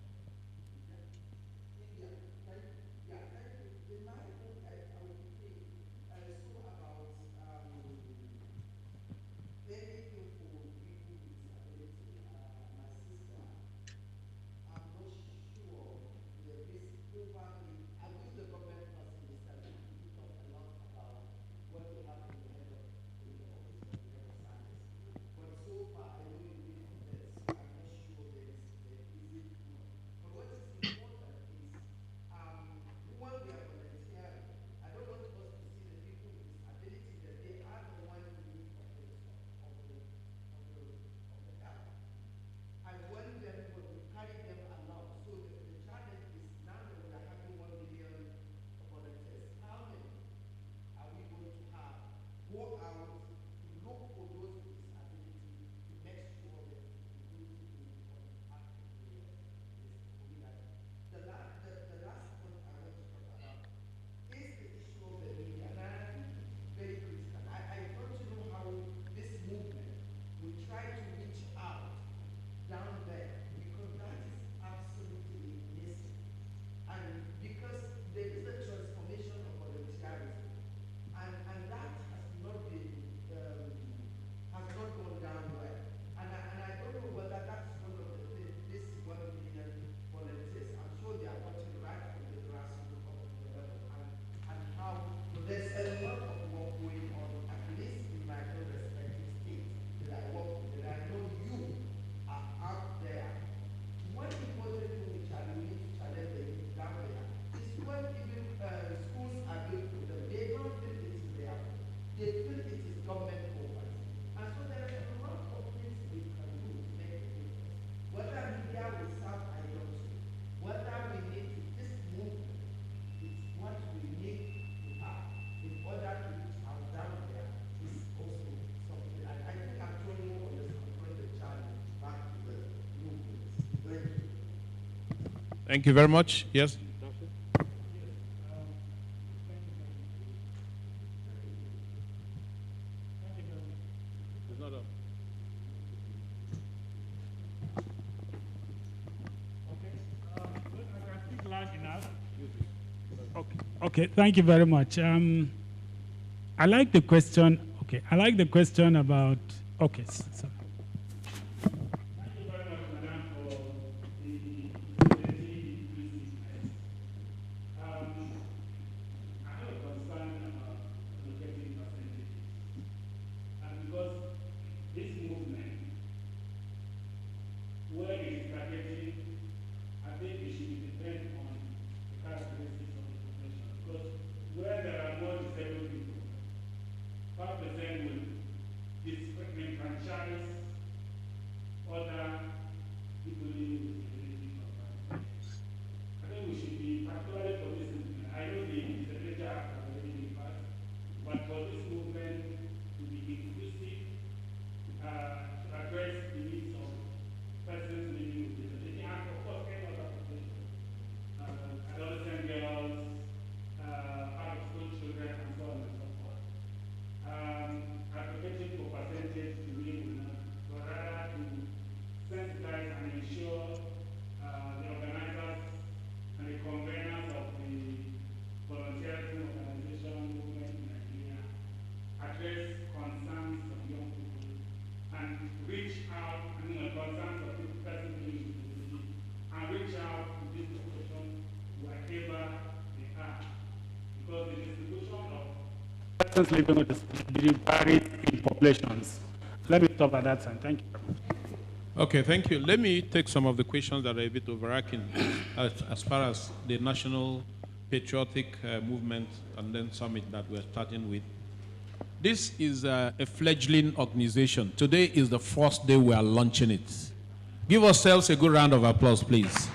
L: they feel it is government property. And so there is a lot of things we can do to make a difference. Whether media will serve idolatry, whether we need to, this movement is what we need to have in order to reach out down there is also something. And I think I'm throwing more on this, I'm the challenge back to the movement. Thank you.
J: Thank you very much. Yes.
M: Okay, thank you very much. I like the question. Okay, I like the question about. Okay, so. Thank you very much, Madam, for I have a concern about allocating percentages, and because this movement, where it is targeting, I think it should depend on the characteristics of the population. Because where there are more disabled people, 5% will disenfranchise other people living with disabilities. I think we should be particularly for this movement. I know the Disability Act has already been passed, but for this movement to be inclusive, to address the needs of persons living with disability, and of course any other population, adolescent girls, out-of-school children, and so on and so forth. Advocating for percentage to me will not, but rather to sensitize and ensure the organizers and the conveners of the volunteerism organization movement in Nigeria address concerns of young people and reach out, concerns of people persons living with disability, and reach out to this population wherever they are. Because the distribution of persons living with disability varies in populations. Let me stop at that time. Thank you.
J: Okay, thank you. Let me take some of the questions that are a bit overarching as far as the national patriotic movement and then summit that we're starting with. This is a fledgling organization. Today is the first day we are launching it. Give ourselves a good round of applause, please.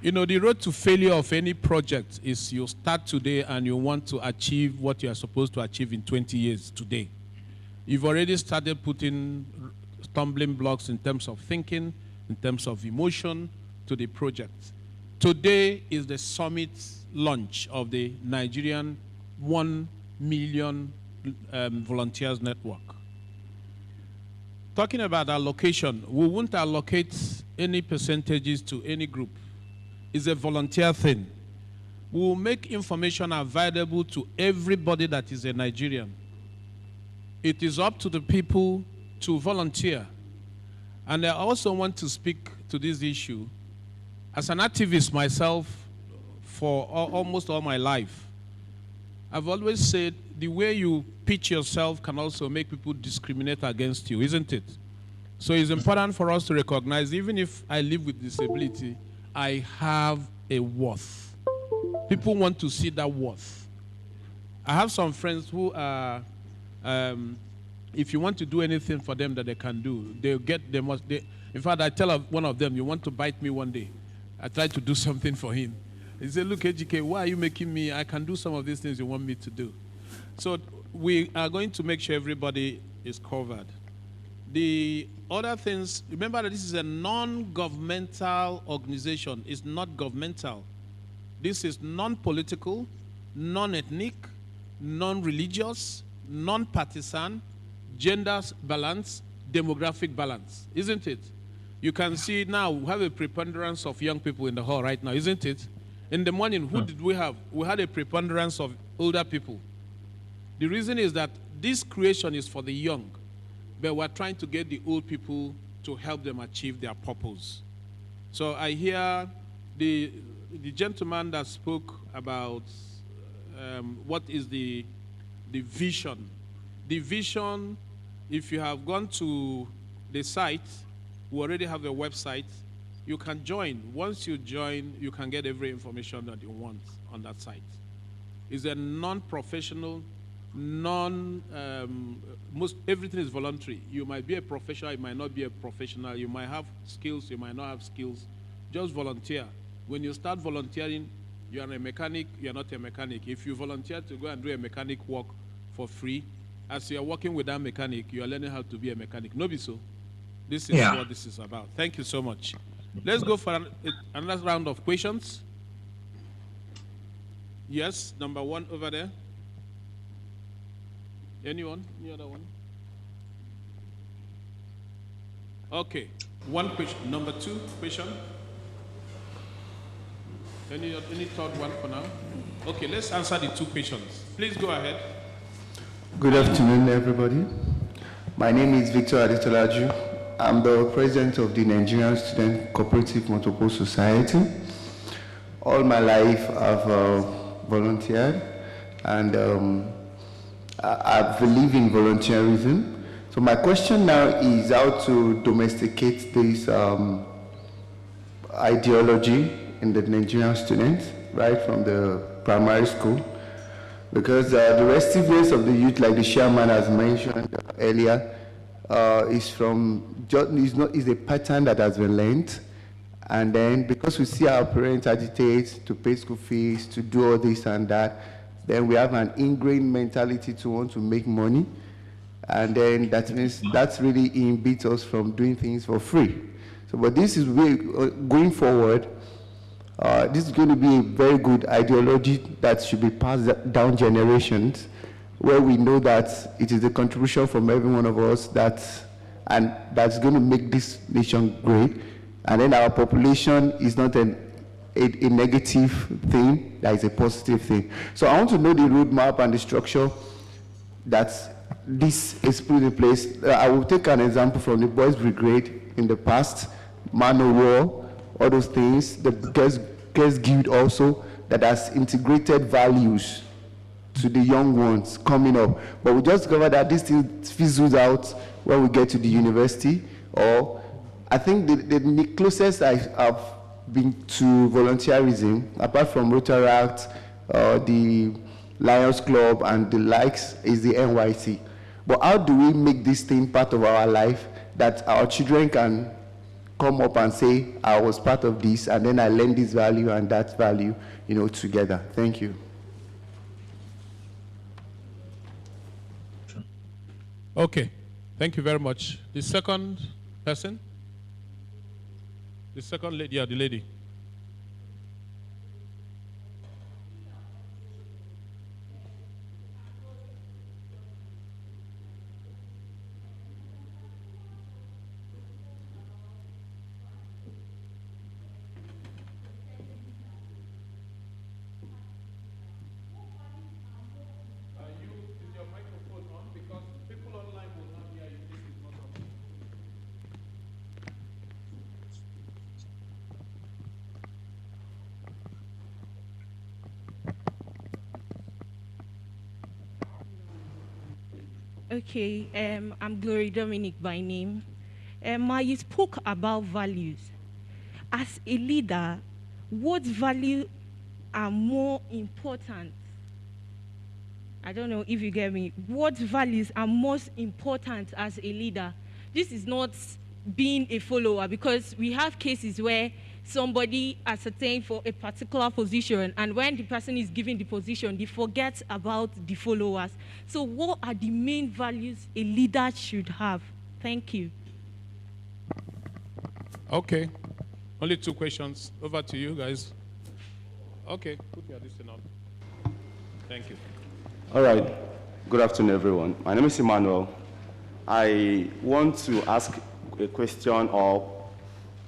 J: You know, the road to failure of any project is you start today and you want to achieve what you are supposed to achieve in 20 years today. You've already started putting stumbling blocks in terms of thinking, in terms of emotion to the project. Today is the summit launch of the Nigerian 1 million volunteers network. Talking about allocation, we won't allocate any percentages to any group. It's a volunteer thing. We will make information available to everybody that is a Nigerian. It is up to the people to volunteer. And I also want to speak to this issue. As an activist myself for almost all my life, I've always said the way you pitch yourself can also make people discriminate against you, isn't it? So it's important for us to recognize, even if I live with disability, I have a worth. People want to see that worth. I have some friends who are, if you want to do anything for them that they can do, in fact, I tell one of them, you want to bite me one day. I try to do something for him. He said, look, HK, why are you making me? I can do some of these things you want me to do. So we are going to make sure everybody is covered. The other things, remember that this is a non-governmental organization. It's not governmental. This is non-political, non-ethnic, non-religious, non-partisan, gender balance, demographic balance, isn't it? You can see now we have a preponderance of young people in the hall right now, isn't it? In the morning, who did we have? We had a preponderance of older people. The reason is that this creation is for the young, but we're trying to get the old people to help them achieve their purpose. So I hear the gentleman that spoke about what is the vision. The vision, if you have gone to the site, we already have a website, you can join. Once you join, you can get every information that you want on that site. It's a non-professional, everything is voluntary. You might be a professional, you might not be a professional. You might have skills, you might not have skills. Just volunteer. When you start volunteering, you are a mechanic, you are not a mechanic. If you volunteer to go and do a mechanic work for free, as you are working with that mechanic, you are learning how to be a mechanic. No be so. This is what this is about. Thank you so much. Let's go for another round of questions. Yes, number one over there. Anyone? Any other one? Okay. One question. Number two question. Any third one for now? Okay, let's answer the two questions. Please go ahead.
P: Good afternoon, everybody. My name is Victor Adetolaju. I'm the president of the Nigerian Student Cooperative Motorboat Society. All my life I've volunteered, and I believe in volunteerism. So my question now is how to domesticate this ideology in the Nigerian students, right from the primary school, because the restiveness of the youth, like the chairman has mentioned earlier, is a pattern that has been learned. And then because we see our parents agitate to pay school fees, to do all this and that, then we have an ingrained mentality to want to make money. And then that means that's really inhibits us from doing things for free. So, but this is going forward, this is going to be a very good ideology that should be passed down generations, where we know that it is the contribution from every one of us that's going to make this nation great. And then our population is not a negative thing, that is a positive thing. So I want to know the roadmap and the structure that this is put in place. I will take an example from the Boys Brigade in the past, Man of War, all those things, the Girls Guild also, that has integrated values to the young ones coming up. But we just discovered that this thing fizzles out when we get to the university. Or I think the closest I've been to volunteerism, apart from Rotaract, the Lions Club and the likes, is the NYC. But how do we make this thing part of our life, that our children can come up and say, I was part of this, and then I learned this value and that value, together. Thank you.
J: Okay, thank you very much. The second person? The second lady, the lady.
Q: Okay, I'm Glory Dominic by name. You spoke about values. As a leader, what values are more important? I don't know if you get me. What values are most important as a leader? This is not being a follower, because we have cases where somebody ascertained for a particular position, and when the person is given the position, they forget about the followers. So what are the main values a leader should have? Thank you.
J: Okay. Only two questions. Over to you guys. Okay. Put your listen on. Thank you.
R: All right. Good afternoon, everyone. My name is Emmanuel. I want to ask a question or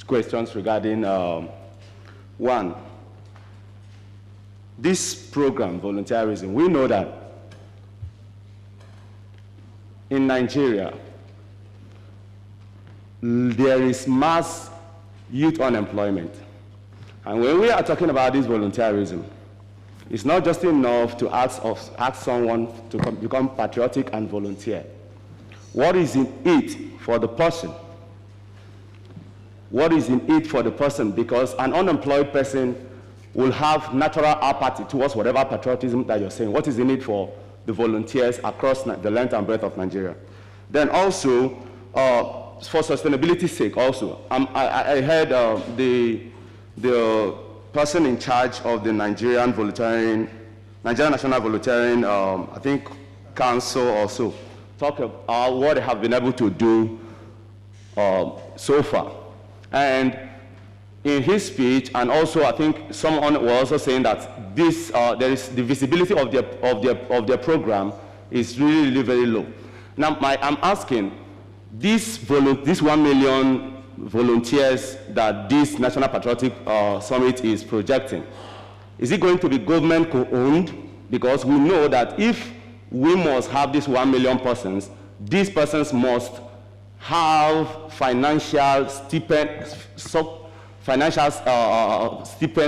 R: questions regarding one, this program, volunteerism. We know that in Nigeria, there is mass youth unemployment. And when we are talking about this volunteerism, it's not just enough to ask someone to become patriotic and volunteer. What is in it for the person? What is in it for the person? Because an unemployed person will have natural apathy towards whatever patriotism that you're saying. What is the need for the volunteers across the length and breadth of Nigeria? Then also, for sustainability's sake also, I heard the person in charge of the Nigerian National Volunteering, I think, Council also, talk about what they have been able to do so far. And in his speech, and also I think someone was also saying that this, there is the visibility of their program is really, really very low. Now, I'm asking, this 1 million volunteers that this National Patriotic Summit is projecting, is it going to be government co-owned? Because we know that if we must have this 1 million persons, these persons must have financial stipends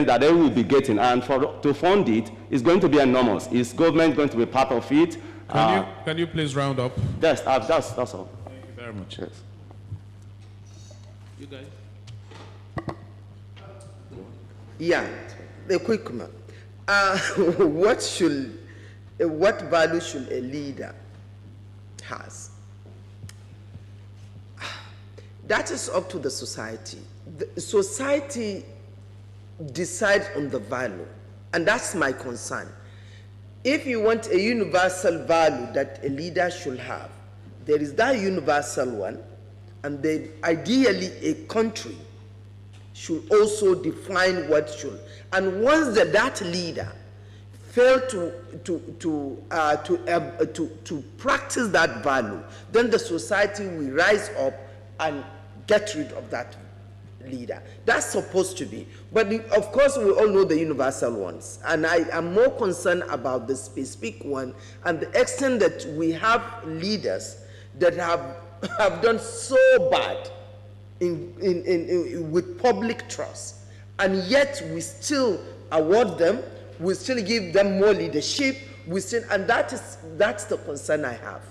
R: that they will be getting, and to fund it is going to be enormous. Is government going to be part of it?
J: Can you please round up?
R: Yes, that's all.
J: Thank you very much.
R: Yes.
J: You guys?
S: Yeah, a quick one. What value should a leader has? That is up to the society. The society decides on the value, and that's my concern. If you want a universal value that a leader should have, there is that universal one, and then ideally a country should also define what should. And once that leader fail to practice that value, then the society will rise up and get rid of that leader. That's supposed to be. But of course, we all know the universal ones. And I am more concerned about the specific one and the extent that we have leaders that have done so bad with public trust. And yet we still award them, we still give them more leadership, and that's the concern I have.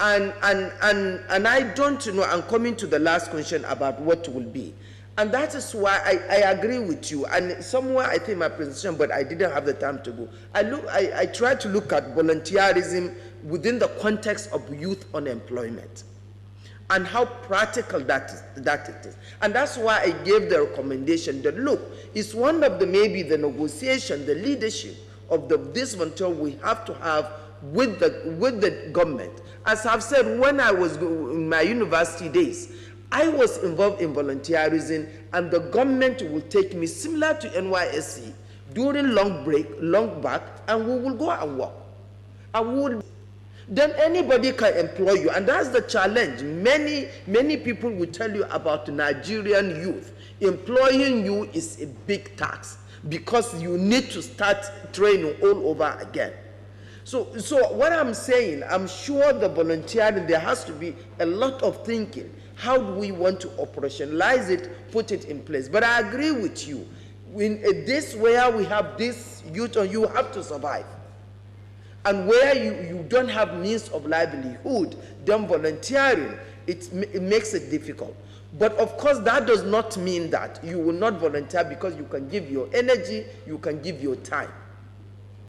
S: And I don't know, I'm coming to the last question about what will be. And that is why I agree with you. And somewhere I think my presentation, but I didn't have the time to go. I tried to look at volunteerism within the context of youth unemployment and how practical that it is. And that's why I gave the recommendation that, look, it's one of maybe the negotiation, the leadership of this volunteer we have to have with the government. As I've said, when I was in my university days, I was involved in volunteerism, and the government will take me similar to NYSC during long break, long back, and we will go and work. Then anybody can employ you, and that's the challenge. Many people will tell you about Nigerian youth. Employing you is a big tax because you need to start training all over again. So what I'm saying, I'm sure the volunteering, there has to be a lot of thinking. How do we want to operationalize it, put it in place? But I agree with you. In this where we have this youth, you have to survive. And where you don't have means of livelihood, then volunteering, it makes it difficult. But of course, that does not mean that you will not volunteer, because you can give your energy, you can give your time.